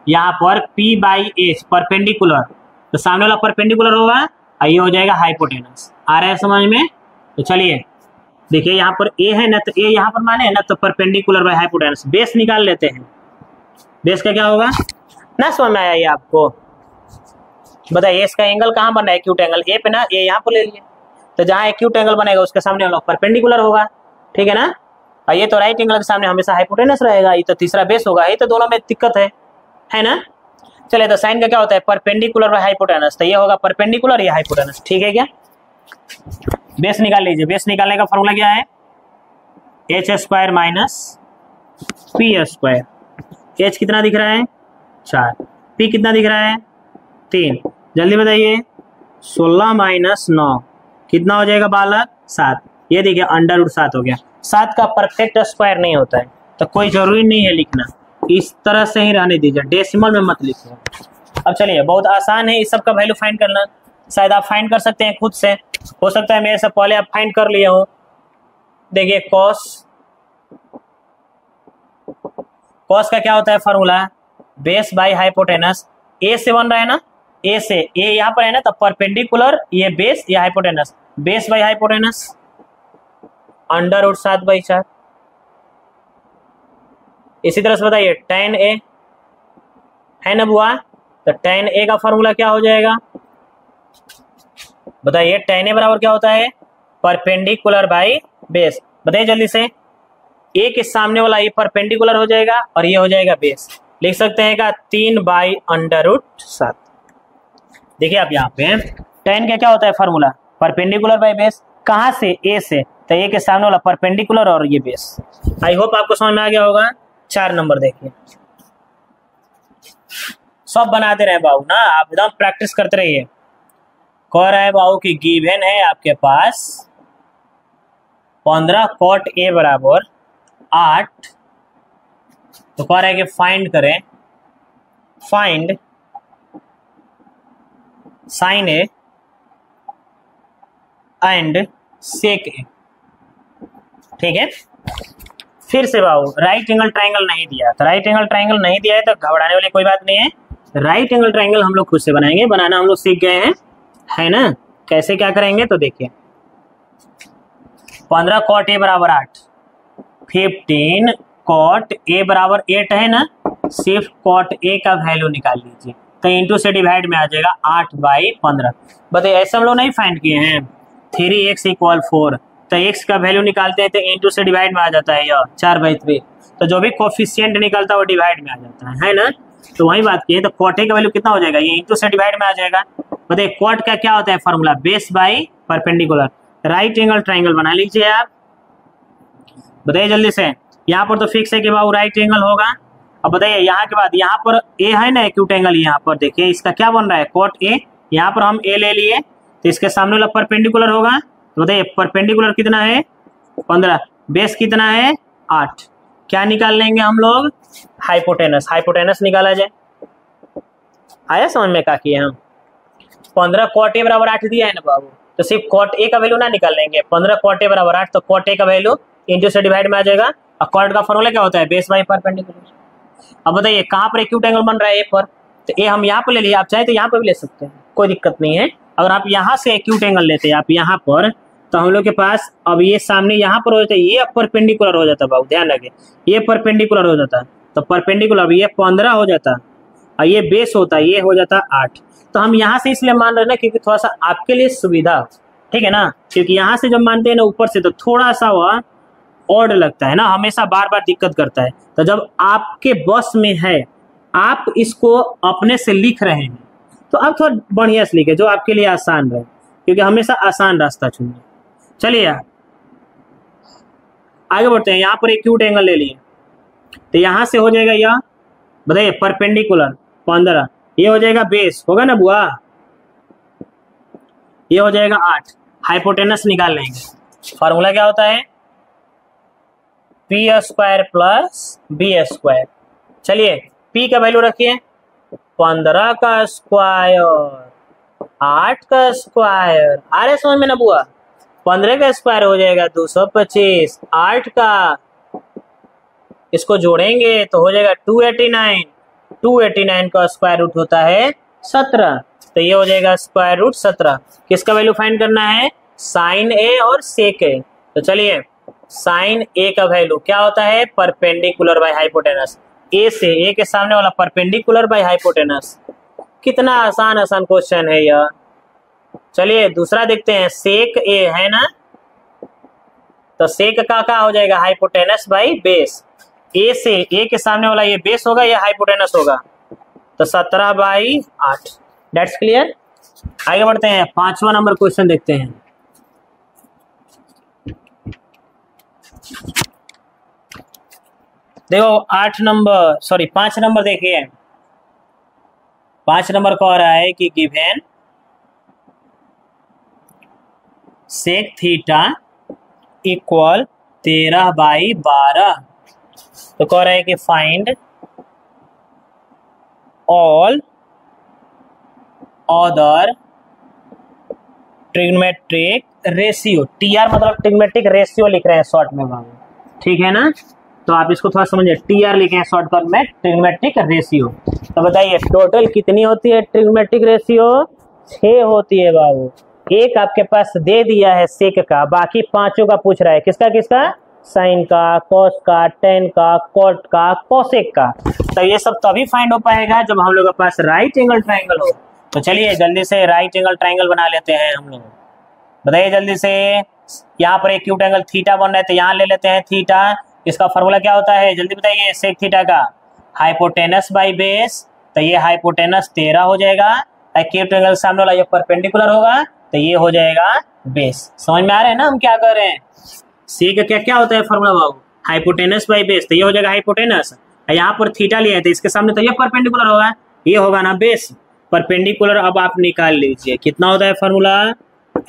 यहाँ पर P/H परपेंडिकुलर, तो सामने वाला परपेंडिकुलर होगा, ये हो जाएगा हाइपोटेनस। आ रहा है समझ में? तो चलिए देखिए यहाँ पर A है ना, तो A यहाँ पर माने ना, तो परपेंडिकुलर बाय हाइपोटेनस। बेस निकाल लेते हैं। बेस का क्या होगा ना, समझ में आया ये आपको? बताइए इसका एंगल कहाँ बना है? एक्यूट एंगल A पे ना, A यहाँ पर ले लिए, तो जहाँ एक्यूट एंगल बनेगा उसके सामने हम लोग परपेंडिकुलर होगा, ठीक है ना। और ये तो राइट एंगल के सामने हमेशा हाइपोटेनस रहेगा, ये तो तीसरा बेस होगा। ये तो दोनों में दिक्कत है ना। चलिए तो साइन का क्या होता है? Perpendicular by hypotenuse. तो ये होगा परपेंडिकुलर, ये हाइपोटेनस, ठीक है क्या। बेस निकाल लीजिए। बेस निकालने का फॉर्मूला क्या है? h² minus p²। h कितना दिख रहा है? 4। p कितना दिख रहा है? 3। जल्दी बताइए। 16 माइनस 9 कितना हो जाएगा बालक? 7। ये देखिए √7 हो गया। 7 का परफेक्ट स्क्वायर नहीं होता है, तो कोई जरूरी नहीं है लिखना, इस तरह से ही रहने दीजिए, डेसिमल में मत लिखिए। अब चलिए बहुत आसान है इस सब का वैल्यू फाइंड करना। शायद आप फाइंड कर सकते हैं खुद से, हो सकता है मेरे से पहले आप फाइंड कर लिए हो। देखिए कॉस का क्या होता है formula? Base by hypotenuse. A से बन रहा है ना, ए से, ए यहाँ पर है ना, तो परपेंडिकुलर ये बेस, ये हाइपोटेनस, बेस बाई हाइपोटेनस √7/4। इसी तरह से बताइए tan a है ना बुआ, तो tan a का फॉर्मूला क्या हो जाएगा बताइए। tan a बराबर क्या होता है, परपेंडिकुलर बाई बेस। बताइए जल्दी से, a के सामने वाला ये परपेंडिकुलर हो जाएगा और ये हो जाएगा बेस। लिख सकते हैं का 3/√7। देखिए आप यहाँ पे tan का क्या होता है फॉर्मूला, परपेंडिकुलर बाई बेस। कहाँ से, a से, तो a के सामने वाला परपेंडिकुलर और ये बेस। आई होप आपको समझ में आ गया होगा। 4 नंबर देखिए, सब बनाते रहे बाबू ना, आप एकदम प्रैक्टिस करते रहिए। कह रहा है बाबू कि गिवन है आपके पास 15 cot a बराबर 8, तो कह रहा है कि फाइंड करें, find sin a and sec a। ठीक है, फिर से बाबू राइट एंगल ट्राइंगल नहीं दिया, तो राइट एंगल ट्राइंगल नहीं दिया है तो घबराने वाली कोई बात नहीं है। राइट एंगल ट्राइंगल हम लोग खुद से बनाएंगे, बनाना हम लोग सीख गए हैं, है ना। कैसे क्या करेंगे तो देखिए, 15 cot a बराबर 8, 15 cot a बराबर 8 है ना, सिर्फ cot a का वैल्यू निकाल लीजिए, तो इंटू से डिवाइड में आ जाएगा 8/15। बताइए ऐसे हम लोग नहीं फाइंड किए हैं, 3x = 4, तो x का वैल्यू निकालते हैं तो इंटू से डिवाइड में आ जाता है यह 4/3, तो जो भी कोफिशिएंट निकलता है वो डिवाइड में आ जाता है ना। तो वही बात की है, तो cot a का वैल्यू कितना हो जाएगा, ये इंटू से डिवाइड में आ जाएगा। बताइए cot का क्या होता है formula, base by perpendicular. Right angle triangle बना लीजिए आप। बताइए जल्दी से, यहाँ पर तो फिक्स है कि बाबू राइट एंगल होगा। अब बताइए यहाँ के बाद यहाँ पर a है ना एक्यूट एंगल, यहाँ पर देखिए इसका क्या बन रहा है cot a, यहाँ पर हम a ले लिए तो इसके सामने वाला परपेंडिकुलर होगा। तो बताइए परपेंडिकुलर कितना है 15, बेस कितना है 8, क्या निकाल लेंगे हम लोग, हाइपोटेनस। हाइपोटेनस निकाला जाए, आया समझ में क्या किए हम। 15 cot a बराबर 8 दिया है ना बाबू, तो सिर्फ cot a का वैल्यू ना निकाल लेंगे, 15 cot a बराबर 8, तो cot a का वैल्यू इंटू से डिवाइड में आ जाएगा। और cot का फॉर्मूला क्या होता है, बेस बाई परपेंडिकुलर। अब बताइए कहाँ पर एक्यूट एंगल बन रहा है a पर, तो a हम यहाँ पर ले लिए, आप चाहे तो यहाँ पर भी ले सकते हैं, कोई दिक्कत नहीं है। अगर आप यहाँ से एक्यूट एंगल लेते हैं आप यहाँ पर, तो हम लोग के पास अब ये सामने यहाँ पर हो जाता है, ये परपेंडिकुलर हो जाता है बाबू, ध्यान रखें ये परपेंडिकुलर हो जाता है, तो परपेंडिकुलर ये 15 हो जाता है और ये बेस होता है, ये हो जाता है 8। तो हम यहाँ से इसलिए मान रहे हैं ना क्योंकि थोड़ा सा आपके लिए सुविधा, ठीक है ना, क्योंकि यहाँ से जब मानते हैं ना ऊपर से तो थोड़ा सा वह ऑड लगता है ना, हमेशा बार बार दिक्कत करता है। तो जब आपके बस में है, आप इसको अपने से लिख रहे हैं, तो आप थोड़ा बढ़िया से लिखे जो आपके लिए आसान रहे, क्योंकि हमेशा आसान रास्ता चुनिए। चलिए यार आगे बढ़ते हैं। यहाँ पर एक्यूट एंगल ले लिए, तो यहाँ से हो जाएगा यह, बताइए परपेंडिकुलर 15, ये हो जाएगा बेस, होगा ना बुआ, ये हो जाएगा 8। हाइपोटेनस निकाल लेंगे, फॉर्मूला क्या होता है, p² + b²। चलिए p का वैल्यू रखिए 15 का स्क्वायर 8 का स्क्वायर, आ रहे समझ में ना बुआ, 15 का स्क्वायर हो जाएगा 225, 8 का इसको जोड़ेंगे तो हो जाएगा 289, 289 का स्क्वायर रूट होता है 17, तो ये हो जाएगा स्क्वायर रूट 17। किसका वैल्यू फाइंड करना है, साइन a और सेक a। तो चलिए साइन a का वैल्यू क्या होता है, परपेंडिकुलर बाय हाइपोटेनस, a से, a के सामने वाला परपेंडिकुलर बाय हाइपोटेनस। कितना आसान आसान क्वेश्चन है यह। चलिए दूसरा देखते हैं, सेक a है ना, तो सेक का क्या हो जाएगा, हाइपोटेनस बाई बेस। a से, a के सामने वाला ये बेस होगा, ये हाइपोटेनस होगा, तो 17/8। That's clear. आगे बढ़ते हैं, 5वां नंबर क्वेश्चन देखते हैं। देखो 5 नंबर देखिए, 5 नंबर कह रहा है कि गिवन सेक थीटा इक्वल 13/12, तो कह रहा है कि find all other trigonometric ratio, TR मतलब ट्रिग्नोमेट्रिक रेशियो लिख रहे हैं शॉर्ट में बाबू, ठीक है ना, तो आप इसको थोड़ा समझिए, टीआर लिखे हैं शॉर्टकट में ट्रिग्नोमेट्रिक रेशियो। तो बताइए टोटल कितनी होती है ट्रिग्नोमेट्रिक रेशियो, 6 होती है बाबू। एक आपके पास दे दिया है सेक का, बाकी 5 का पूछ रहा है, किसका किसका, साइन का, कॉस का, टेन का, कॉट का, कोसेक का। तो ये सब तभी फाइंड हो पाएगा जब हम लोग के पास राइट एंगल ट्राइंगल हो। तो चलिए जल्दी से राइट एंगल ट्राइंगल बना लेते हैं हम लोग। बताइए जल्दी से। यहाँ पर एक्यूट एंगल थीटा बन रहा है तो यहाँ ले लेते हैं थीटा। इसका फॉर्मूला क्या होता है जल्दी बताइए। सेक थीटा का हाइपोटेनस बाई बेस, तो ये हाइपोटेनस 13 हो जाएगा। एक्यूट एंगल सामने वाला ये परपेंडिकुलर होगा तो ये हो जाएगा बेस। समझ में आ रहा है ना हम क्या कर रहे हैं। सी का क्या क्या होता है formula Babu, hypotenuse by base, तो ये हो जाएगा हाइपोटेनस। यहाँ पर थीटा लिया है तो इसके सामने तो ये परपेंडिकुलर होगा, ये होगा ना बेस। परपेंडिकुलर अब आप निकाल लीजिए कितना होता है formula,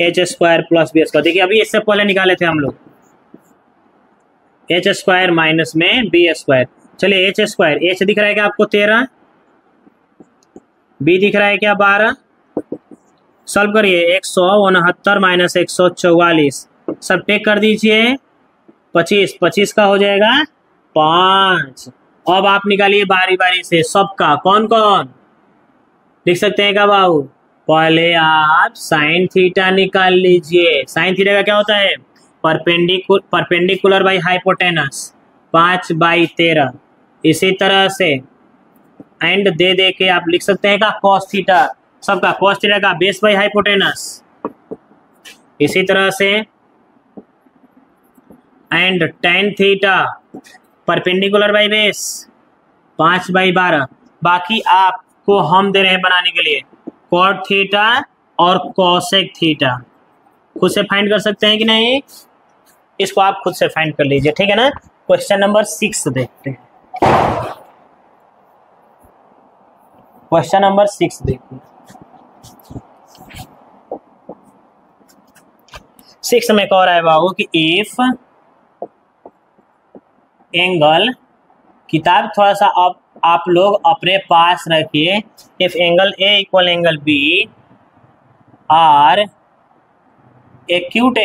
H square plus B square. देखिए अभी इससे पहले निकाले थे हम लोग, एच स्क्वायर माइनस में बी स्क्वायर। चलिए एच स्क्वायर, एच दिख रहा है क्या आपको 13, बी दिख रहा है क्या 12। सॉल्व करिए 169 माइनस 144 सब टेक कर दीजिए 25, 25 का हो जाएगा 5। अब आप निकालिए बारी बारी से सबका, कौन कौन लिख सकते हैं क्या बाबू। पहले आप साइन थीटा निकाल लीजिए। साइन थीटा का क्या होता है, परपेंडिकुलर बाई हाइपोटेनस 5/13। इसी तरह से एंड दे दे के आप लिख सकते हैं का कॉस थीटा, सबका कॉस थीटा का बेस बाई हाइपोटेनस। इसी तरह से and tan theta perpendicular by base 5/12। बाकी आपको हम दे रहे हैं बनाने के लिए कॉट थीटा और कॉसेक थीटा। खुद से फाइंड कर सकते हैं कि नहीं, इसको आप खुद से फाइंड कर लीजिए, ठीक है ना। क्वेश्चन नंबर 6 देखते हैं। क्वेश्चन नंबर 6 देखिए। 6 में कह रहा है बाबू कि इफ एंगल, किताब थोड़ा सा आप लोग अपने पास रखिए। If angle A equal angle B are acute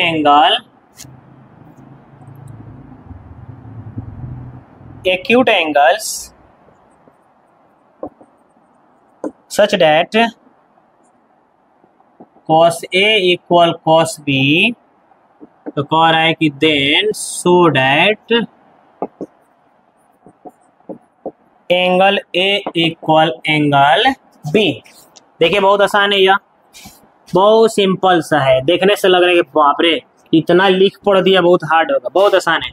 angles such that cos A equal cos B, तो कह रहा है कि then so that angle A equal angle B। देखिए बहुत आसान है, यह बहुत सिंपल सा है। देखने से लग रहा है कि बाप रे इतना लिख पढ़ दिया, बहुत हार्ड होगा। बहुत आसान है।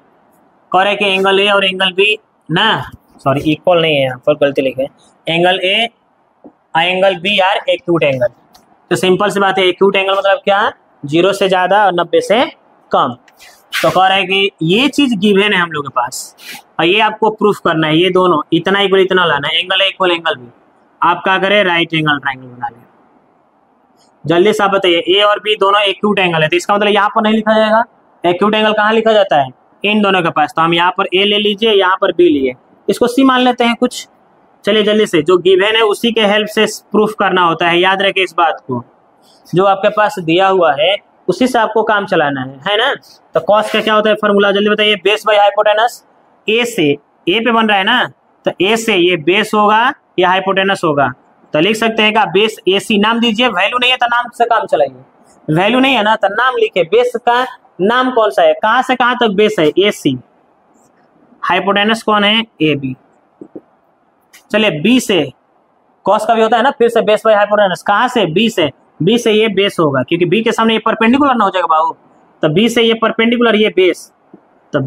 कह रहे कि एंगल A और एंगल B ना, सॉरी इक्वल नहीं है, यहाँ पर गलती लिखे, angle A angle B are acute angle. तो सिंपल सी बात है, एक्यूट एंगल मतलब क्या, 0 से ज्यादा और 90 से कम। तो कह रहा है कि ये चीज गिवन है हम लोग के पास और ये आपको प्रूफ करना है। ये दोनों इतना इक्वल इतना लाना है, angle A equal angle B. आप क्या करें, राइट एंगल ट्राइंगल बना लें। जल्दी से आप बताइए, ए और बी दोनों एक्यूट एंगल है तो इसका मतलब यहाँ पर नहीं लिखा जाएगा। एक्यूट एंगल कहाँ लिखा जाता है, इन दोनों के पास। तो हम यहाँ पर ए ले लीजिए, यहाँ पर बी लिए, इसको सी मान लेते हैं कुछ। चलिए जल्दी से, जो गिवन है उसी के हेल्प से प्रूफ करना होता है, याद रखें इस बात को। जो आपके पास दिया हुआ है उसी से आपको काम चलाना है ना। तो कॉस का क्या होता है फॉर्मूला, जल्दी बताइए। Base by hypotenuse. ए से, ए पे बन रहा है ना, तो ए से ये बेस होगा, ये हाइपोटेनस होगा। तो लिख सकते हैं का बेस ए सी, नाम दीजिए। वैल्यू नहीं है तो नाम से काम चलाइए। वैल्यू नहीं है ना तो नाम लिखे। बेस का नाम कौन सा है, कहाँ से कहाँ तक बेस है, ए सी। हाइपोटेनस कौन है, ए बी। चलिए बी से, कॉस का भी होता है ना, फिर से बेस बाई हाइपोटेनस। कहाँ से, बी से। बी से ये बेस होगा क्योंकि बी के सामने ये परपेंडिकुलर ना हो जाएगा बाबू। तो बी से ये परपेंडिकुलर, ये बेस, तो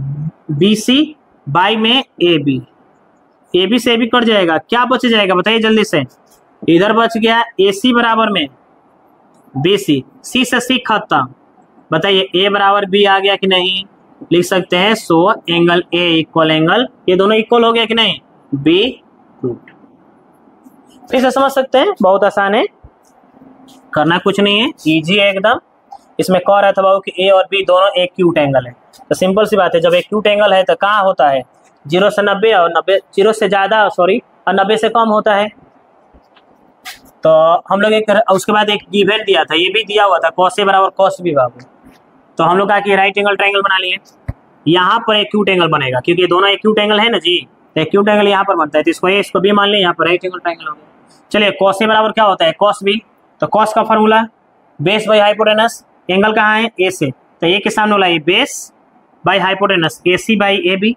बी सी बाई में ए बी। ए बी से ए बी कट जाएगा, क्या बच जाएगा बताइए जल्दी से। इधर बच गया ए सी बराबर में बी सी, सी से सी खत्म। बताइए ए बराबर बी आ गया कि नहीं, लिख सकते हैं। So angle A equal angle, ये दोनों इक्वल हो गया कि नहीं, बी रूट। फिर से समझ सकते हैं, बहुत आसान है, करना कुछ नहीं है, इजी है एकदम। इसमें कह रहा था बाबू कि ए और बी दोनों एक्यूट एंगल है। तो सिंपल सी बात है, जब एक्यूट एंगल है तो कहाँ होता है, 0 से 90 और 90, 0 से ज्यादा सॉरी और 90 से कम होता है। तो हम लोग एक, उसके बाद एक गिवन दिया था, ये भी दिया हुआ था, कॉस ए बराबर कॉस बी बाबू। तो हम लोग कहा कि राइट एंगल ट्राइंगल बना लिए। यहाँ पर एक्यूट एंगल बनेगा क्योंकि ये दोनों एक्यूट एंगल है ना जी। तो एक्यूट एंगल यहाँ पर बनता है, तो इसको ए इसको बी मान लें, यहाँ पर राइट एंगल ट्राइंगल हो गया। चलिए कॉस ए बराबर क्या होता है, कॉस बी। तो कॉस का formula base by hypotenuse. Angle कहाँ है, ए से, तो ए के सामने वाला ये base by hypotenuse A C by A B,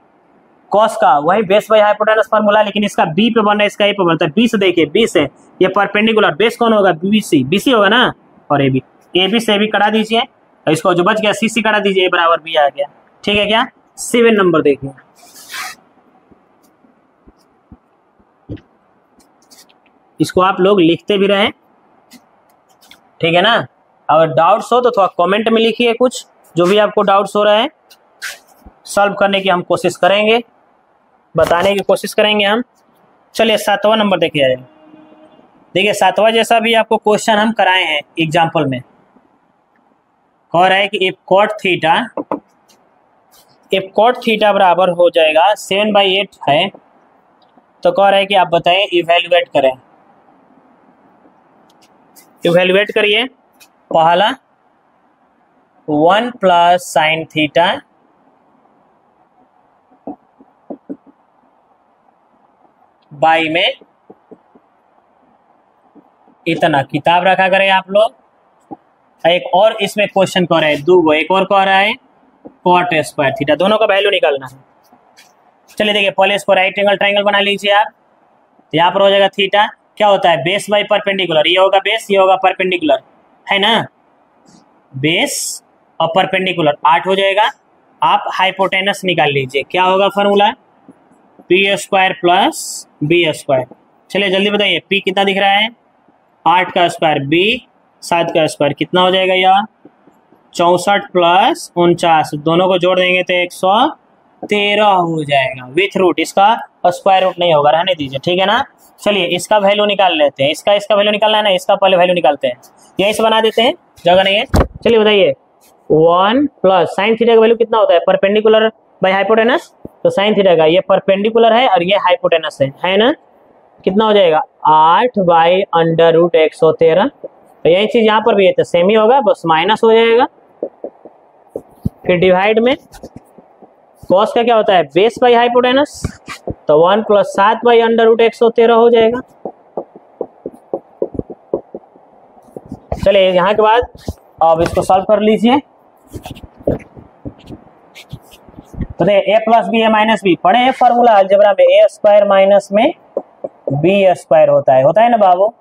cos का वही बेस बाई हाइपोटेनस फार्मूला, लेकिन इसका बी पे बन रहा है, इसका ए पे बनता है। बी से देखिए, बी से ये परपेंडिकुलर, बेस कौन होगा, बीसी, बीसी होगा ना, और ए बी से भी कटा दीजिए, और इसको जो बच गया सी सी कटा दीजिए, ए बराबर बी आ गया। ठीक है क्या? 7 नंबर देखिए, इसको आप लोग लिखते भी रहे, ठीक है ना। अगर डाउट्स हो तो थोड़ा कमेंट में लिखिए, कुछ जो भी आपको डाउट्स हो रहा है सॉल्व करने की हम कोशिश करेंगे, बताने की कोशिश करेंगे हम। चलिए 7वां नंबर देखिए। देखिए 7वां जैसा भी आपको क्वेश्चन हम कराए हैं एग्जाम्पल में, कह रहा है कि इफ कॉट थीटा बराबर हो जाएगा 7/8 है, तो कह रहा है कि आप बताएं, इवेल्युएट करें। इवेल्युएट करिए। पहला 1 प्लस साइन थीटा बाई में इतना, किताब रखा करें आप लोग। एक और इसमें क्वेश्चन कह रहा है, दो, एक और कह रहा है कॉट स्क्वायर थीटा, दोनों का वैल्यू निकालना है। चलिए देखिए, पहले इसको राइट एंगल ट्राइंगल बना लीजिए आप। यहाँ पर हो जाएगा थीटा, क्या होता है, बेस बाई परपेंडिकुलर, ये होगा बेस, ये होगा परपेंडिकुलर, है ना, बेस और परपेंडिकुलर 8 हो जाएगा। आप हाइपोटेनस निकाल लीजिए, क्या होगा formula, P square plus B square. चलिए जल्दी बताइए, पी कितना दिख रहा है, 8 का स्क्वायर, बी 7 का स्क्वायर, कितना हो जाएगा यह 64 प्लस 49, दोनों को जोड़ देंगे तो 113 हो जाएगा विथ रूट, इसका स्क्वायर रूट नहीं होगा, रहने दीजिए, ठीक है ना। चलिए इसका वैल्यू निकाल लेते हैं, इसका वैल्यू निकालना है ना, इसका पहले वैल्यू निकालते हैं, यहीं से बना देते हैं, जगह नहीं है। चलिए बताइए, 1 प्लस साइन थीटा का वैल्यू कितना होता है, परपेंडिकुलर बाई हाइपोटेनस, तो साइन थीटा का ये परपेंडिकुलर है और ये हाइपोटेनस है ना, कितना हो जाएगा 8/√113। तो यही चीज यहाँ पर भी है, तो सेम ही होगा, बस माइनस हो जाएगा, फिर डिवाइड में कॉस का क्या होता है, बेस बाई हाइपोटेनस, तो 1 प्लस 7/√113 हो जाएगा। चलिए यहाँ के बाद अब इसको सॉल्व कर लीजिए। तो देखिए, a plus B A minus B, पढ़े हैं फॉर्मूला अलजेब्रा में, ए स्क्वायर माइनस में बी स्क्वायर होता है ना बाबू,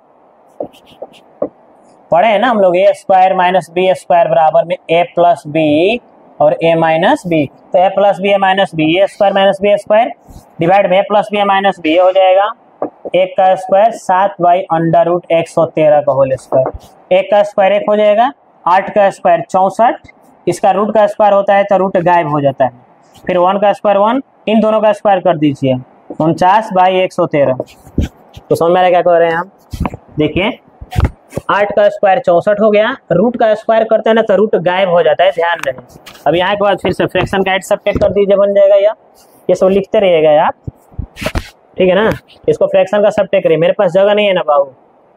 पढ़े हैं ना हम लोग, A square minus B square बराबर में ए प्लस बी और ए माइनस बी, तो A plus B A minus B, A square minus B square divide में A plus B A minus B, हो जाएगा 1 का स्क्वायर 7/√113 का होल स्क्वायर, 1 का स्क्वायर 1 हो जाएगा, 8 का स्क्वायर 64, इसका रूट का स्क्वायर होता है तो रूट गायब हो जाता है, फिर 1 का स्क्वायर 1, इन दोनों का स्क्वायर कर दीजिए, 49/113। तो समझ में आ रहा है क्या कह रहे हैं हम, देखिए 8 का स्क्वायर 64 हो गया, रूट का स्क्वायर करते हैं ना तो रूट गायब हो जाता है, ध्यान रहे। अब यहाँ के बाद फिर से फ्रैक्शन का ऐड सब्ट्रैक्ट कर दीजिए, बन जाएगा या ये सब लिखते रहिएगा आप, ठीक है ना। इसको फ्रैक्शन का सब्ट्रैक्ट करिए, मेरे पास जगह नहीं है ना बाबू,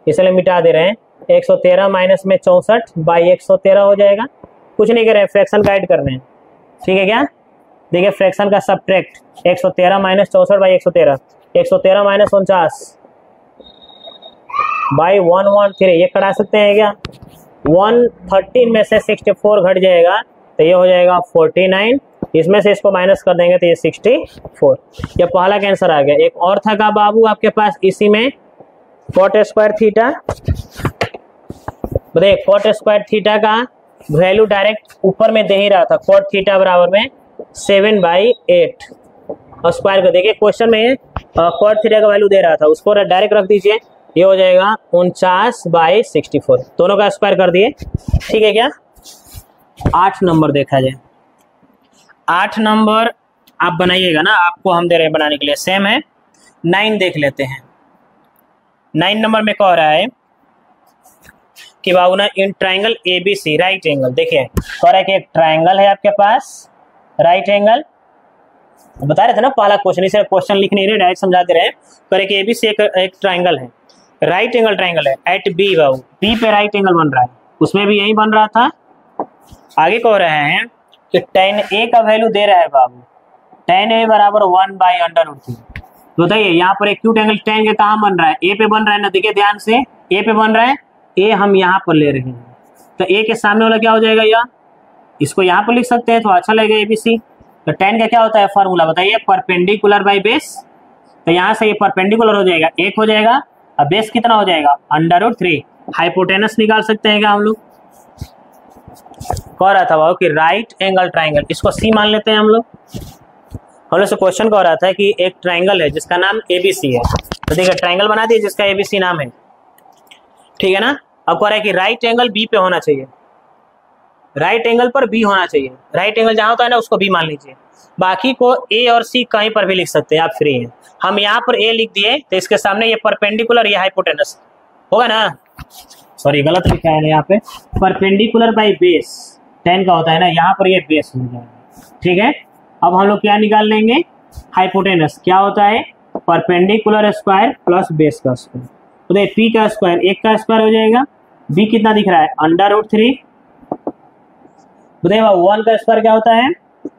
इसलिए मिटा दे रहे हैं। 113 माइनस में 64/113 हो जाएगा, कुछ नहीं कर रहे हैं, फ्रैक्शन का ऐड करने हैं, ठीक है क्या। देखिए फ्रैक्शन का सब्ट्रैक्ट, 113 माइनस 64/113, 113 माइनस 49/113, ये कटा सकते हैं क्या, 113 में से 64 घट जाएगा तो ये हो जाएगा 49, इसमें से इसको माइनस कर देंगे तो ये 64, ये पहला का आंसर आ गया। एक और था का बाबू आपके पास इसी में, कॉट स्क्वायर थीटा, बताइए कॉट स्क्वायर थीटा का वैल्यू डायरेक्ट ऊपर में दे ही रहा था, कॉट थीटा बराबर में 7/8 और स्क्वायर को देखिए क्वेश्चन में कॉट थीटा का वैल्यू दे रहा था, उसको डायरेक्ट रख दीजिए, ये हो जाएगा 49/64, दोनों का स्क्वायर कर दिए, ठीक है क्या। 8 नंबर देखा जाए, 8 नंबर आप बनाइएगा ना, आपको हम दे रहे हैं बनाने के लिए, सेम है। 9 देख लेते हैं। 9 नंबर में कह रहा है कि बाबू ना इन ट्राइंगल ABC राइट एंगल, देखिए कह रहा है कि एक ट्राइंगल है आपके पास राइट एंगल, बता रहे थे ना पहला क्वेश्चन, इसे क्वेश्चन लिख नहीं रहे, डायरेक्ट समझा दे रहे हैं। कह रहे कि ABC एक ट्राइंगल है, राइट एंगल ट्राइंगल है एट B, बाबू B पे राइट एंगल बन रहा है, उसमें भी यही बन रहा था। आगे कह रहे हैं कि tan A का वैल्यू दे रहा है बाबू, tan A बराबर 1/√3। बताइए यहाँ पर एक्यूट एंगल tan के कहाँ बन रहा है, A पे बन रहा है ना, देखिए ध्यान से, A पे बन रहा है, A हम यहाँ पर ले रहे हैं, तो A के सामने वाला क्या हो जाएगा, या इसको यहाँ पर लिख सकते हैं तो अच्छा लगेगा ABC, तो tan का क्या होता है फॉर्मूला बताइए, परपेंडिकुलर बाई बेस। तो यहाँ से ये परपेंडिकुलर हो जाएगा 1 हो जाएगा, अब बेस कितना हो जाएगा √3। हाइपोटेनस निकाल सकते हैं क्या हम लोग? कह रहा था बाबू कि राइट एंगल ट्राइंगल, इसको सी मान लेते हैं हम लोग से क्वेश्चन कह रहा था कि एक ट्राइंगल है जिसका नाम ABC है। तो देखिए ट्राइंगल बना दिए जिसका ABC नाम है, ठीक है ना। अब कह रहा है कि राइट एंगल B पे होना चाहिए, राइट एंगल पर B होना चाहिए। राइट एंगल जहां होता है ना उसको B मान लीजिए, बाकी को A और C कहीं पर भी लिख सकते हैं, आप फ्री हैं। हम यहाँ पर A लिख दिए तो इसके सामने ये परपेंडिकुलर, ये हाइपोटेनस होगा ना, सॉरी गलत लिखा है यहाँ पे, परपेंडिकुलर बाई बेस tan का होता है ना, यहाँ पर ये बेस हो जाएगा, ठीक है। अब हम लोग क्या निकाल लेंगे, हाइपोटेनस क्या होता है, परपेंडिकुलर स्क्वायर प्लस बेस का स्क्वायर। तो देखिए पी का स्क्वायर 1 का स्क्वायर हो जाएगा, बी कितना दिख रहा है √3, बताइए 1 का स्क्वायर क्या होता है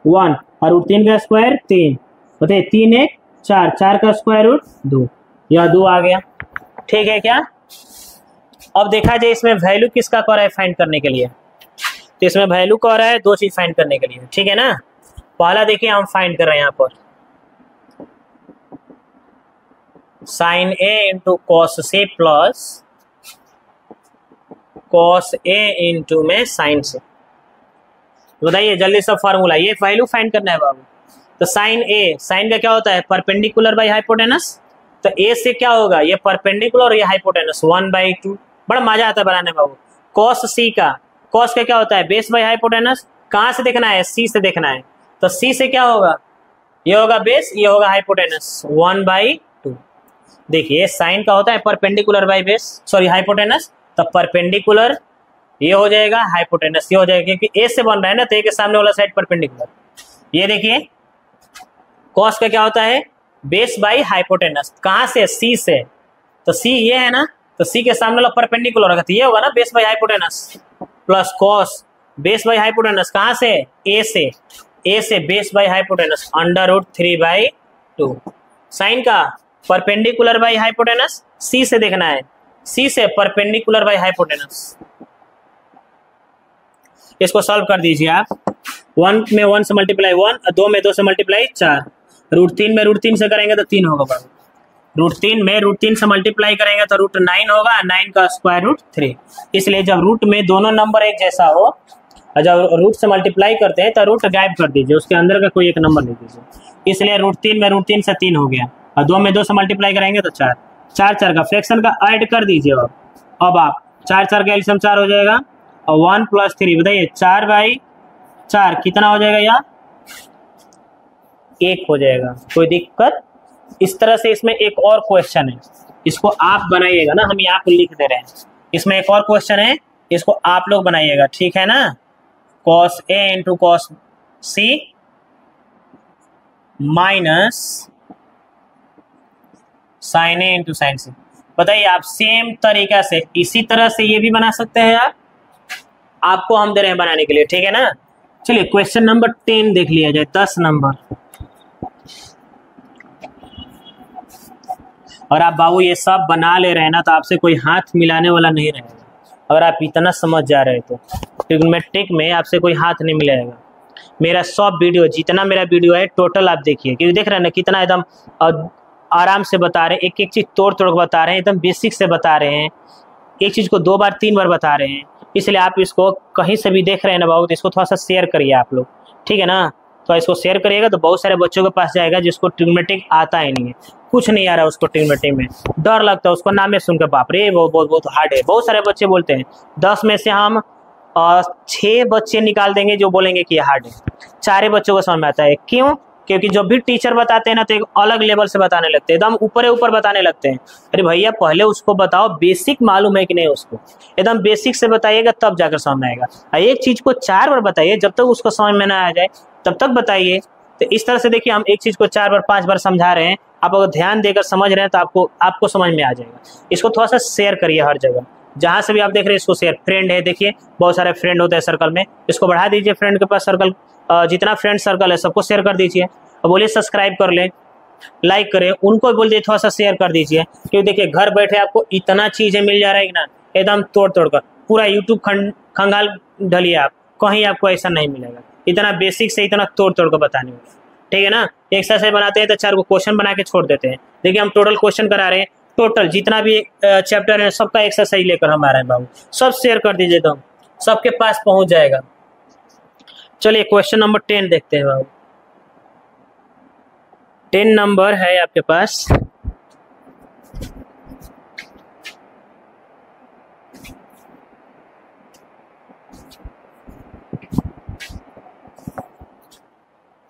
1, और √3 का स्क्वायर 3, बताइए 3 1 4, 4 का स्क्वायर रूट 2, यह 2 आ गया, ठीक है क्या। अब देखा जाए इसमें वैल्यू किसका कह रहा है फाइंड करने के लिए, तो इसमें वैल्यू कह रहा है 2 चीज फाइंड करने के लिए, ठीक है ना। पहला देखिए हम फाइंड कर रहे हैं यहाँ पर sin A into cos C plus cos A into में sin C। बताइए जल्दी सब फार्मूला, ये वैल्यू फाइंड करना है बाबू। तो sin A, sin का क्या होता है परपेंडिकुलर बाई हाइपोटेनस, तो A से क्या होगा ये परपेंडिकुलर और ये हाइपोटेनस 1/2, बड़ा मजा आता है बनाने बाबू। cos C का, cos का क्या होता है बेस बाई हाइपोटेनस, कहाँ से देखना है C से देखना है, तो C से क्या होगा ये होगा बेस, ये होगा हाइपोटेनस 1/2। देखिए साइन का होता है perpendicular by base, sorry hypotenuse, तो परपेंडिकुलर ये हो जाएगा, हाइपोटेनस ये हो जाएगा, क्योंकि ए से बन रहा है ना तो ए के सामने वाला साइड परपेंडिकुलर। ये देखिए कॉस का क्या होता है बेस बाई हाइपोटेनस, कहाँ से सी से, तो सी ये है ना, तो सी के सामने वाला परपेंडिकुलर होगा, तो ये होगा ना base by hypotenuse, plus cos base by hypotenuse कहाँ से ए से बेस बाई हाइपोटेनस √3/2। साइन का परपेंडिकुलर बाई हाइपोटेनस, सी से देखना है, सी से परपेंडिकुलर बाई हाइपोटेनस। इसको सॉल्व कर दीजिए आप, 1 में 1 से मल्टीप्लाई 1, 2 में 2 से मल्टीप्लाई 4, √3 में √3 से करेंगे तो 3 होगा बाबू, √3 में √3 से मल्टीप्लाई करेंगे तो √9 होगा, 9 का स्क्वायर रूट 3। इसलिए जब रूट में दोनों नंबर एक जैसा हो और जब रूट से मल्टीप्लाई करते हैं तो रूट गायब कर दीजिए, उसके अंदर का कोई एक नंबर ले दीजिए। इसलिए √3 में √3 से 3 हो गया, और 2 में 2 से मल्टीप्लाई करेंगे तो 4, 4 4 का फ्रैक्शन का ऐड कर दीजिए। अब आप 4 4 का एलसीएम 4 हो जाएगा, और 1 + 3 बताइए 4/4 कितना हो जाएगा, यहाँ 1 हो जाएगा, कोई दिक्कत। इस तरह से इसमें एक और क्वेश्चन है, इसको आप बनाइएगा ना, हम यहाँ पे लिख दे रहे हैं, इसमें एक और क्वेश्चन है, इसको आप लोग बनाइएगा, ठीक है ना। cos A into cos C minus sin A into sin C। बताइए आप सेम तरीका से इसी तरह से ये भी बना सकते हैं आप, आपको हम दे रहे हैं बनाने के लिए, ठीक है ना। चलिए क्वेश्चन नंबर 10 देख लिया जाए, 10 नंबर। और आप बाबू ये सब बना ले रहे हैं ना, तो आपसे कोई हाथ मिलाने वाला नहीं रहेगा, अगर आप इतना समझ जा रहे तो। ट्रिग्नोमेट्रिक में आपसे कोई हाथ नहीं मिलाएगा। मेरा सब वीडियो, जितना मेरा वीडियो है टोटल आप देखिए, क्योंकि देख रहे हैं ना कितना एकदम आराम से बता रहे हैं, एक एक चीज तोड़ तोड़ बता रहे हैं, एकदम बेसिक से बता रहे हैं, एक चीज को 2 बार 3 बार बता रहे हैं। इसलिए आप इसको कहीं से भी देख रहे हैं ना बाबू, तो इसको थोड़ा सा शेयर करिए आप लोग, ठीक है ना। तो इसको शेयर करिएगा तो बहुत सारे बच्चों के पास जाएगा जिसको ट्रिग्नोमेट्रिक आता ही नहीं है, कुछ नहीं आ रहा है उसको ट्रिग्नोमेट्रिक में, डर लगता है उसको, नाम में सुनकर बाप रे वो बहुत हार्ड है। बहुत सारे बच्चे बोलते हैं 10 में से हम 6 बच्चे निकाल देंगे जो बोलेंगे कि ये हार्ड है, 4 बच्चों को समझ में आता है। क्यों? क्योंकि जब भी टीचर बताते हैं ना तो एक अलग लेवल से बताने लगते हैं, एकदम ऊपर बताने लगते हैं। अरे भैया पहले उसको बताओ बेसिक मालूम है कि नहीं, उसको एकदम बेसिक से बताइएगा तब जाकर समझ में आएगा। एक चीज को 4 बार बताइए, जब तक उसको समझ में ना आ जाए तब तक बताइए। तो इस तरह से देखिए हम एक चीज को 4 बार 5 बार समझा रहे हैं, आप अगर ध्यान देकर समझ रहे हैं तो आपको समझ में आ जाएगा। इसको थोड़ा सा शेयर करिए हर जगह, जहाँ से भी आप देख रहे हैं इसको शेयर। फ्रेंड है, देखिए बहुत सारे फ्रेंड होते हैं सर्कल में, इसको बढ़ा दीजिए, फ्रेंड के पास सर्कल, जितना फ्रेंड सर्कल है सबको शेयर कर दीजिए। और बोलिए सब्सक्राइब कर लें, लाइक करें, उनको बोल दिए थोड़ा सा शेयर कर dीजिए, क्योंकि देखिए घर बैठे आपको इतना चीजें मिल जा रहा है ना, एकदम तोड़ कर पूरा यूट्यूब खंगाल ढलिए आप, कहीं आपको ऐसा नहीं मिलेगा। इतना बेसिक से इतना तोड़ तोड़ को बताने होगा, ठीक है ना। एक्सरसाइज बनाते हैं तो 4 को क्वेश्चन बना के छोड़ देते हैं। देखिए हम टोटल क्वेश्चन करा रहे हैं, टोटल जितना भी चैप्टर है सबका एक्सरसाइज लेकर हम आ रहे हैं बाबू। सब शेयर कर दीजिए तो सबके पास पहुंच जाएगा। चलिए क्वेश्चन नंबर 10 देखते हैं बाबू। 10 नंबर है आपके पास।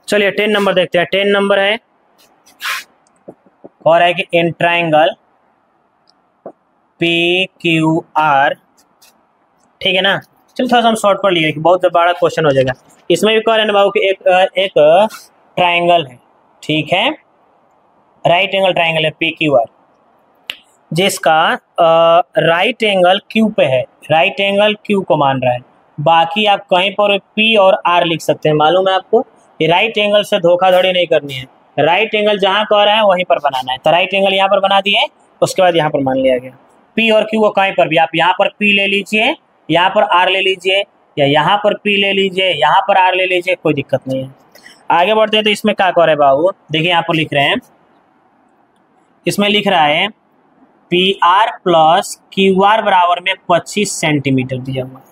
चलिए 10 नंबर देखते हैं। 10 नंबर है और है कि इन ट्राइंगल PQR, ठीक है ना। चलो थोड़ा सा हम शॉर्ट पर लिए, बहुत बड़ा क्वेश्चन हो जाएगा। इसमें भी कह रहे हैं बाबू कि एक ट्राइंगल है, ठीक है, राइट एंगल ट्राइंगल है PQR, जिसका राइट एंगल Q पे है, राइट एंगल Q को मान रहा है। बाकी आप कहीं पर P और R लिख सकते हैं, मालूम है आपको। ये राइट एंगल से धोखाधड़ी नहीं करनी है, राइट एंगल जहां कह रहे हैं वहीं पर बनाना है। तो राइट एंगल यहाँ पर बना दिए, उसके बाद यहाँ पर मान लिया गया। P और Q को कहीं पर भी आप यहाँ पर P ले लीजिए, यहाँ पर R ले लीजिए, या यहाँ पर P ले लीजिए, यहाँ पर R ले लीजिए, कोई दिक्कत नहीं है। आगे बढ़ते हैं तो इसमें क्या कह रहे हैं बाबू, देखिए यहाँ पर लिख रहे हैं, इसमें लिख रहा है PR प्लस QR बराबर में 25 सेंटीमीटर दिया हुआ है।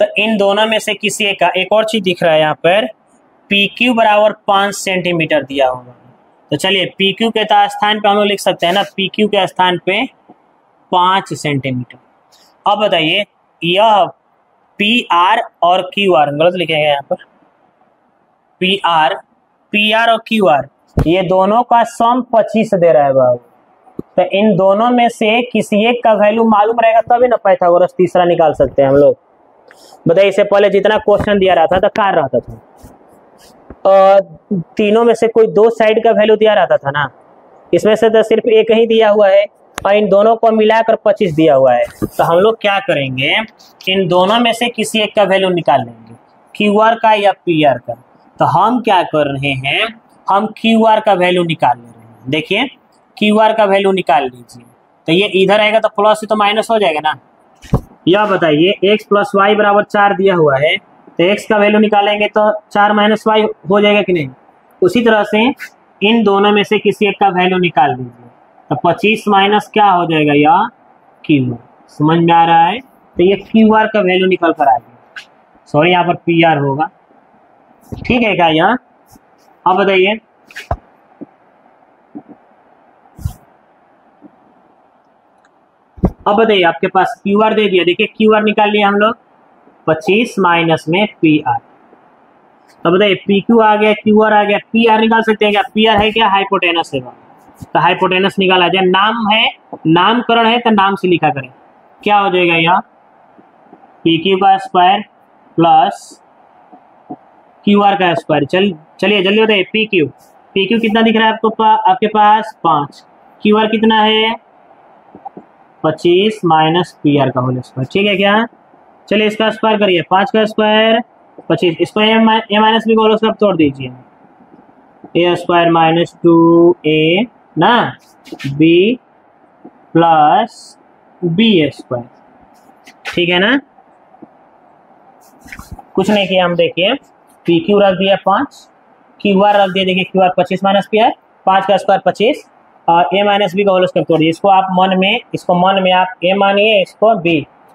तो इन दोनों में से किसी एक और चीज दिख रहा है यहाँ पर, PQ बराबर 5 सेंटीमीटर दिया होगा। तो चलिए PQ के स्थान पे हम लोग लिख सकते हैं ना, PQ के स्थान पे 5 सेंटीमीटर। अब बताइए यह PR और QR, गलत लिखेंगे यहाँ पर, PR और QR ये दोनों का सम 25 दे रहा है बाबू। तो इन दोनों में से किसी एक का वैल्यू मालूम रहेगा तभी ना पाइथागोरस तीसरा निकाल सकते हैं हम लोग। बताइए इससे पहले जितना क्वेश्चन दिया रहता था क्या रहता था, तीनों में से कोई 2 साइड का वैल्यू दिया रहता था ना, इसमें से तो सिर्फ एक ही दिया हुआ है और इन दोनों को मिलाकर 25 दिया हुआ है। तो हम लोग क्या करेंगे, इन दोनों में से किसी एक का वैल्यू निकाल लेंगे, QR का या PR का। तो हम क्या कर रहे हैं, हम QR का वैल्यू निकाल ले रहे हैं। देखिए QR का वैल्यू निकाल लीजिए, तो ये इधर आएगा तो प्लस से तो माइनस हो जाएगा ना। यह बताइए x प्लस वाई बराबर 4 दिया हुआ है, तो x का वैल्यू निकालेंगे तो 4 माइनस वाई हो जाएगा कि नहीं। उसी तरह से इन दोनों में से किसी एक का वैल्यू निकाल लीजिए, तो 25 माइनस क्या हो जाएगा, या QR। समझ में आ रहा है। तो ये QR का वैल्यू निकल कर आ गया, सॉरी यहाँ पर PR होगा, ठीक है क्या यह। अब बताइए आपके पास QR दे दिया, देखिए QR निकाल लिया हम लोग, 25 माइनस में PR। तो बताइए PQ आ गया, QR आ गया, PR निकाल सकते हैं क्या, PR है क्या, हाइपोटेनस है। तो हाइपोटेनस निकाला जाए, नाम है, नामकरण है तो नाम से लिखा करें। क्या हो जाएगा यहाँ, PQ का स्क्वायर प्लस QR का स्क्वायर। चलिए जल्दी बताइए, PQ कितना दिख रहा है आपको, आपके पास 5, QR कितना है 25 माइनस PR का होल स्क्वायर, ठीक है क्या। चलिए इसका स्क्वायर करिए, 5 का स्क्वायर 25, इसको a माइनस बी का होल स्क्वायर तोड़ दीजिए, a स्क्वायर माइनस 2a ना b प्लस b स्क्वायर, ठीक है ना। कुछ नहीं किया हम, देखिए PQ रख दिया 5, QR रख दिया, देखिए QR 25 माइनस PR, 5 का स्क्वायर 25 और a माइनस बी का होल स्क्वायर तोड़िए। इसको आप मन में आप a मानिए, इसको b,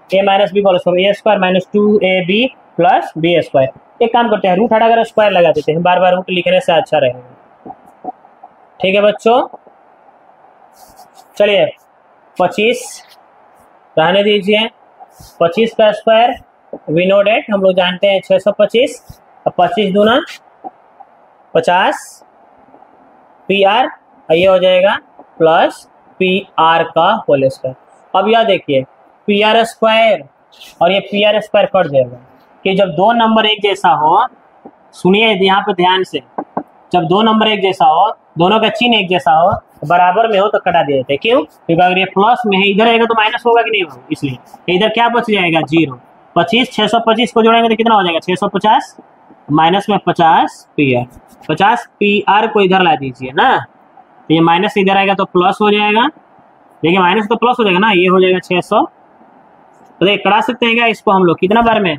a माइनस बी का whole square, a square minus 2ab plus b square. एक काम करते हैं, रूट हटाकर स्क्वायर लगा देते हैं, बार बार रूट लिखने से अच्छा रहेगा, ठीक है बच्चों। चलिए 25 रहने दीजिए, 25 का स्क्वायर वी नो डेट, हम लोग जानते हैं 625, अब 25 दूना 50 PR, ये हो जाएगा प्लस PR का होल स्क्वायर। अब यह देखिए PR स्क्वायर और ये PR स्क्वायर कट जाएगा कि जब 2 नंबर एक जैसा हो, सुनिए यहाँ पे ध्यान से, जब 2 नंबर एक जैसा हो, दोनों का चिन्ह एक जैसा हो, बराबर में हो तो कटा दे देते। क्यों, क्योंकि अगर ये प्लस में है, इधर रहेगा तो माइनस होगा कि नहीं होगा, इसलिए इधर क्या बच जाएगा 0। 25 625 को जोड़ेंगे तो कितना हो जाएगा 650 माइनस में 50 PR, 50 PR को इधर ला दीजिए ना, तो ये माइनस इधर आएगा तो प्लस हो जाएगा, देखिए माइनस तो प्लस हो जाएगा ना, ये हो जाएगा तो देखिए करा सकते हैं क्या इसको हम लोग कितना बार में,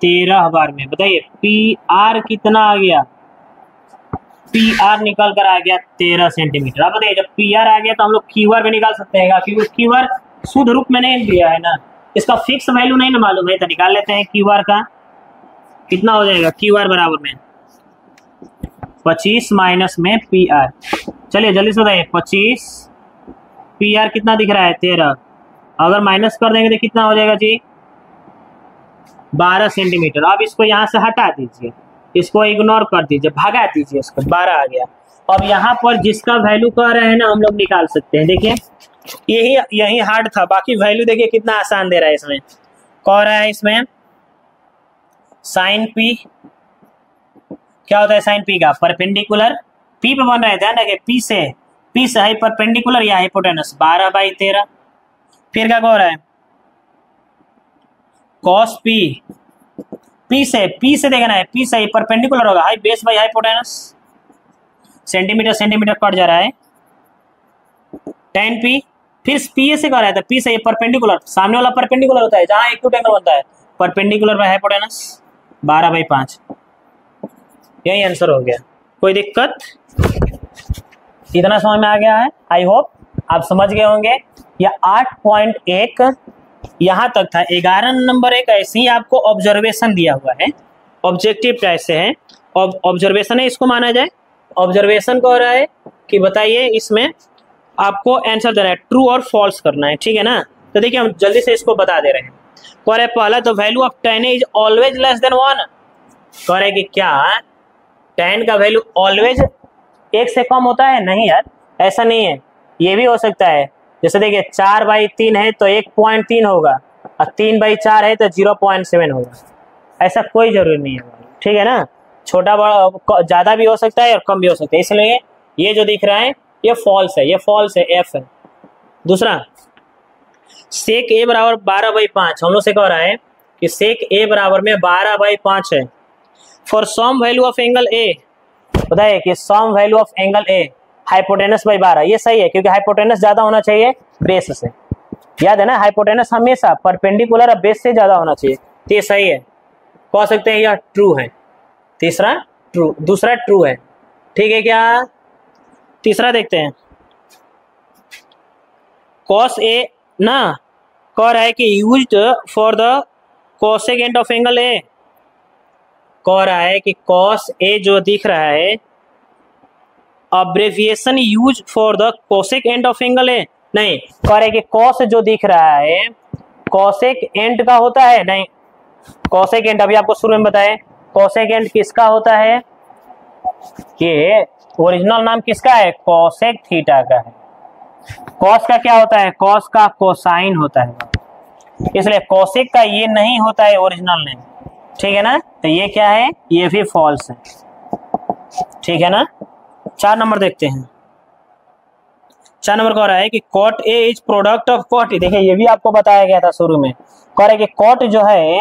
13 बार में। बताइए पी आर कितना आ गया, पी आर निकल कर आ गया 13 सेंटीमीटर। अब बताइए जब पी आर आ गया तो हम लोग क्यू आर भी निकाल सकते हैं, क्योंकि क्यू आर शुद्ध रूप में नहीं दिया है ना, इसका फिक्स वैल्यू नहीं ना मालूम है, तो निकाल लेते हैं क्यू आर का कितना हो जाएगा। क्यू आर बराबर में 25 माइनस में पी आर। चलिए जल्दी से बताइए 25 पी आर कितना दिख रहा है 13, अगर माइनस कर देंगे तो कितना हो जाएगा जी 12 सेंटीमीटर। अब इसको यहाँ से हटा दीजिए, इसको इग्नोर कर दीजिए, भगा दीजिए इसको, 12 आ गया। अब यहाँ पर जिसका वैल्यू कह रहे हैं ना हम लोग निकाल सकते हैं। देखिए यही हार्ड था, बाकी वैल्यू देखिए कितना आसान दे रहा है। इसमें कह रहा है इसमें साइन पी क्या होता है, साइन पी का परपेंडिकुलर पी पे बन रहा है, ध्यान रखिए पी से है परपेंडिकुलर या हाइपोटेनस 12/13। फिर क्या कह रहा है कॉस पी से देखना है, पी से परपेंडिकुलर होगा high base by hypotenuse, centimetre cut जा रहा है tan पी। फिर पी से कह रहा है तो पी से परपेंडिकुलर, सामने वाला परपेंडिकुलर होता है जहां एक्यूट एंगल बनता है, परपेंडिकुलर बाई हाइपोटेनस 12/5। यही आंसर हो गया। कोई दिक्कत, इतना समझ में आ गया है, आई होप आप समझ गए होंगे। या 8.1 यहाँ तक था। 11 नंबर एक ऐसे ही आपको ऑब्जर्वेशन दिया हुआ है, ऑब्जेक्टिव टाइप से है, ऑब्जर्वेशन है इसको माना जाए। ऑब्जर्वेशन कह रहा है कि बताइए इसमें आपको आंसर देना है, ट्रू और फॉल्स करना है, ठीक है ना। तो देखिए हम जल्दी से इसको बता दे रहे हैं। कह रहे पहला तो value of tan is always less than 1। कह रहे कि क्या tan का वैल्यू ऑलवेज 1 से कम होता है, नहीं यार ऐसा नहीं है, ये भी हो सकता है। जैसे देखिए 4/3 है तो 1.3 होगा, और 3/4 है तो 0.7 होगा, ऐसा कोई जरूरी नहीं है, ठीक है ना। छोटा बड़ा ज्यादा भी हो सकता है और कम भी हो सकता है, इसलिए ये जो दिख रहा है ये फॉल्स है, ये फॉल्स है, एफ है। दूसरा सेक ए बराबर 12/5, हम लोग से कह रहा है कि सेक ए बराबर में 12/5 है। For some value of angle A, बताइए कि some value of angle A hypotenuse by 12, ये सही है क्योंकि हाइपोटेनस ज्यादा होना चाहिए बेस से, याद है ना, हाइपोटेनस हमेशा परपेंडिकुलर और बेस से ज्यादा होना चाहिए, तो ये सही है, कह सकते हैं यह ट्रू है। तीसरा ट्रू, दूसरा ट्रू है, ठीक है क्या। तीसरा देखते हैं, कॉस ए ना कह रहा है कि used for the cosecant of angle ए, कह रहा है कि कॉस ए जो दिख रहा है abbreviation use for the cosec and of angle A, नहीं कह रहे कि कॉस जो दिख रहा है कोसेक एंड का होता है, नहीं कोसेक एंड अभी आपको शुरू में बताए, कोसेक एंड किसका होता है, ये ओरिजिनल नाम किसका है, कोसेक थीटा का है। कॉस का क्या होता है, कॉस का कोसाइन होता है, इसलिए कोसेक का ये नहीं होता है ओरिजिनल नेम, ठीक है ना। तो ये क्या है, ये भी फॉल्स है, ठीक है ना। 4 नंबर देखते हैं। 4 नंबर कह रहा है कि cot A is product of cot A, देखिए ये भी आपको बताया गया था शुरू में, कह रहा है कि कॉट जो है,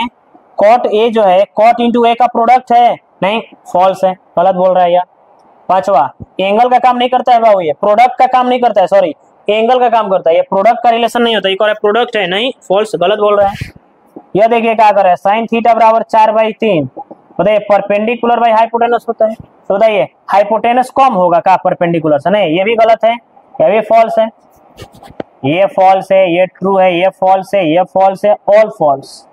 कॉट ए जो है कॉट इंटू ए का प्रोडक्ट है, नहीं फॉल्स है, गलत बोल रहा है यार। 5वां एंगल का काम नहीं करता है बाबू, ये प्रोडक्ट का काम नहीं करता है, सॉरी एंगल का काम करता है, ये प्रोडक्ट का रिलेशन नहीं होता, ये कह रहा है प्रोडक्ट है, नहीं फॉल्स, गलत बोल रहा है। यह देखिए क्या कर रहा है, साइन थीटा बराबर 4/3, बताइए परपेंडिकुलर बाई हाइपोटेनस होता है, तो बताइए हाइपोटेनस कम होगा का परपेंडिकुलर से, नहीं ये भी गलत है, ये भी फॉल्स है, ये फॉल्स है, ये ट्रू है, ये फॉल्स है, ये फॉल्स है, ऑल फॉल्स।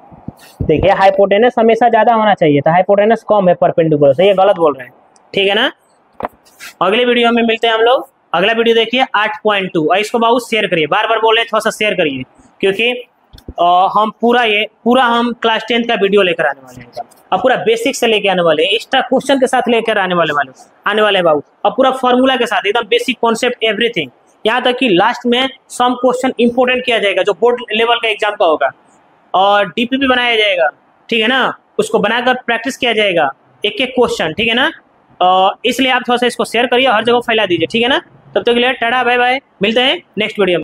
देखिए हाइपोटेनस हमेशा ज्यादा होना चाहिए था, हाइपोटेनस कम है परपेंडिकुलर से, ये गलत बोल रहे हैं, ठीक है ना। अगले वीडियो में मिलते हैं हम लोग, अगला वीडियो देखिए 8.2, और इसको बहुत शेयर करिए, बार बार बोल रहे हैं थोड़ा सा शेयर करिए, क्योंकि हम पूरा हम क्लास 10 का वीडियो लेकर आने वाले हैं, अब पूरा बेसिक से लेके आने वाले हैं, एक्स्ट्रा क्वेश्चन के साथ लेकर आने वाले हैं बाबू, और पूरा फॉर्मूला के साथ एकदम बेसिक कॉन्सेप्ट एवरीथिंग, यहाँ तक कि लास्ट में सम क्वेश्चन इंपोर्टेंट किया जाएगा जो बोर्ड लेवल का एग्जाम का होगा, और डीपीपी बनाया जाएगा, ठीक है ना, उसको बनाकर प्रैक्टिस किया जाएगा एक एक क्वेश्चन, ठीक है ना। इसलिए आप थोड़ा सा इसको शेयर करिए, हर जगह फैला दीजिए, ठीक है ना। तब तक के लिए टाटा बाय बाय, मिलते हैं नेक्स्ट वीडियो में।